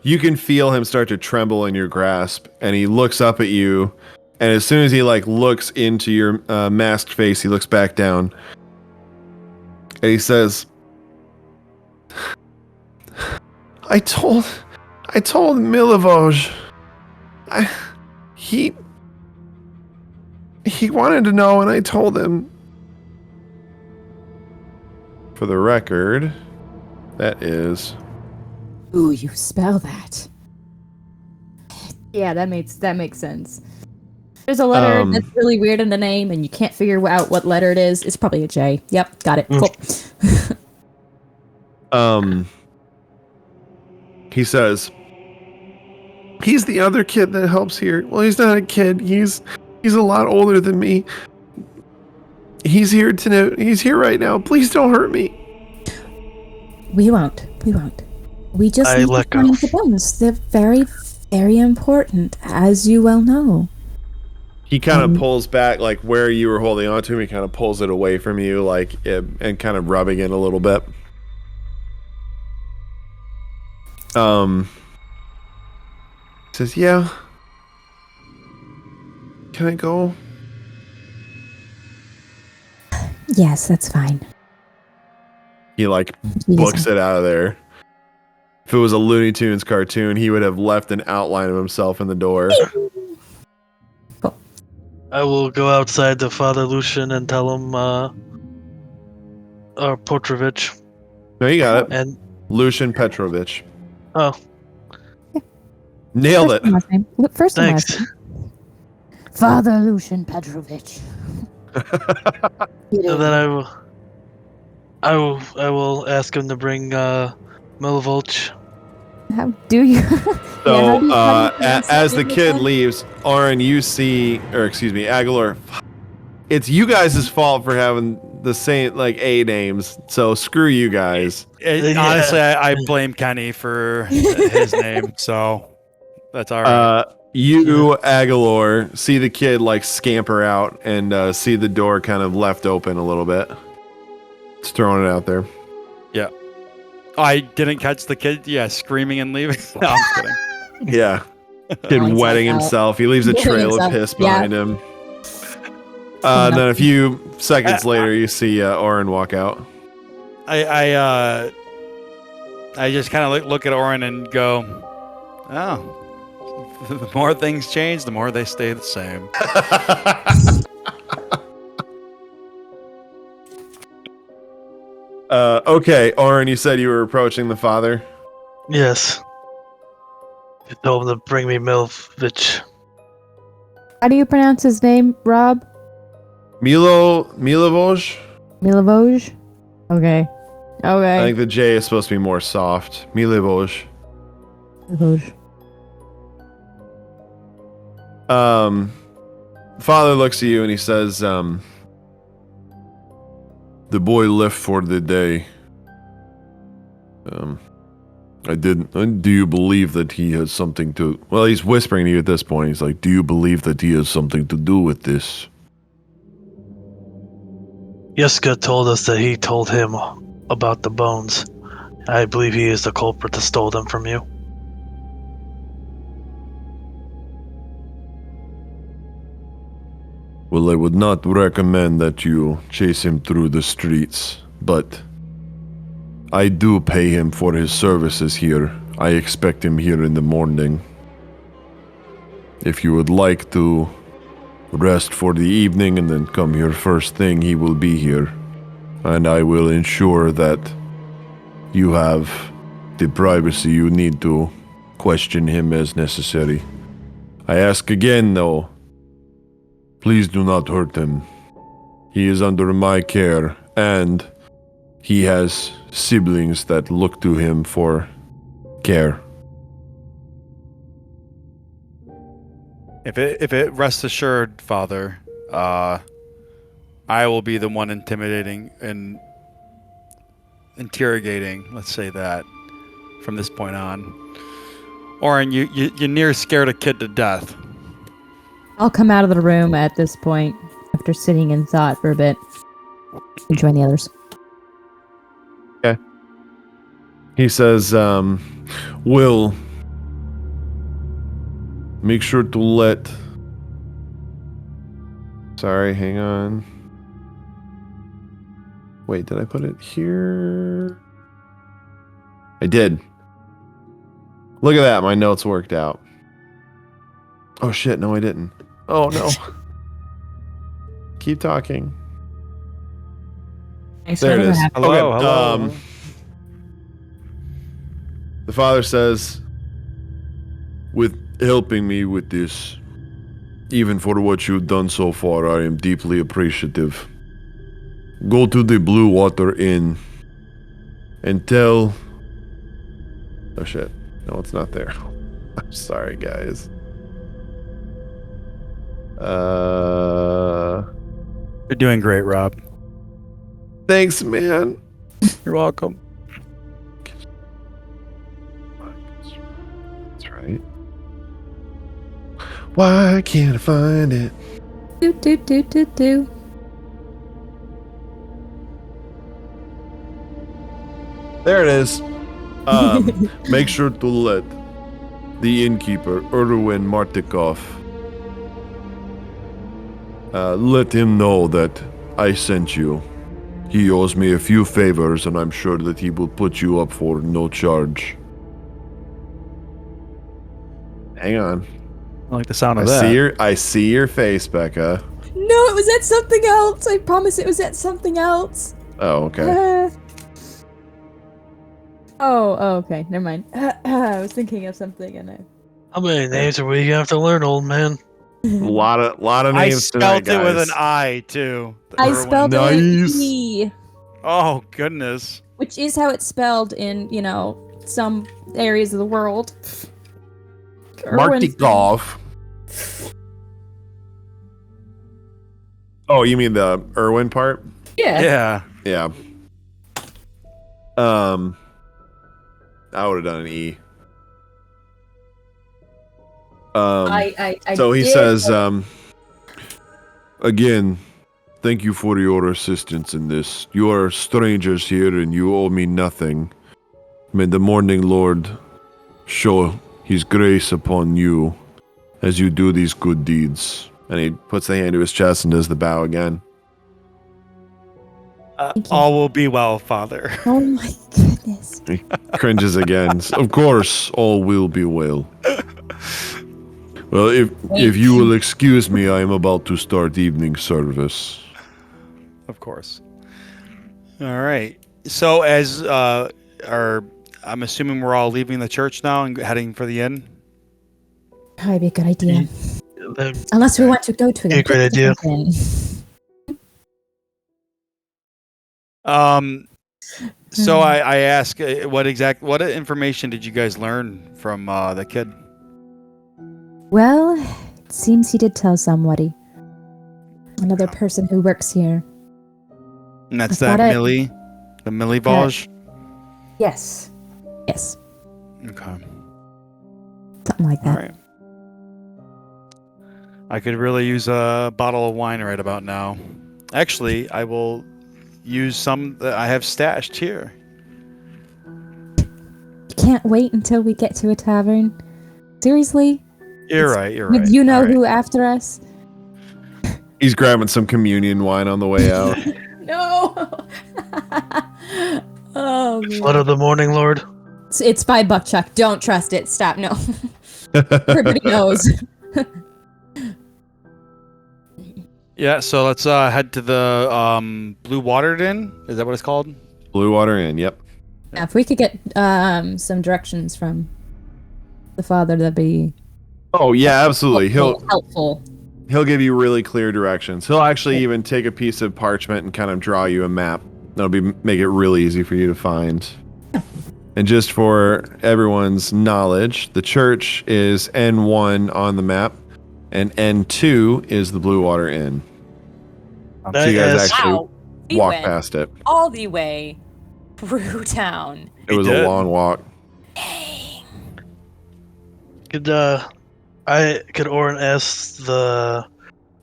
You can feel him start to tremble in your grasp, and he looks up at you, and as soon as he like looks into your masked face, he looks back down, and he says, I told Milivoj. He wanted to know, and I told him. For the record, that is... Ooh, you spell that. Yeah, that makes sense. There's a letter that's really weird in the name, and you can't figure out what letter it is. It's probably a J. Yep, got it. Cool. He says, he's the other kid that helps here. Well, he's not a kid. He's a lot older than me. He's here right now. Please don't hurt me. We won't. We just need to find the bones. They're very, very important, as you well know. He kind of pulls back, like where you were holding on to him. He kind of pulls it away from you, like and kind of rubbing it a little bit. Says, yeah. Can I go? Yes, that's fine. He like books it out of there. If it was a Looney Tunes cartoon, he would have left an outline of himself in the door. I will go outside to Father Lucian and tell him, Petrovich. No, you got it. And Lucian Petrovich. Oh. Nailed it. First and Thanks. last name. Father Lucian Petrovich. And then I will ask him to bring Milivoch. How do you? So, as the kid leaves, Auron, you see, or excuse me, Aegolor, it's you guys' fault for having the same, like, A names, so screw you guys. Honestly, I blame Kenny for his name, so that's all right. You, Aegolor, see the kid like scamper out and see the door kind of left open a little bit. Just throwing it out there. Yeah. Oh, I didn't catch the kid. Yeah, screaming and leaving. No, I'm just kidding. Yeah. Kid Points wetting out. himself. He leaves a Wetting trail of himself. piss Yeah. behind him. And then a few seconds later, you see Auron walk out. I just kind of look at Auron and go, oh, the more things change, the more they stay the same. Okay, Auron, you said you were approaching the father. Yes. You told him to bring me Milovich. How do you pronounce his name, Rob? Milovoj? Milovoj? Okay. Okay. I think the J is supposed to be more soft. Milovoj. Milovoj. Father looks at you and he says, the boy left for the day. I didn't. Do you believe that he has something to... Well, he's whispering to you at this point. He's like, do you believe that he has something to do with this? Yeska told us that he told him about the bones. I believe he is the culprit that stole them from you. Well, I would not recommend that you chase him through the streets, but I do pay him for his services here. I expect him here in the morning. If you would like to rest for the evening and then come here first thing, he will be here. And I will ensure that you have the privacy you need to question him as necessary. I ask again, though, please do not hurt him. He is under my care, and he has siblings that look to him for care. If it rests assured, Father, I will be the one intimidating and interrogating, let's say that, from this point on. Auron, you near scared a kid to death. I'll come out of the room at this point after sitting in thought for a bit and join the others. He says, Will, make sure to let... Sorry, hang on. Wait, did I put it here? I did. Look at that, my notes worked out. Oh shit, no I didn't. Oh no. Keep talking. There it is. Hello, Okay, hello. The father says, with helping me with this, even for what you've done so far, I am deeply appreciative. Go to the Blue Water Inn and tell... Oh shit. No, it's not there. I'm sorry, guys. You're doing great, Rob. Thanks, man. You're welcome. That's right. Why can't I find it? Do do do do do. There it is. Make sure to let the innkeeper, Erwin Martikov, let him know that I sent you. He owes me a few favors, and I'm sure that he will put you up for no charge. Hang on. I like the sound of that. I see your face, Becca. No, it was at something else. I promise it was at something else. Oh, okay. Oh, okay. Never mind. I was thinking of something and I... How many names are we gonna have to learn, old man? A lot of I names tonight, spelled it with guys. an I, too. I Erwin. spelled it with Nice. an E, Oh, goodness. which is how it's spelled in, some areas of the world. Erwin's- Martikov. Oh, you mean the Erwin part? Yeah. Yeah. I would have done an E. So he did, says, but- again, thank you for your assistance in this. You are strangers here and you owe me nothing. May the Morning Lord show his grace upon you as you do these good deeds. And he puts the hand to his chest and does the bow again. Thank you. All will be well, Father. Oh my goodness. He cringes again. Of course, all will be well. Well, if you will excuse me, I am about to start evening service. Of course. All right. So as I'm assuming we're all leaving the church now and heading for the inn. Probably be a good idea. Then Unless we want to go to Yeah, great idea. So I ask, what information did you guys learn from the kid? Well, it seems he did tell somebody. Another person who works here. And that's I that thought I- Millie, the Millie Vaj. Yes. Yes. Okay. Something like All that. right. I could really use a bottle of wine right about now. Actually, I will use some that I have stashed here. Can't wait until we get to a tavern. Seriously? You're right. You're right. Would you know All right. who after us? He's grabbing some communion wine on the way out. No. Oh, Blood of the Morning Lord. it's by Buckchuck. Don't trust it. Stop. No. Everybody knows. Yeah. So let's head to the Blue Watered Inn. Is that what it's called? Blue Water Inn, yep. Now, if we could get some directions from the father, that'd be Oh yeah, absolutely. helpful. He'll give you really clear directions. He'll actually even take a piece of parchment and kind of draw you a map. That'll make it really easy for you to find. And just for everyone's knowledge, the church is N1 on the map, and N2 is the Blue Water Inn. So you guys Nice. actually Wow. We walk went past it. all the way through town. It was did. a long walk. Dang. Could Auron ask the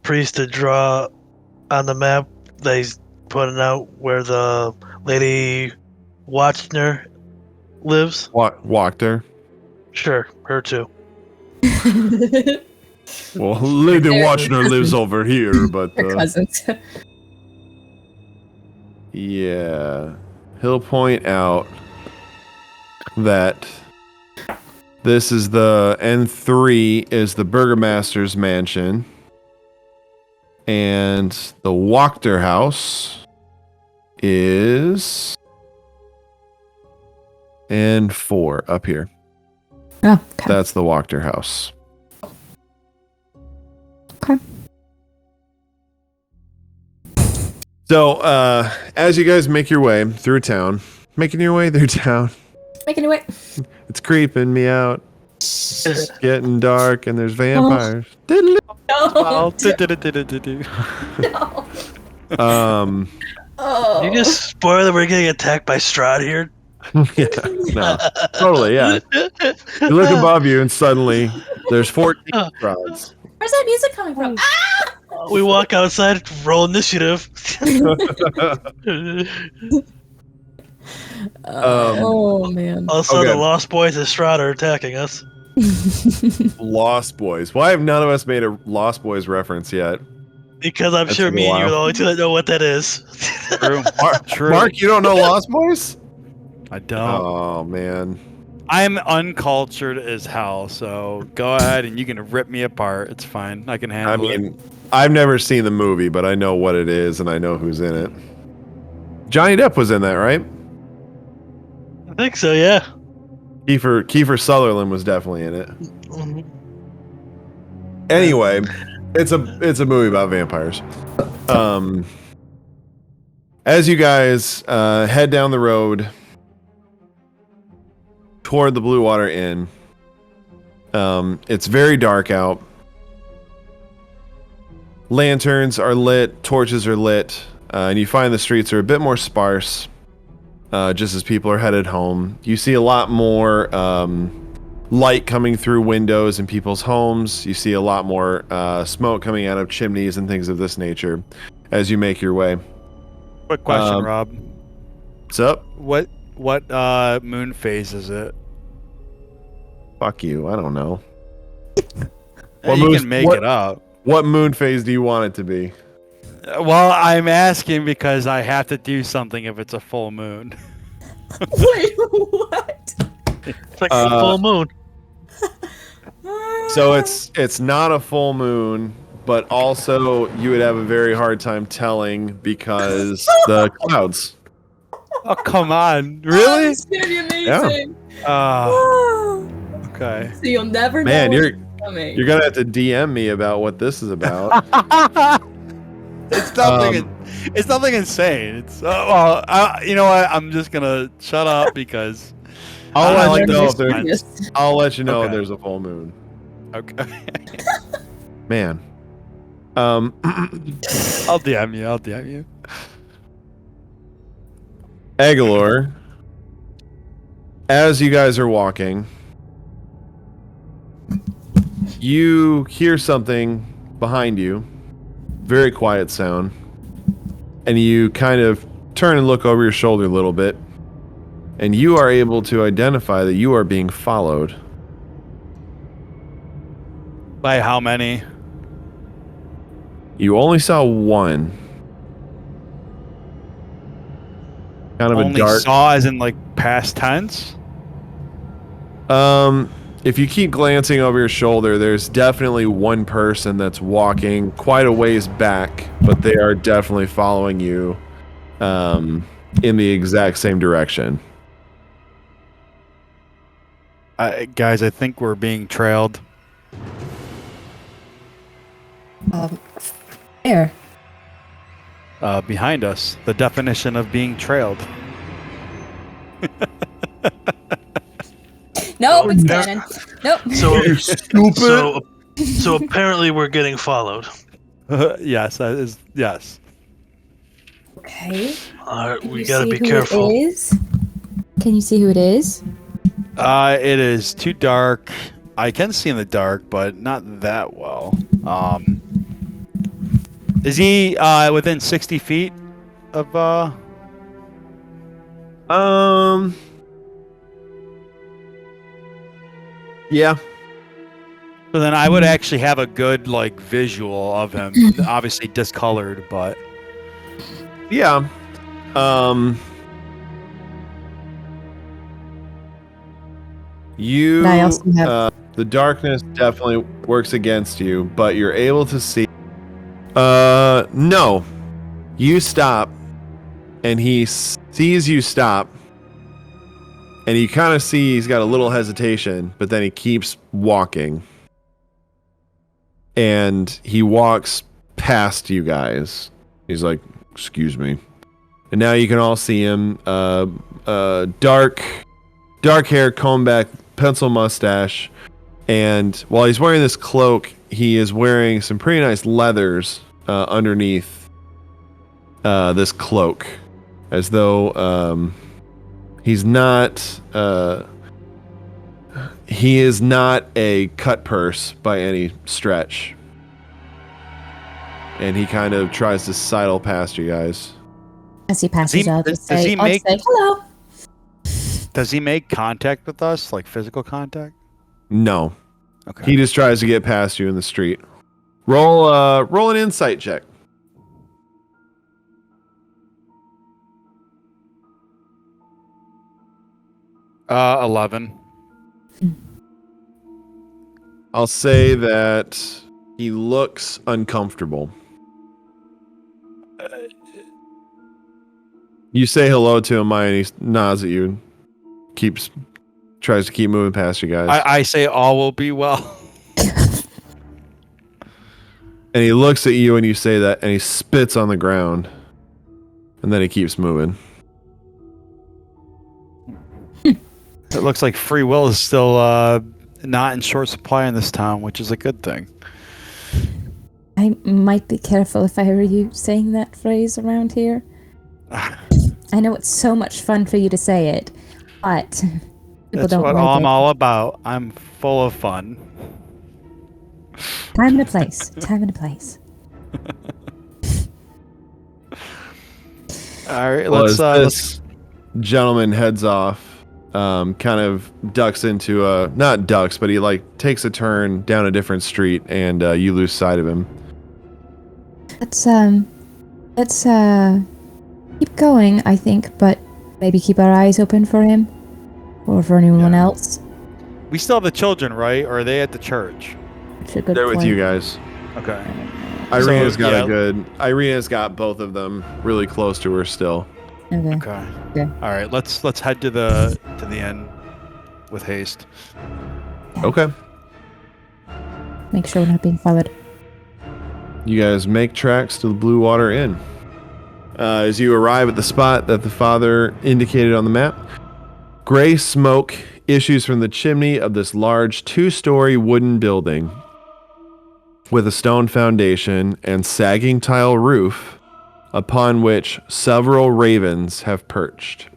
priest to draw on the map that he's putting out where the lady Watchner lives? Walked her. Sure, her too. Well, Lady Watchner lives over here, but Her cousins. yeah, he'll point out that this is the N3 is the Burgomaster's mansion, and the Wachter house is N4 up here. Oh, okay. That's the Wachter house. Okay. So, as you guys make your way through town, making your way through town, Making it way. it's creeping me out. It's getting dark and there's vampires. Well, Oh. You just spoil that we're getting attacked by Strahd here? Yeah, no, totally, yeah. You look above you and suddenly there's 14 rods. Where's that music coming from? We walk outside, roll initiative. Oh man. Also, Okay. the Lost Boys and Strahd are attacking us. Lost Boys. Why have none of us made a Lost Boys reference yet? Because I'm That's sure been a me and you are the while. only two that know what that is. True. True. Mark, you don't know Lost Boys? I don't. Oh, man. I'm uncultured as hell, so go ahead and you can rip me apart. It's fine. I can I handle it. mean, I've never seen the movie, but I know what it is and I know who's in it. Johnny Depp was in that, right? I think so, yeah. Kiefer Sutherland was definitely in it. Mhm. Anyway, it's a movie about vampires. As you guys head down the road toward the Blue Water Inn, it's very dark out. Lanterns are lit, torches are lit, and you find the streets are a bit more sparse. Just as people are headed home, you see a lot more light coming through windows in people's homes. You see a lot more smoke coming out of chimneys and things of this nature as you make your way. Quick question, Rob. What's up? What moon phase is it? Fuck you. I don't know. You can make it up. What moon phase do you want it to be? Well, I'm asking because I have to do something if it's a full moon. Wait, what? It's like a full moon. So it's not a full moon, but also you would have a very hard time telling because the clouds. Oh, come on. Really? It's gonna be amazing. Okay. So you'll never know. Man, what's coming. you're gonna have to DM me about what this is about. It's nothing insane. It's you know what? I'm just gonna shut up because I'll I let like you the know. suspense. I'll let you know if Okay. there's a full moon. Okay. Man. I'll DM you. Aegolor, as you guys are walking, you hear something behind you, very quiet sound, and you kind of turn and look over your shoulder a little bit, and you are able to identify that you are being followed. By how many? You only saw one. Kind of Only a dark. saw as in like past tense? If you keep glancing over your shoulder, there's definitely one person that's walking quite a ways back, but they are definitely following you in the exact same direction. Guys, I think we're being trailed. Where? Behind us. The definition of being trailed. Nope, Oh, it's no. canon. Nope. So apparently we're getting followed. Yes, that is yes. Okay. All right, Can we you gotta see be who careful. It is? Can you see who it is? It is too dark. I can see in the dark, but not that well. Is he within 60 feet of Yeah. So then I would actually have a good like visual of him. Obviously discolored, but Yeah. You I also have- the darkness definitely works against you, but you're able to see. No. You stop, and he sees you stop, and you kind of see he's got a little hesitation, but then he keeps walking. And he walks past you guys. He's like, "Excuse me." And now you can all see him. Dark hair, comb back, pencil mustache. And while he's wearing this cloak, he is wearing some pretty nice leathers underneath this cloak. As though he is not a cut purse by any stretch. And he kind of tries to sidle past you guys. As he passes, I'll does say, he I'll make- say hello. does he make contact with us, like physical contact? No. Okay. He just tries to get past you in the street. Roll an insight check. Uh, 11. I'll say that he looks uncomfortable. You say hello to him, Maya, and he nods at you. Tries to keep moving past you guys. I say all will be well. And he looks at you and you say that, and he spits on the ground. And then he keeps moving. It looks like free will is still not in short supply in this town, which is a good thing. I might be careful if I hear you saying that phrase around here. I know it's so much fun for you to say it, but People That's don't what like I'm it. all about. I'm full of fun. Time and a place. Time and a place. All right, Well, let's as let's this gentleman heads off, kind of ducks into not ducks, but he like takes a turn down a different street, and you lose sight of him. Let's keep going, I think, but maybe keep our eyes open for him. Or for anyone else. we still have the children, right? Or are they at the church? It's a good They're with point. you guys. Okay. Irina's So, got yeah. a good. Irina's got both of them really close to her still. Okay. Okay. Okay. All right, let's head to the end with haste. Okay. Make sure we're not being followed. You guys make tracks to the Blue Water Inn. As you arrive at the spot that the father indicated on the map, gray smoke issues from the chimney of this large 2-story wooden building with a stone foundation and sagging tile roof upon which several ravens have perched.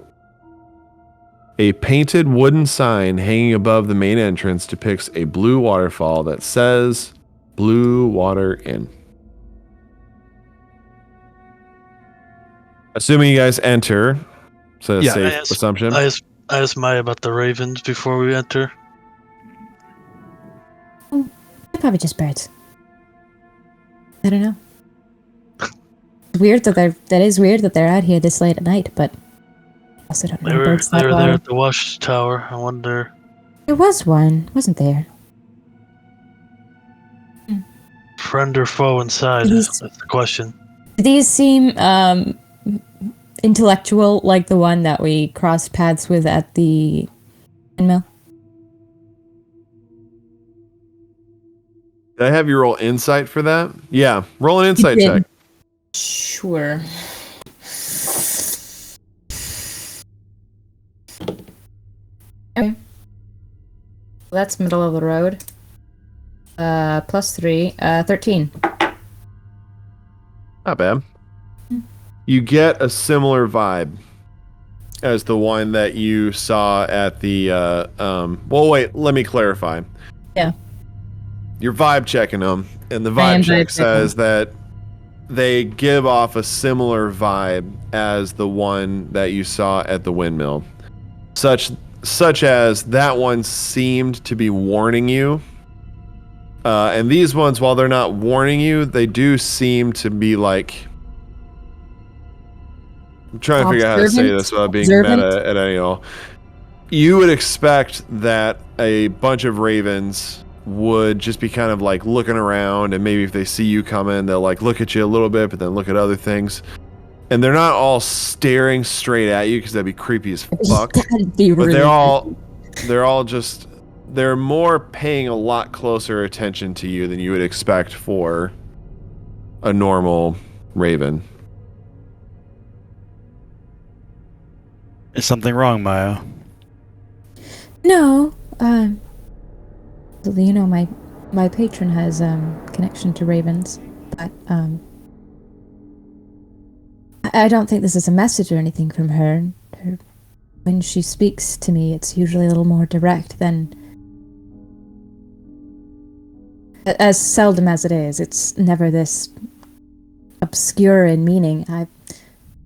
A painted wooden sign hanging above the main entrance depicts a blue waterfall that says Blue Water Inn. Assuming you guys enter, so a Yeah, safe assumption. I asked Maya about the ravens before we enter. They're probably just birds. I don't know. Weird that that is weird that they're out here this late at night, but I also don't know. They were birds that there loud. at the watchtower. I wonder. There was one, wasn't there? Friend or foe inside? These- That's the question. Do these seem intellectual, like the one that we crossed paths with at the windmill? Did I have you roll insight for that? Yeah, roll an insight did. check. Sure. Okay. Well, that's middle of the road. +3, 13. Not bad. You get a similar vibe as the one that you saw at the well, wait, let me clarify. Yeah. You're vibe checking them, and the I am vibe check vibe says that they give off a similar vibe as the one that you saw at the windmill. Such as that one seemed to be warning you. And these ones, while they're not warning you, they do seem to be like... I'm trying to figure out how to say Observant? this without being Observant? meta at any all. You would expect that a bunch of ravens would just be kind of like looking around, and maybe if they see you coming, they'll like look at you a little bit, but then look at other things. And they're not all staring straight at you because that'd be creepy as fuck. That'd be But really they're all just, they're more paying a lot closer attention to you than you would expect for a normal raven. Is something wrong, Maya? No, you know, my patron has connection to ravens, but I don't think this is a message or anything from her. When she speaks to me, it's usually a little more direct than as seldom as it is. It's never this obscure in meaning.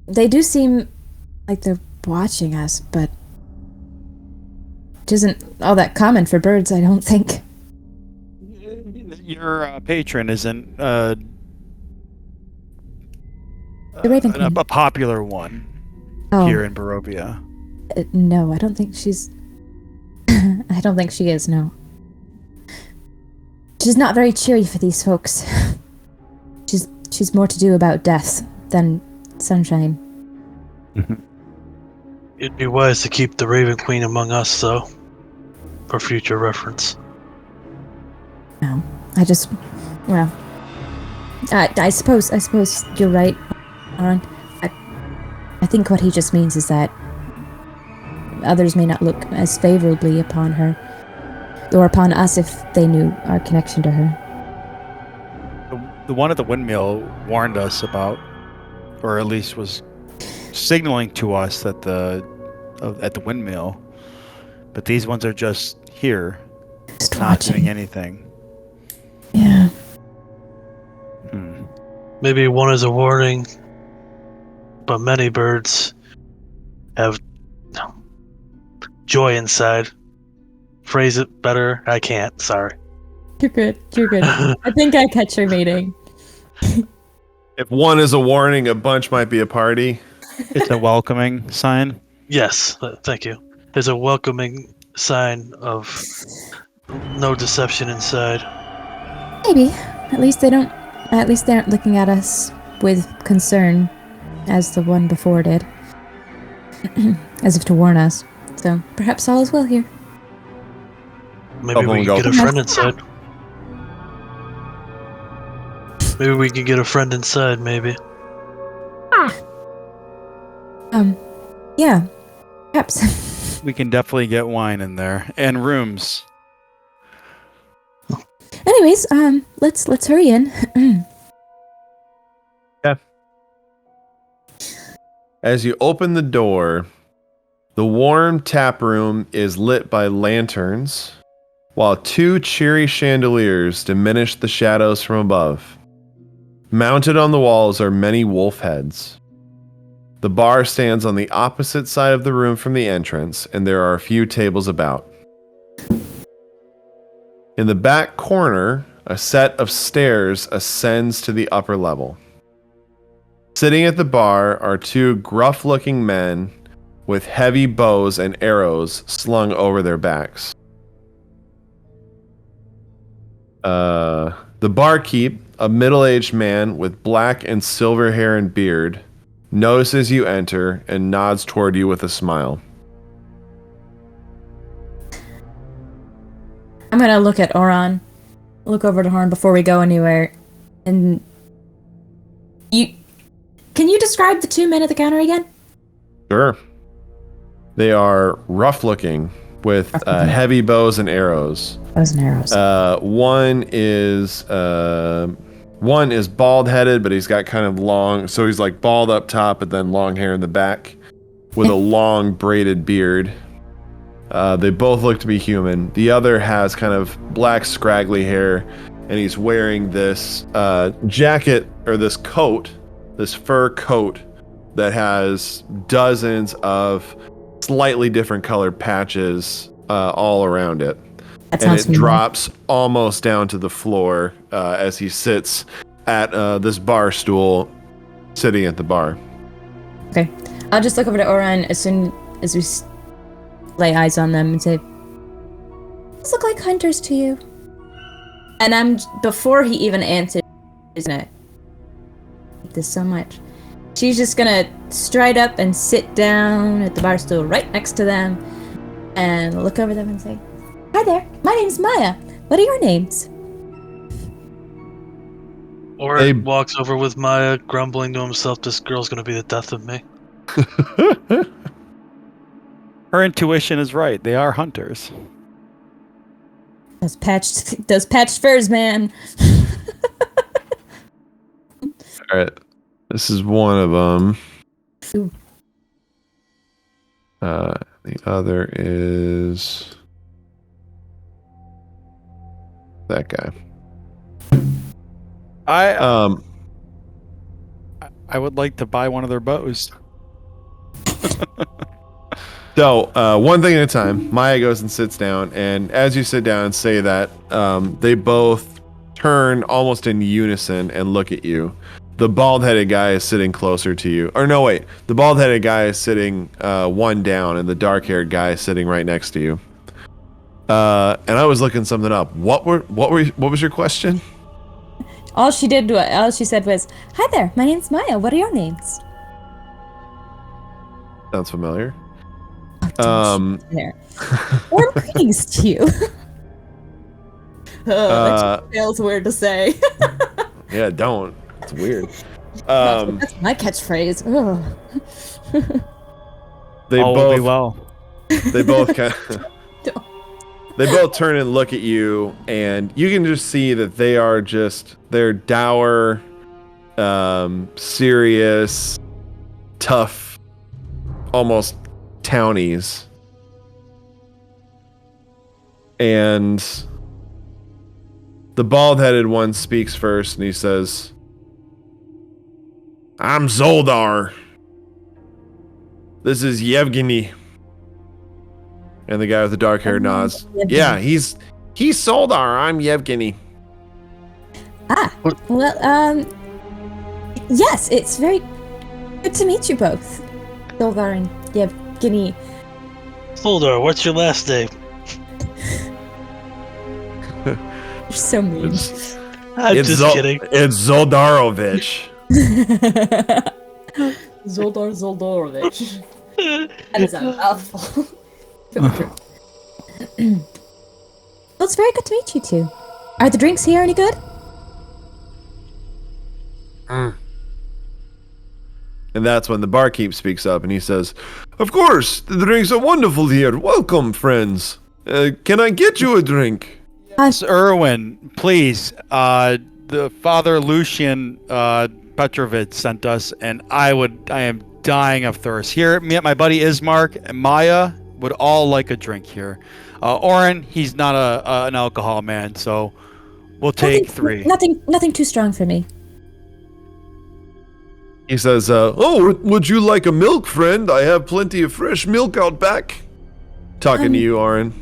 They do seem like they're watching us, but it isn't all that common for birds, I don't think. Your patron isn't The Raven Queen. a popular one Oh, here in Barovia. No, I don't think she's... I don't think she is, no. She's not very cheery for these folks. She's more to do about death than sunshine. It'd be wise to keep the Raven Queen among us, though, for future reference. No, well, I suppose you're right, Auron. I think what he just means is that others may not look as favorably upon her, or upon us if they knew our connection to her. The one at the windmill warned us about, or at least was signaling to us that at the windmill But these ones are just here, Just not watching. doing anything. Yeah. Maybe one is a warning, but many birds have joy inside. Phrase it better. I can't. Sorry. You're good. You're good. I think I catch your meaning. If one is a warning, a bunch might be a party. It's a welcoming sign. Yes, thank you. There's a welcoming sign of no deception inside. Maybe. At least they aren't looking at us with concern, as the one before did. As if to warn us. So perhaps all is well here. Maybe Double we and can go. get a friend inside. Maybe we can get a friend inside, maybe. Yeah. Perhaps. We can definitely get wine in there and rooms. Anyways, let's hurry in. As you open the door, the warm tap room is lit by lanterns, while two cheery chandeliers diminish the shadows from above. Mounted on the walls are many wolf heads. The bar stands on the opposite side of the room from the entrance, and there are a few tables about. In the back corner, a set of stairs ascends to the upper level. Sitting at the bar are two gruff-looking men with heavy bows and arrows slung over their backs. The barkeep, a middle-aged man with black and silver hair and beard, notices you enter and nods toward you with a smile. I'm gonna look at Auron. Look over to Horn before we go anywhere. And can you describe the two men at the counter again? Sure. They are rough-looking with heavy bows and arrows. Bows and arrows. One is bald-headed, but he's got kind of long, so he's like bald up top, but then long hair in the back, with a long braided beard. They both look to be human. The other has kind of black, scraggly hair, and he's wearing this jacket or this coat, this fur coat that has dozens of slightly different colored patches all around it. That And sounds it drops almost down to the floor as he sits at this bar stool, sitting at the bar. Okay. I'll just look over to Auron as soon as we lay eyes on them and say, "These look like hunters to you." And before he even answers, she's gonna hate this so much. She's just gonna stride up and sit down at the bar stool right next to them and look over them and say, "Hi there, my name's Maya. What are your names?" Or Hey. walks over with Maya, grumbling to himself, "This girl's gonna be the death of me." Her intuition is right. They are hunters. Those patched furs, man. All right. This is one of them. Ooh. The other is that guy. I would like to buy one of their bows. So, one thing at a time, Maya goes and sits down, and as you sit down and say that, they both turn almost in unison and look at you. The bald-headed guy is sitting closer to you. Or no, wait. The bald-headed guy is sitting one down, and the dark-haired guy is sitting right next to you. And I was looking something up. What was your question? All she said was, "Hi there, my name's Maya. What are your names?" Sounds familiar. There. Warm greetings to you. That just feels weird to say. Yeah, don't. It's weird. That's my catchphrase. Ugh. They All will be both. well. They both kind of. They both turn and look at you, and you can just see that they're dour, serious, tough, almost townies. And the bald-headed one speaks first, and he says, I'm Zoldar. This is Yevgeny. And the guy with the dark hair nods. Yevgeny. Yeah, he's Zoldar. I'm Yevgeny. Well, yes, it's very good to meet you both. Dolvar and Yevgeny. Foldar, what's your last name? You're so mean. I'm just kidding. It's Zoldarovich. Zoldarovich. That is a mouthful. Well, it's very good to meet you two. Are the drinks here any good? And that's when the barkeep speaks up and he says, Of course, the drinks are wonderful here. Welcome, friends. Can I get you a drink? Yes, Erwin, please. The Father Lucian Petrovich sent us, and I am dying of thirst. Here, me and my buddy Ismark and Maya would all like a drink here. Auron, he's not an alcohol man, so we'll take 3. Nothing too strong for me. He says, would you like a milk, friend? I have plenty of fresh milk out back. Talking to you, Auron.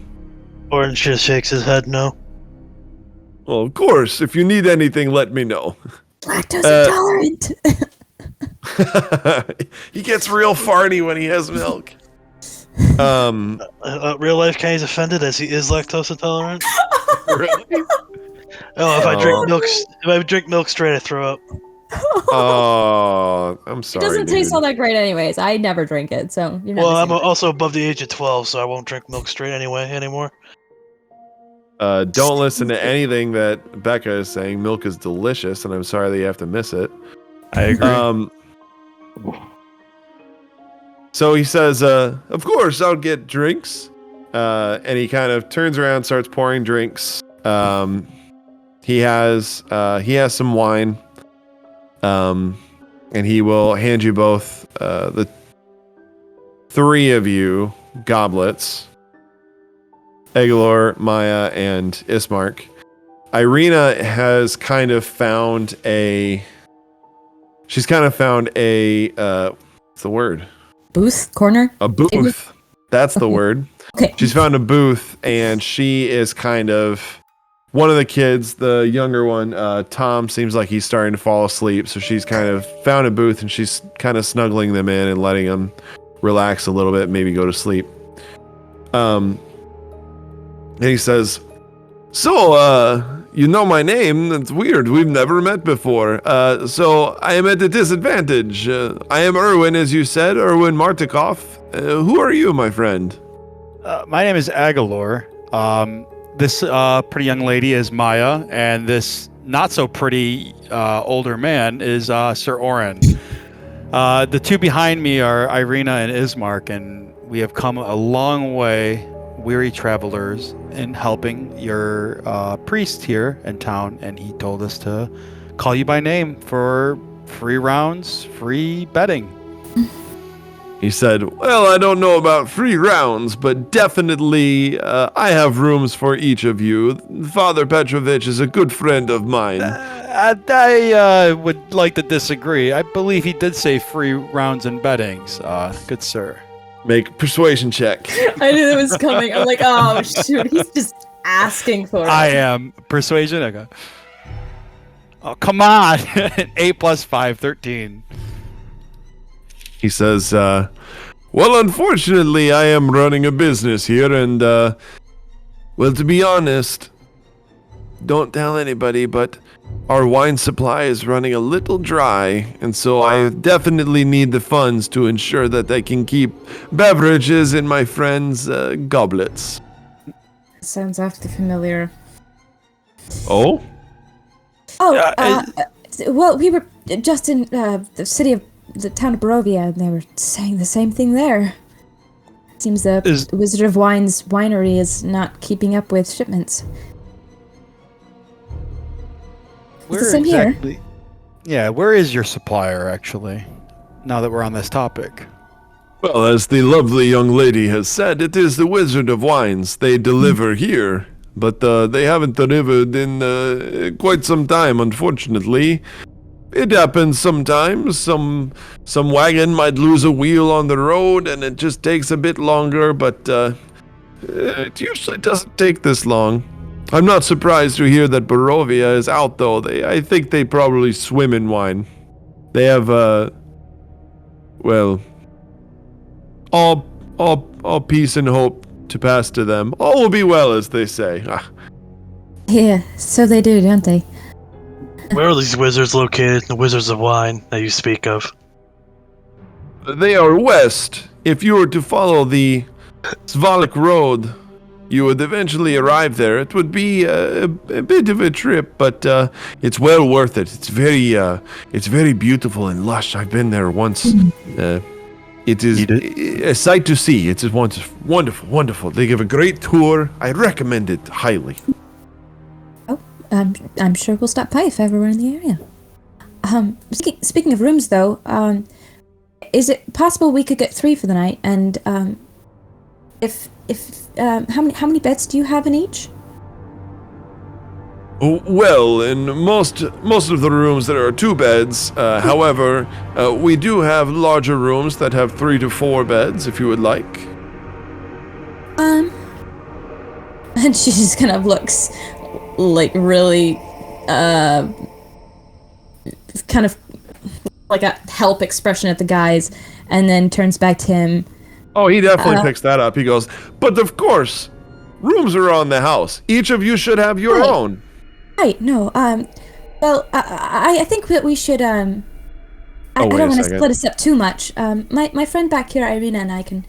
Orange just shakes his head no. Well, of course. If you need anything, let me know. Lactose intolerant. He gets real farty when he has milk. Real life Kenny's offended as he is lactose intolerant. Really? Oh, if I drink milk straight, I throw up. Oh, I'm sorry. It doesn't taste all that great, anyways. I never drink it, so you're not. Well, I'm also above the age of 12, so I won't drink milk straight anymore. Don't listen to anything that Becca is saying. Milk is delicious, and I'm sorry that you have to miss it. I agree. So he says, of course, I'll get drinks. And he kind of turns around, starts pouring drinks. He has some wine. And he will hand you both, the 3 of you, goblets. Aegolor, Maya, and Ismark. Irina has kind of found a... She's kind of found a... what's the word? Booth? Corner? A booth. Table? That's the word. Okay. She's found a booth, and she is kind of... One of the kids, the younger one, Tom, seems like he's starting to fall asleep, so she's kind of found a booth, and she's kind of snuggling them in and letting them relax a little bit, maybe go to sleep. And he says, so, you know my name. That's weird. We've never met before. So I am at a disadvantage. I am Erwin, as you said, Erwin Martikov. Who are you, my friend? My name is Aegolor. This pretty young lady is Maya, and this not so pretty older man is Sir Auron. The 2 behind me are Irina and Ismark, and we have come a long way, weary travelers, in helping your priest here in town, and he told us to call you by name for free rounds, free betting. He said, well, I don't know about free rounds, but definitely I have rooms for each of you. Father Petrovich is a good friend of mine. I would like to disagree. I believe he did say free rounds and bettings, good sir. Make persuasion check. I knew that was coming. I'm like, oh, shoot. He's just asking for it. I am. Persuasion? Okay. Oh, come on. 8 + 5, 13. He says, well, unfortunately, I am running a business here, and, well, to be honest, don't tell anybody, but our wine supply is running a little dry, and so I definitely need the funds to ensure that I can keep beverages in my friends' goblets. Sounds awfully familiar. Oh? Oh, well, we were just in the town of Barovia, and they were saying the same thing there. Seems the Wizard of Wine's winery is not keeping up with shipments. It's the same here. Yeah, where is your supplier, actually, now that we're on this topic? Well, as the lovely young lady has said, it is the Wizard of Wines. They deliver here, but they haven't delivered in quite some time, unfortunately. It happens sometimes. Some wagon might lose a wheel on the road, and it just takes a bit longer, but it usually doesn't take this long. I'm not surprised to hear that Barovia is out, though. I think they probably swim in wine. They have, well, all peace and hope to pass to them. All will be well, as they say. Yeah, so they do, don't they? Where are these wizards located, the Wizards of Wine that you speak of? They are west. If you were to follow the Vallaki road, you would eventually arrive there. It would be a bit of a trip, but it's well worth it. It's very beautiful and lush. I've been there once. It is a sight to see. It's just wonderful, wonderful. They give a great tour. I recommend it highly. Oh, I'm sure we'll stop by if ever we're in the area. Speaking of rooms, though, is it possible we could get 3 for the night? And how many beds do you have in each? Well, in most of the rooms there are 2 beds. However, we do have larger rooms that have 3 to 4 beds, if you would like. And she just kind of looks like really, kind of like a help expression at the guys, and then turns back to him. Oh, he definitely picks that up. He goes, but of course, rooms are on the house. Each of you should have your own. Right, no, well, I think that we should, I don't want to split us up too much. My friend back here, Irina, and I can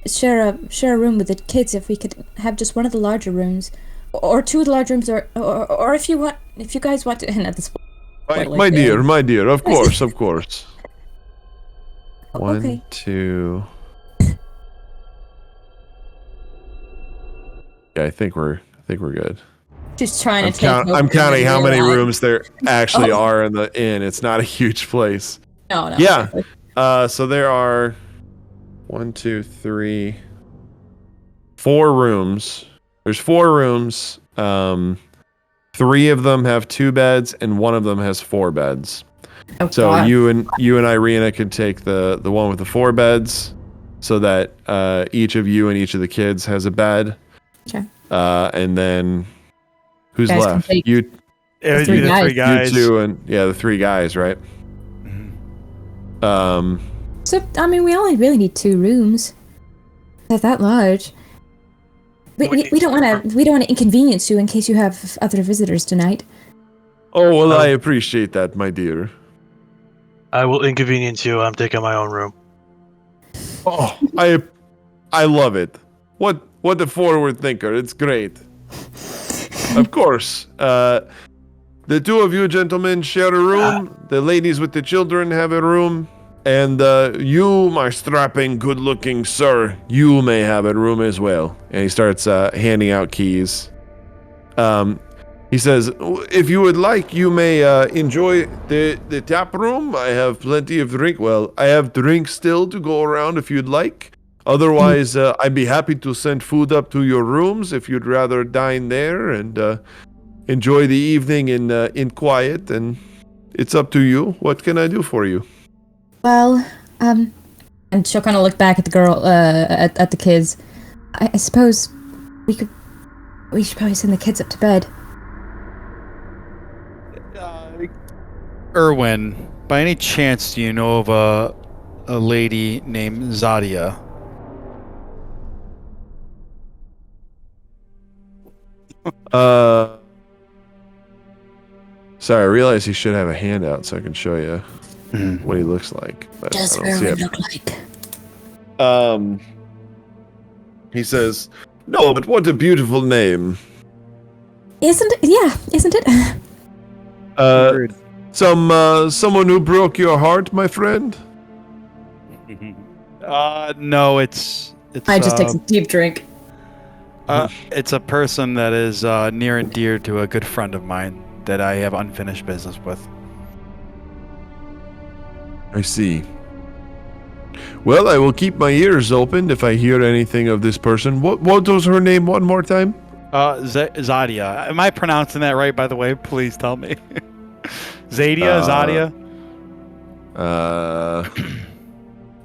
share a room with the kids if we could have just one of the larger rooms, or 2 of the large rooms, or if you guys want to, and at this point, my dear, of course. 1, Okay. 2. Yeah, I think we're good. Just trying to I'm counting how many rooms there actually are in the inn. It's not a huge place. No. Yeah. So there are 1, 2, 3, 4 rooms. There's 4 rooms. 3 of them have 2 beds, and 1 of them has 4 beds. Oh, So God. you and Irina could take the one with the 4 beds, so that each of you and each of the kids has a bed. Okay. And then who's Guys can left? take- You, It would be the 3 guys. you 2, and the 3 guys, right? Mhm. So, I mean, we only really need 2 rooms. They're that large. We don't want to inconvenience you in case you have other visitors tonight. Oh well, I appreciate that, my dear. I will inconvenience you. I'm taking my own room. Oh, I love it. What a forward thinker. It's great. Of course. The 2 of you gentlemen share a room. The ladies with the children have a room. And you, my strapping, good-looking sir, you may have a room as well. And he starts handing out keys. He says, if you would like, you may enjoy the tap room. I have plenty of drink. Well, I have drinks still to go around if you'd like. Otherwise, I'd be happy to send food up to your rooms if you'd rather dine there and enjoy the evening in quiet. And it's up to you. What can I do for you? Well, and she'll kind of look back at the girl, at the kids. I suppose we should probably send the kids up to bed. Erwin, by any chance, do you know of a lady named Zadia? Sorry, I realize he should have a handout so I can show you Mhm. what he looks like. But Does I don't see Erwin it. look like? He says, no, but what a beautiful name. Isn't it? Yeah, isn't it? Someone who broke your heart, my friend? No, it's I just take a deep drink. it's a person that is near and dear to a good friend of mine that I have unfinished business with. I see. Well, I will keep my ears open if I hear anything of this person. What was her name one more time? Zadia. Am I pronouncing that right, by the way? Please tell me. Zadia? Zadia?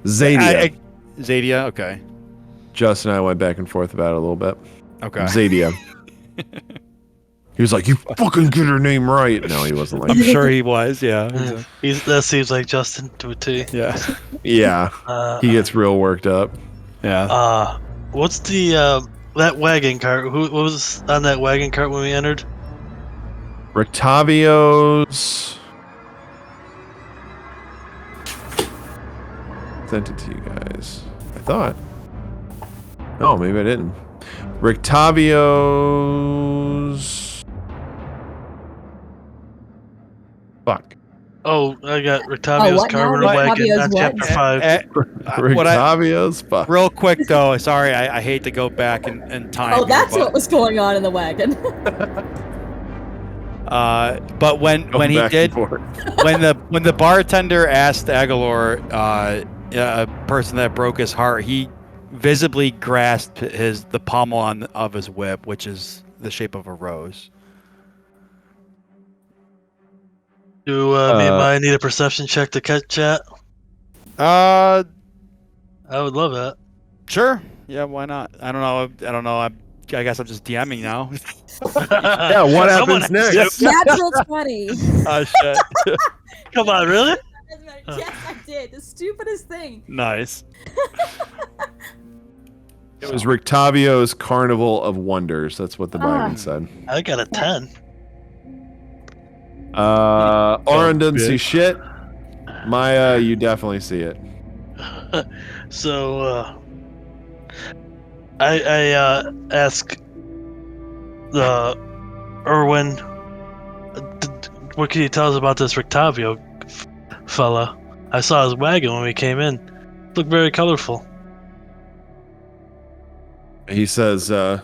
Zadia. Zadia, okay. Justin and I went back and forth about it a little bit. Okay. Zadia. He was like, you fucking get her name right. No, he wasn't like I'm that. sure he was, yeah. That seems like Justin to a T. Yeah. Yeah. He gets real worked up. Yeah. What's the that wagon cart? What was on that wagon cart when we entered? Rictavio's. Sent it to you guys. I thought. Oh, maybe I didn't. Rictavio's. Fuck. Oh, I got Rictavio's what now? Carver wagon Rictavio's on what? chapter 5. Rictavio's. Fuck. Real quick, though, sorry, I hate to go back in time. Oh, here, that's but, what was going on in the wagon. But when he Back did, and forth. when the bartender asked Aegolor, a person that broke his heart, he visibly grasped the pommel of his whip, which is the shape of a rose. Do me and Maya need a perception check to catch chat? Uh, I would love that. sure. Yeah, why not? I don't know. I guess I'm just DMing now. Yeah, what happens next? Natural 20. Oh shit. Come on, really? Yes, I did. The stupidest thing. Nice. It was Rictavio's Carnival of Wonders. That's what the wagon said. I got a 10. Auron doesn't see shit. Maya, you definitely see it. So, I ask the Erwin, what can you tell us about this Rictavio fella? I saw his wagon when we came in. Looked very colorful. He says, well,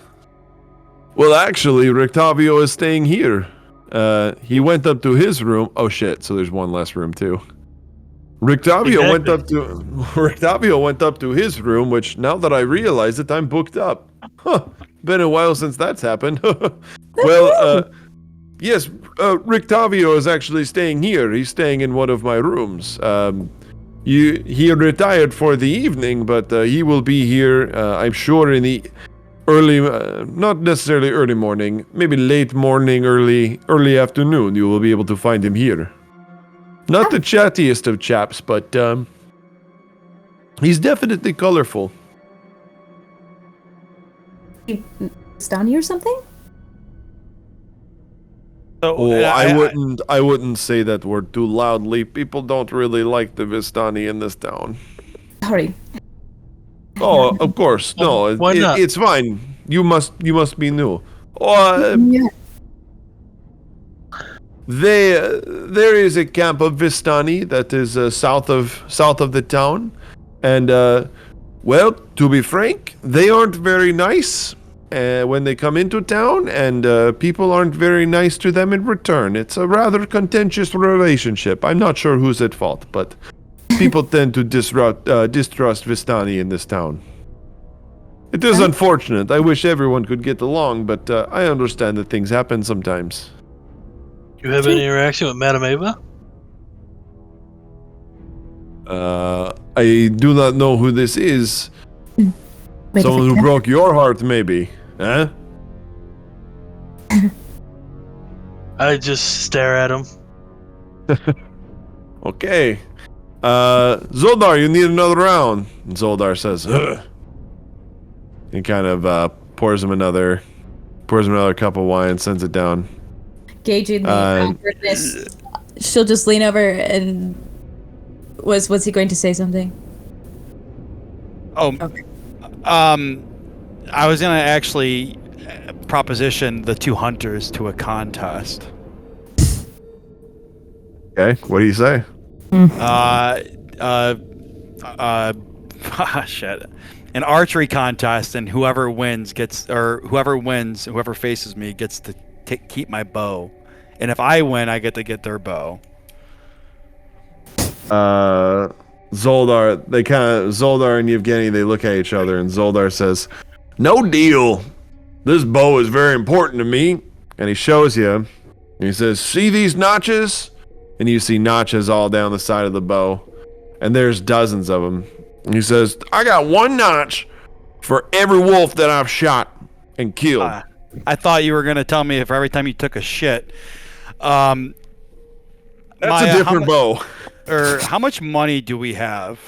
actually, Rictavio is staying here. He went up to his room. Oh, shit. So there's one less room, too. Rictavio went up to his room, which now that I realize it, I'm booked up. Huh. Been a while since that's happened. Well, yes, Rictavio is actually staying here. He's staying in one of my rooms. He retired for the evening, but he will be here, I'm sure, in the early, not necessarily early morning, maybe late morning, early afternoon. You will be able to find him here. Not the chattiest of chaps, but he's definitely colorful. Stoney or something? So, Oh, I wouldn't say that word too loudly. People don't really like the Vistani in this town. Sorry. Oh, of course. No, Why not? it's fine. You must be new. Oh, Yeah. there is a camp of Vistani that is south of the town, and well, to be frank, they aren't very nice when they come into town, and people aren't very nice to them in return. It's a rather contentious relationship. I'm not sure who's at fault, but people tend to distrust Vistani in this town. It is unfortunate. I wish everyone could get along, but I understand that things happen sometimes. You have any interaction with Madame Ava? I do not know who this is. Someone who broke your heart, maybe. Huh? I just stare at him. Okay. Zoldar, you need another round. And Zoldar says, ugh. He kind of pours him another cup of wine, sends it down. Gauging the awkwardness, she'll just lean over and was he going to say something? Oh, Okay. I was gonna actually proposition the two hunters to a contest. Okay, what do you say? Shit. An archery contest, and whoever faces me gets to keep my bow. And if I win, I get to get their bow. Zoldar and Yevgeny, they look at each other, and Zoldar says, "No deal. This bow is very important to me." And he shows you, and he says, "See these notches?" And you see notches all down the side of the bow, and there's dozens of them. And he says, "I got one notch for every wolf that I've shot and killed." I thought you were gonna tell me if every time you took a shit. That's a different bow. Or how much money do we have?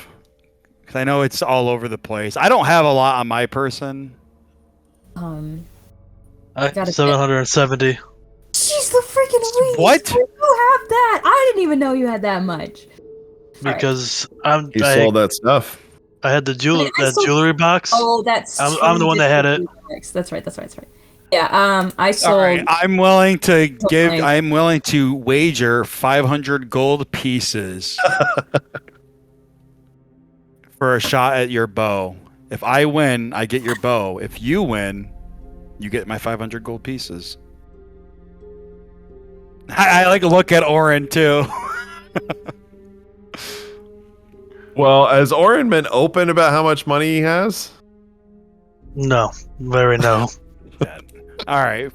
Because I know it's all over the place. I don't have a lot on my person. I got 770. Jeez, the freaking Louise! What? You have that? I didn't even know you had that much. Because He sold that stuff. I had the sold- jewelry box. Oh, that's. I'm the one that had it. That's right. Yeah. I sold. All right, I'm willing to wager 500 gold pieces for a shot at your bow. If I win, I get your bow. If you win, you get my 500 gold pieces. I like look at Auron too. Well, has Auron been open about how much money he has? No, very no. All right,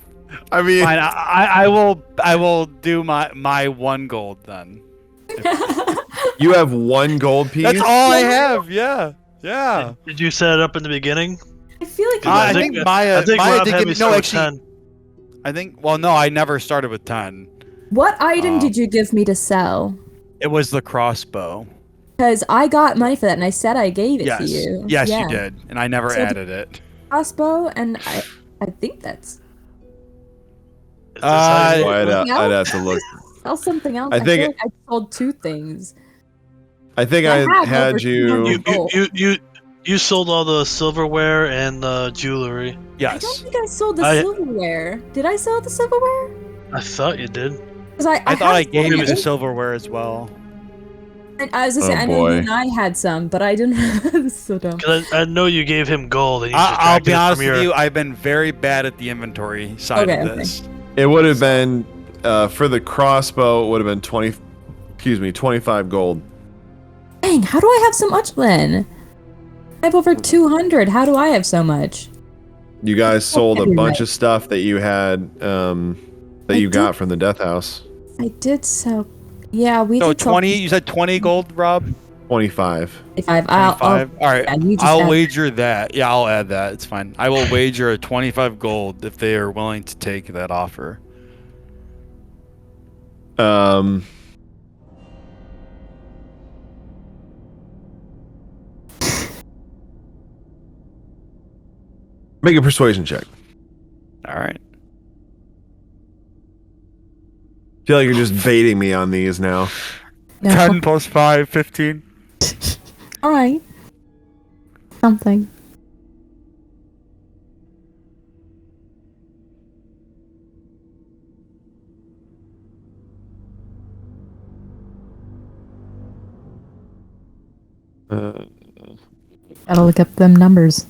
I mean, fine. I will do my 1 gold then. you have 1 gold piece? That's all I have. Yeah. Did you set it up in the beginning? I feel like I think Maya Rob did had give me me start no with actually. 10. I think. Well, no, I never started with 10. What item did you give me to sell? It was the crossbow. Because I got money for that, and I said I gave it Yes. to you. Yes, Yeah. you did, and I never So added it. Crossbow, and I think that's. Is this how you- I'd have to look. Sell something else. I think feel like I sold 2 things. I think I I have had over you. 200. You sold all the silverware and the jewelry. I don't Yes. think I sold the I- silverware. Did I sell the silverware? I thought you did. Because I thought I gave you the some. silverware as well. I was gonna say, Oh, I know you boy. and I had some, but I didn't have so dumb. Cause I know you gave him gold. And you I'll be subtracted it honest from with your- you. I've been very bad at the inventory side Okay, of okay. this. It would have been for the crossbow. It would have been 25 gold. Dang, how do I have so much then? I have over 200. How do I have so much? You guys sold a You're bunch right. of stuff that you had that you got from the death house. I did sell. Yeah, we So did sell 20. You said 20 gold, Rob. 25. 25. 25. All right. yeah, you just I'll add- wager that. Yeah, I'll add that. It's fine. I will wager a 25 gold if they are willing to take that offer. Make a persuasion check. All right. Feel like you're just baiting me on these now. No. 10 plus 5, 15. All right. Something. Gotta look up them numbers.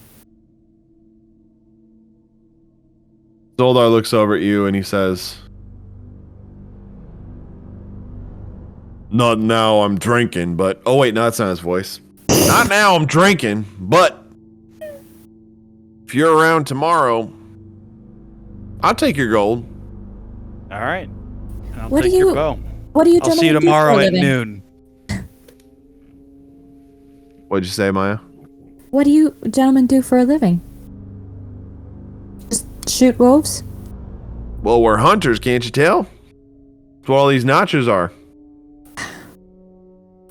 Zoldar looks over at you and he says, "Not now I'm drinking, but..." Oh wait, no, that's not his voice. "Not now I'm drinking, but if you're around tomorrow, I'll take your gold." All right. I'll What take do your you- bow. What do you I'll see you gentlemen do for tomorrow a at living? noon. What'd you say, Maya? What do you gentlemen do for a living? Just shoot wolves? Well, we're hunters, can't you tell? That's what all these notches are.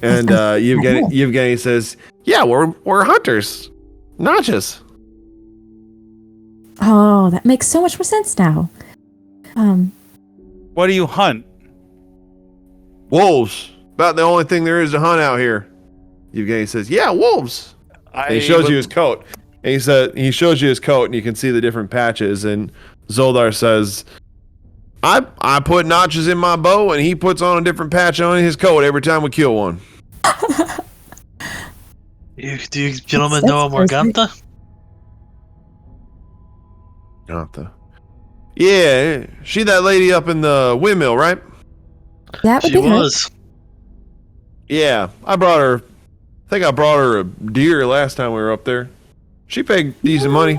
And Yevgeny says, "Yeah, we're hunters. Notches." Oh, that makes so much more sense now. What do you hunt? Wolves. About the only thing there is to hunt out here. Yevgeny says, "Yeah, wolves." And he shows you his coat. And he shows you his coat, and you can see the different patches. And Zoldar says, I put notches in my bow, and he puts on a different patch on his coat every time we kill one." Do you gentlemen know a Morgantha? Not the. Yeah, she that lady up in the windmill, right? That would She be her. was. Yeah, I brought her I think I brought her a deer last time we were up there. She paid decent money.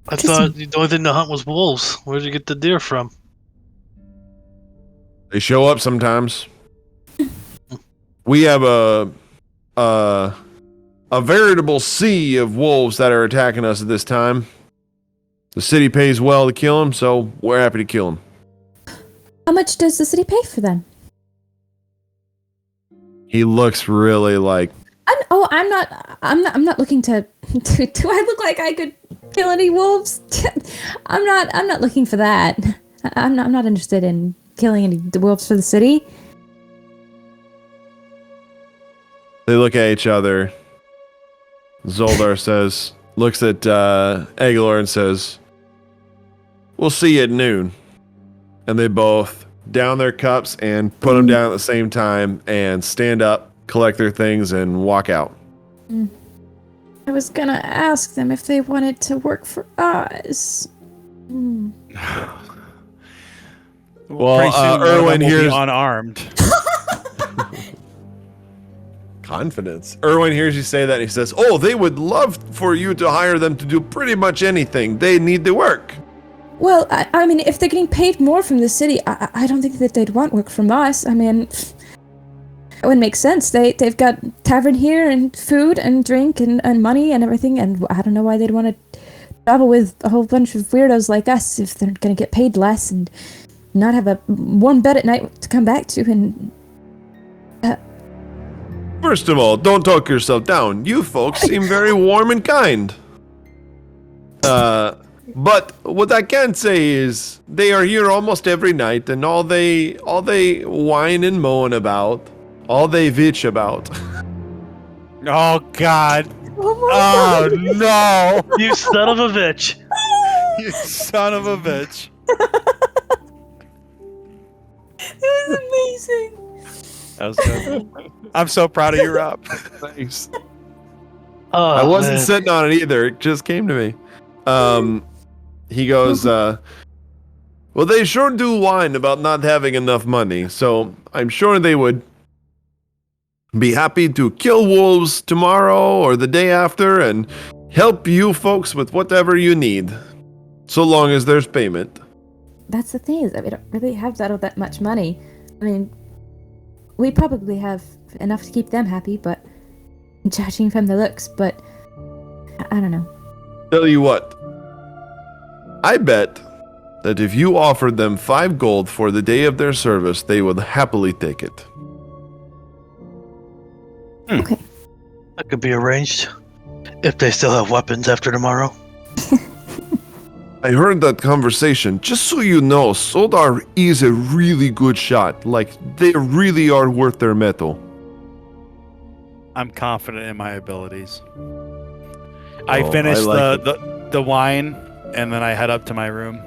I thought the only thing to hunt was wolves. Where'd you get the deer from? They show up sometimes. We have a veritable sea of wolves that are attacking us at this time. The city pays well to kill them, so we're happy to kill them. How much does the city pay for them? He looks really like I'm not looking to do I look like I could kill any wolves? I'm not looking for that. I'm not interested in killing any wolves for the city. they look at each other. Zoldar looks at Aegolor and says, "We'll see you at noon." And they both down their cups and put them down at the same time and stand up, collect their things, and walk out. I was gonna ask them if they wanted to work for us. Well, Pretty soon, Erwin will be hears unarmed. confidence. Erwin hears you say that and he says, "Oh, they would love for you to hire them to do pretty much anything. They need the work." Well, I mean, if they're getting paid more from the city, I don't think that they'd want work from us. I mean, it wouldn't make sense. They've got tavern here and food and drink and money and everything, and I don't know why they'd want to travel with a whole bunch of weirdos like us if they're going to get paid less and not have a warm bed at night to come back to. And First of all, don't talk yourself down. You folks seem very warm and kind. But what I can say is they are here almost every night, and all they whine and moan about, all they bitch about. Oh God! oh my Oh no! You son of a bitch! You son of a bitch! It was amazing. That was good. I'm so proud of you, Rob. Thanks. Oh, I wasn't man. sitting on it either. It just came to me. He goes, well, they sure do whine about not having enough money, so I'm sure they would be happy to kill wolves tomorrow or the day after and help you folks with whatever you need, so long as there's payment. That's the thing, is that we don't really have that much money. I mean, we probably have enough to keep them happy, but judging from the looks, but I don't know. Tell you what, I bet that if you offered them 5 gold for the day of their service, they would happily take it. Okay. That could be arranged. If they still have weapons after tomorrow. I heard that conversation. Just so you know, Soldar is a really good shot. Like, they really are worth their metal. I'm confident in my abilities. I Oh, finished I like the wine, and then I head up to my room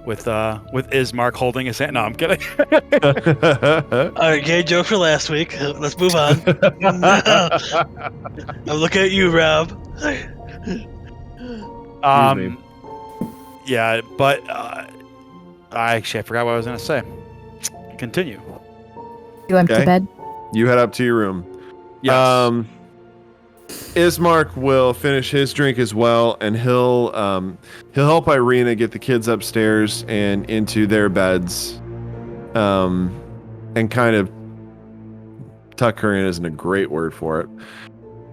with Ismark holding his hand. No, I'm kidding. Alright, gay joke for last week. Let's move on. I'm looking at you, Rob. me. Yeah, but I forgot what I was gonna say. Continue. You went Okay. to bed? You head up to your room. Yes. Ismark will finish his drink as well, and he'll help Irina get the kids upstairs and into their beds, and kind of tuck her in isn't a great word for it.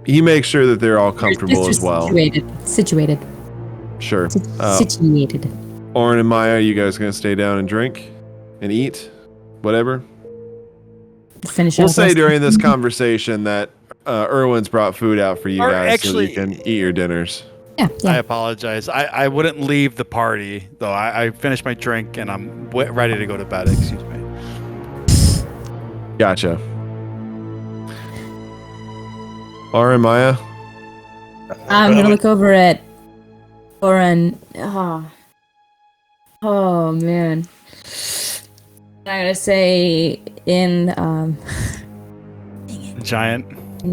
He makes sure that they're all comfortable as well. Situated. Sure. Situated. Auron and Maya, you guys gonna stay down and drink and eat, whatever? Finish We'll off say this- during this conversation that Erwin's brought food out for you Or guys actually- so you can eat your dinners. Yeah. I apologize. I wouldn't leave the party though. I finished my drink and I'm ready to go to bed. Excuse me. Gotcha. Auron, Maya? I'm gonna look over at Auron. Oh man. I'm gonna say in Giant.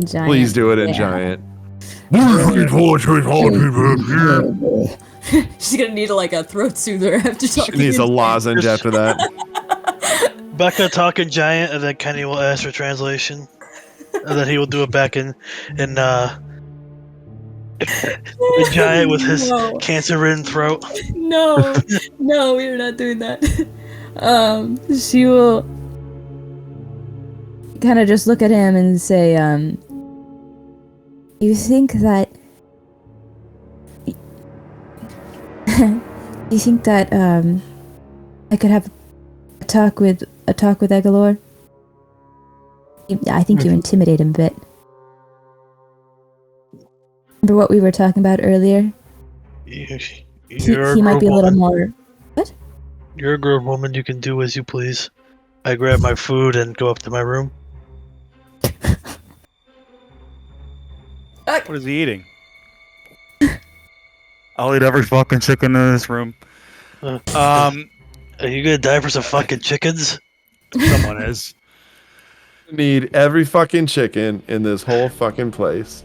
giant. Please do it in yeah. giant. She's gonna need like a throat soother after She talking. needs a lozenge after that. Becca talking giant, and then Kenny will ask for translation. and then he will do it back in the giant with his No. cancer-ridden throat. No, no, we are not doing that. She will kind of just look at him and say, you think that... you think that, I could have a talk with Aegolor? I think you intimidate him a bit. Remember what we were talking about earlier? He might be a little more... What? You're a grown woman, you can do as you please. I grab my food and go up to my room. What is he eating? I'll eat every fucking chicken in this room. Are you gonna die for some fucking chickens? Someone is. Need every fucking chicken in this whole fucking place.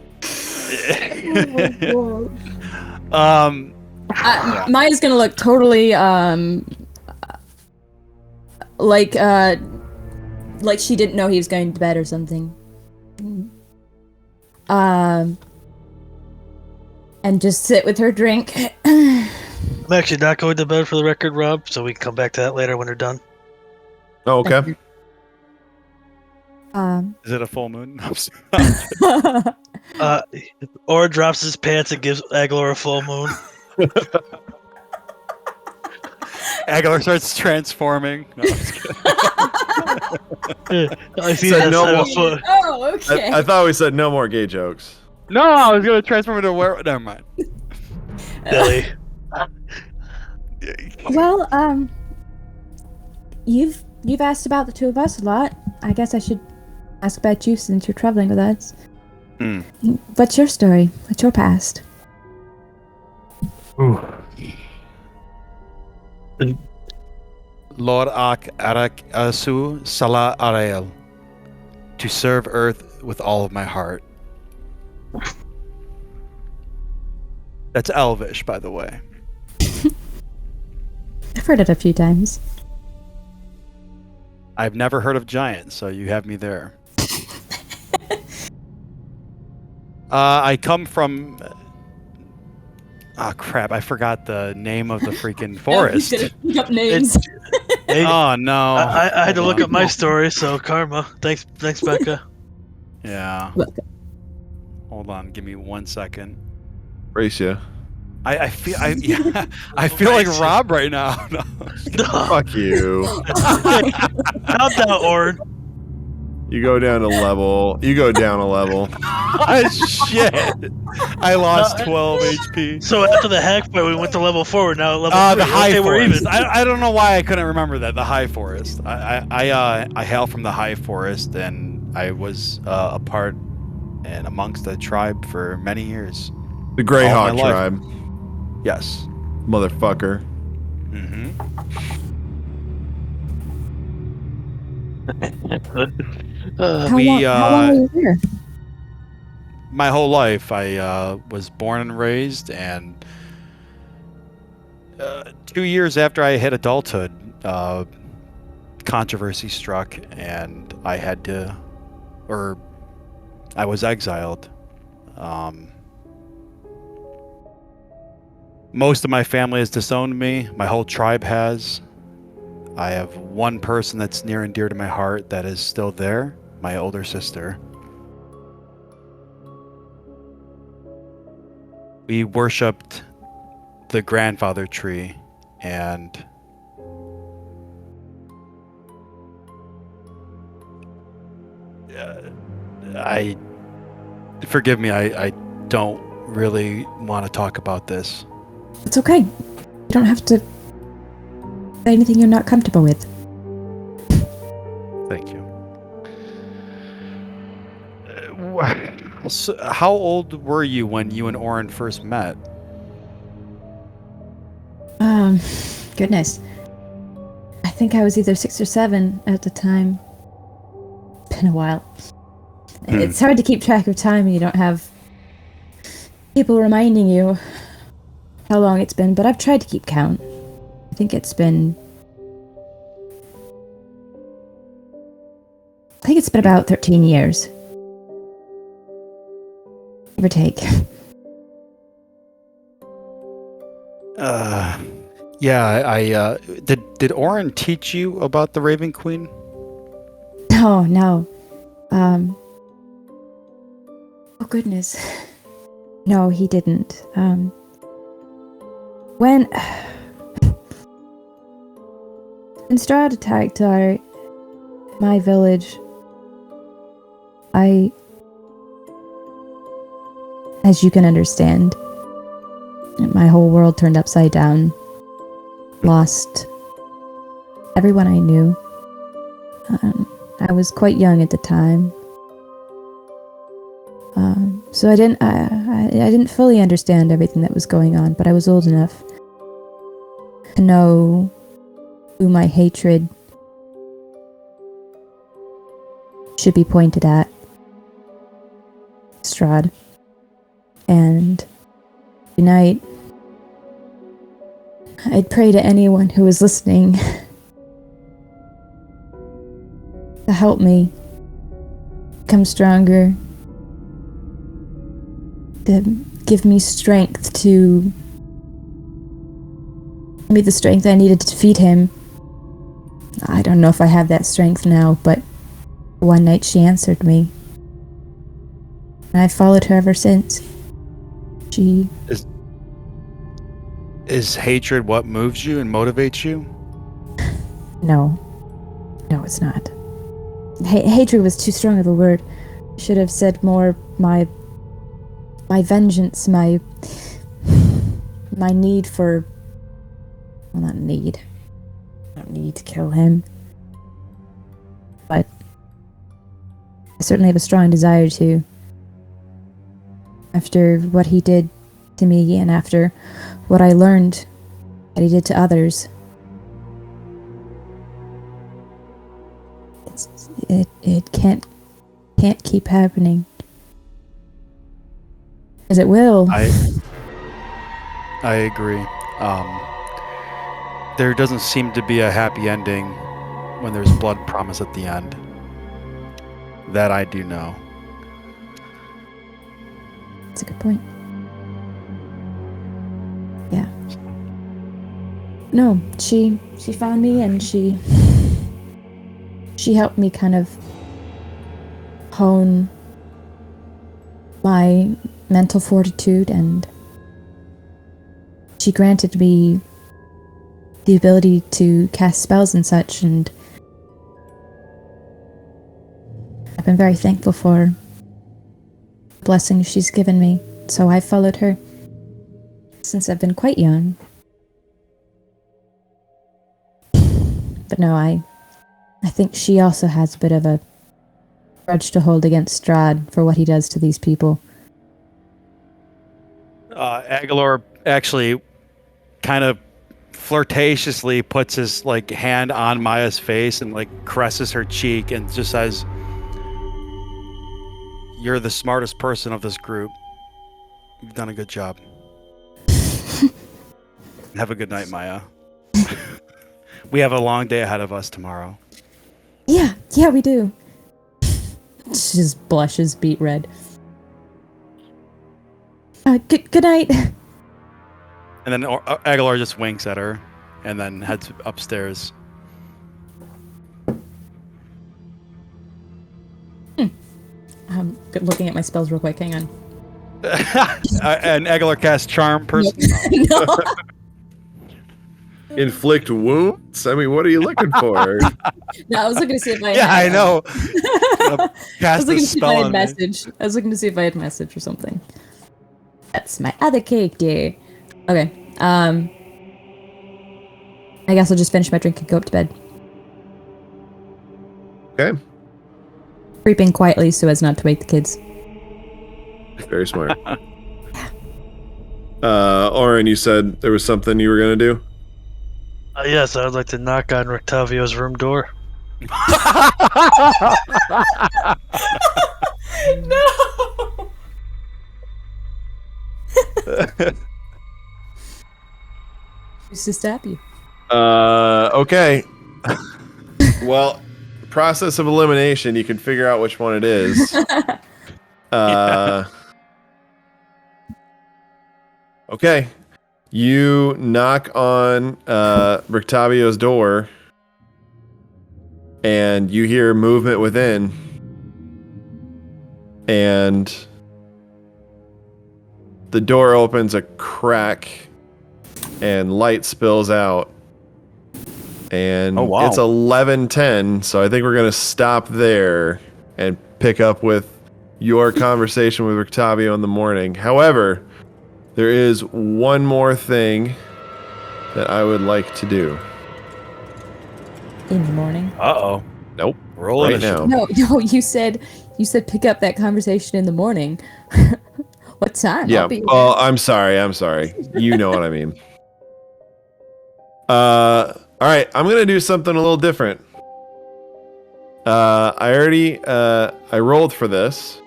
Maya's gonna look totally like she didn't know he was going to bed or something. And just sit with her drink. I'm actually not going to bed for the record, Rob, so we can come back to that later when they're done. Oh, okay. Is it a full moon? Or drops his pants and gives Aegolor a full moon. Aegolor starts transforming. No, I'm just kidding. I see Said that no side more- of foot. Oh, okay. I thought we said no more gay jokes. No, I was gonna transform into a werewolf. Never mind. Billy. Well, you've asked about the two of us a lot. I guess I should ask about you since you're traveling with us. What's your story? What's your past? Lord Ak Arak Asu Salah Arael. To serve Earth with all of my heart. That's Elvish, by the way. I've heard it a few times. I've never heard of giants, so you have me there. I come from... Oh, crap. I forgot the name of the freaking forest. Pick up names. Hey, Oh, no. I had to Hold look on. up my story, so karma. Thanks, Becca. Yeah. Welcome. Hold on. Give me 1 second. Racia. I feel like Rob right now. No. Fuck you. Calm down, Auron. You go down a level. Oh, shit. I lost 12 HP. So after the hack fight, we went to level 4. We're now at level 3. The high Okay, we're forest. even. I don't know why I couldn't remember that. The high forest. I hail from the high forest, and I was a part and amongst the tribe for many years. The Greyhawk All my life. tribe. Yes. Motherfucker. Mm-hmm. How We, long were you here? My whole life, I was born and raised, and 2 years after I hit adulthood, controversy struck, and I had to, or I was exiled. Most of my family has disowned me. My whole tribe has. I have one person that's near and dear to my heart that is still there, my older sister. We worshipped the grandfather tree, and forgive me, I don't really want to talk about this. It's okay. You don't have to say anything you're not comfortable with. Thank you. So how old were you when you and Auron first met? Goodness. I think I was either 6 or 7 at the time. It's been a while. It's hard to keep track of time when you don't have people reminding you how long it's been, but I've tried to keep count. I think it's been about 13 years. Give or take. Yeah, did Auron teach you about the Raven Queen? No. Oh goodness. No, he didn't. When Strahd attacked my village, as you can understand, my whole world turned upside down. Lost everyone I knew. I was quite young at the time, so I didn't fully understand everything that was going on. But I was old enough to know who my hatred should be pointed at. Strahd. And tonight, I'd pray to anyone who was listening to help me become stronger, to give me strength give me the strength I needed to defeat him. I don't know if I have that strength now, but one night she answered me. And I've followed her ever since. Is hatred what moves you and motivates you? No, it's not. Hatred was too strong of a word. I should have said more my vengeance, my need for... Well, not need. I don't need to kill him. But I certainly have a strong desire to. After what he did to me and after what I learned that he did to others. It can't keep happening. As it will. I agree. There doesn't seem to be a happy ending when there's blood promised at the end. That I do know. That's a good point. Yeah. No, she found me and she helped me kind of hone my mental fortitude, and she granted me the ability to cast spells and such, and I've been very thankful for the blessings she's given me. So I've followed her since I've been quite young. But no, I think she also has a bit of a grudge to hold against Strahd for what he does to these people. Aegolor actually kind of flirtatiously puts his hand on Maya's face and caresses her cheek and just says, "You're the smartest person of this group. You've done a good job. Have a good night, Maya. We have a long day ahead of us tomorrow." Yeah, we do. She just blushes beet red. Good night. And then Aegolor just winks at her and then heads upstairs. I'm looking at my spells real quick. Hang on. And Aegolor casts Charm person. No. Inflict wounds? I mean, what are you looking for? No, I was looking to see if I Yeah, had, I know. I Cast was looking a to see if I spell had on me. message. I was looking to see if I had message or something. That's my other cake day. Okay. I guess I'll just finish my drink and go up to bed. Okay. Creeping quietly so as not to wake the kids. Very smart. Auron, you said there was something you were going to do? Yes, I would like to knock on Rictavio's room door. No. Who's to stab you? Okay. Well, process of elimination, you can figure out which one it is. Okay. You knock on Rictavio's door, and you hear movement within, and the door opens a crack, and light spills out. And Oh, wow. It's 11:10, so I think we're going to stop there and pick up with your conversation with Rictavio in the morning. However, there is one more thing that I would like to do. In the morning. Uh-oh. Nope. Roll Right initiative. now. No, you said pick up that conversation in the morning. What time? Yeah. I'll be Well, I'm sorry. You know what I mean. All right. I'm gonna do something a little different. I rolled for this.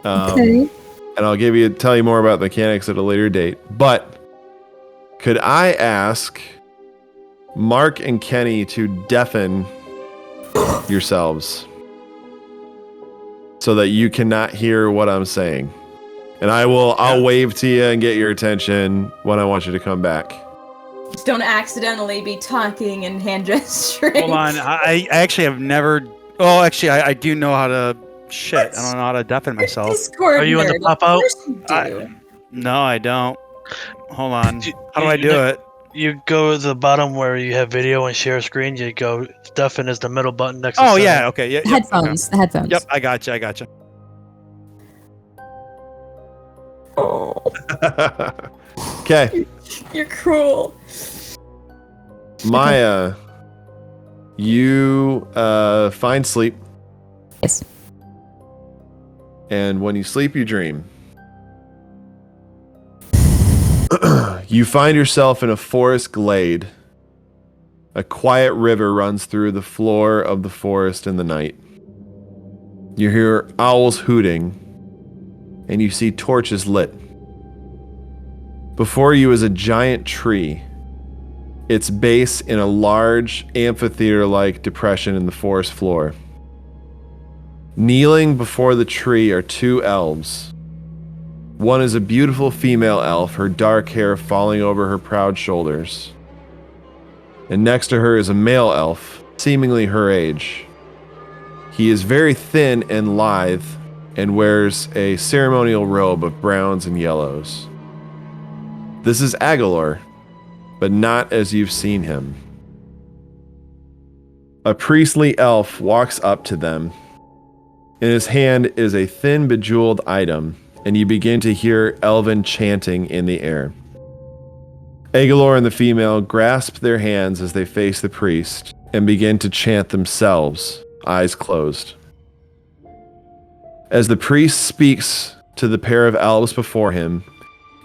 Okay. And I'll tell you more about the mechanics at a later date. But could I ask Mark and Kenny to deafen yourselves so that you cannot hear what I'm saying? And I'll wave to you and get your attention when I want you to come back. Just don't accidentally be talking and hand gesturing. Hold on. I actually have never... Oh, actually, I do know how to... Shit, I don't know how to deafen myself. Discord Are you in the nerd. pop-out? Of course you do. No, I don't. Hold on. You- How do I do it? You go to the bottom where you have video and share screen. You go deafen is the middle button next to Oh, setting. yeah. Okay. Yeah. Yep, Headphones. The headphones. Okay. Yep. I gotcha. Okay. You're cruel. Maya, you find sleep. Yes. And when you sleep, you dream. You find yourself in a forest glade. A quiet river runs through the floor of the forest in the night. You hear owls hooting, and you see torches lit. Before you is a giant tree, its base in a large amphitheater-like depression in the forest floor. Kneeling before the tree are two elves. One is a beautiful female elf, her dark hair falling over her proud shoulders. And next to her is a male elf, seemingly her age. He is very thin and lithe, and wears a ceremonial robe of browns and yellows. This is Aegolor, but not as you've seen him. A priestly elf walks up to them. In his hand is a thin, bejeweled item, and you begin to hear elven chanting in the air. Aegolor and the female grasp their hands as they face the priest and begin to chant themselves, eyes closed. As the priest speaks to the pair of elves before him,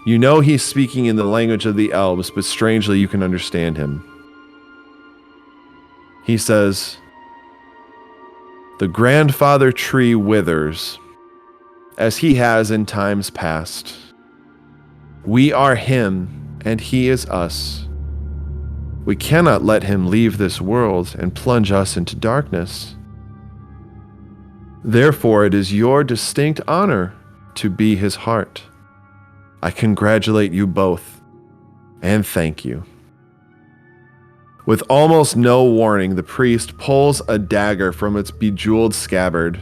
you know he's speaking in the language of the elves, but strangely you can understand him. He says, "The grandfather tree withers, as he has in times past. We are him, and he is us. We cannot let him leave this world and plunge us into darkness. Therefore, it is your distinct honor to be his heart. I congratulate you both, and thank you." With almost no warning, the priest pulls a dagger from its bejeweled scabbard,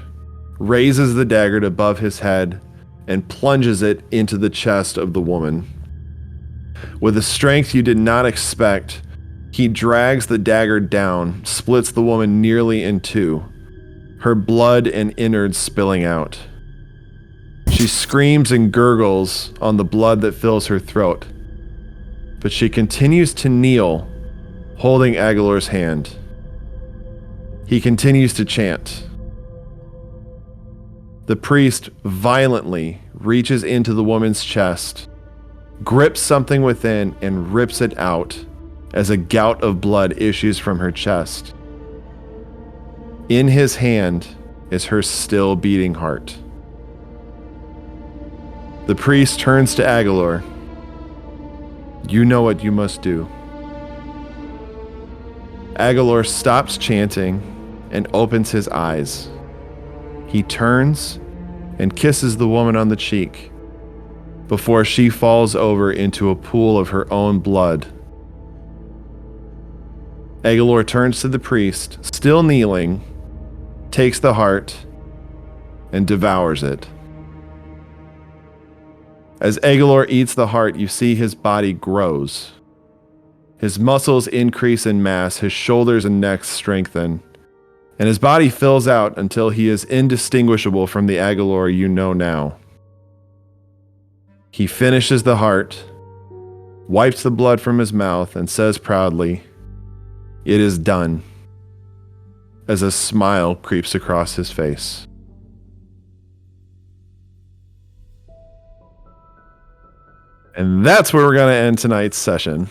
raises the dagger above his head, and plunges it into the chest of the woman. With a strength you did not expect, he drags the dagger down, splits the woman nearly in two, her blood and innards spilling out. She screams and gurgles on the blood that fills her throat, but she continues to kneel, holding Aegolor's hand. He continues to chant. The priest violently reaches into the woman's chest, grips something within, and rips it out as a gout of blood issues from her chest. In his hand is her still beating heart. The priest turns to Aegolor. "You know what you must do." Aegolor stops chanting and opens his eyes. He turns and kisses the woman on the cheek. before she falls over into a pool of her own blood. Aegolor turns to the priest, still kneeling, takes the heart, and devours it. As Aegolor eats the heart, you see his body grows. His muscles increase in mass, his shoulders and neck strengthen, and his body fills out until he is indistinguishable from the Aegolor you know now. He finishes the heart, wipes the blood from his mouth, and says proudly, "It is done," as a smile creeps across his face. And that's where we're going to end tonight's session.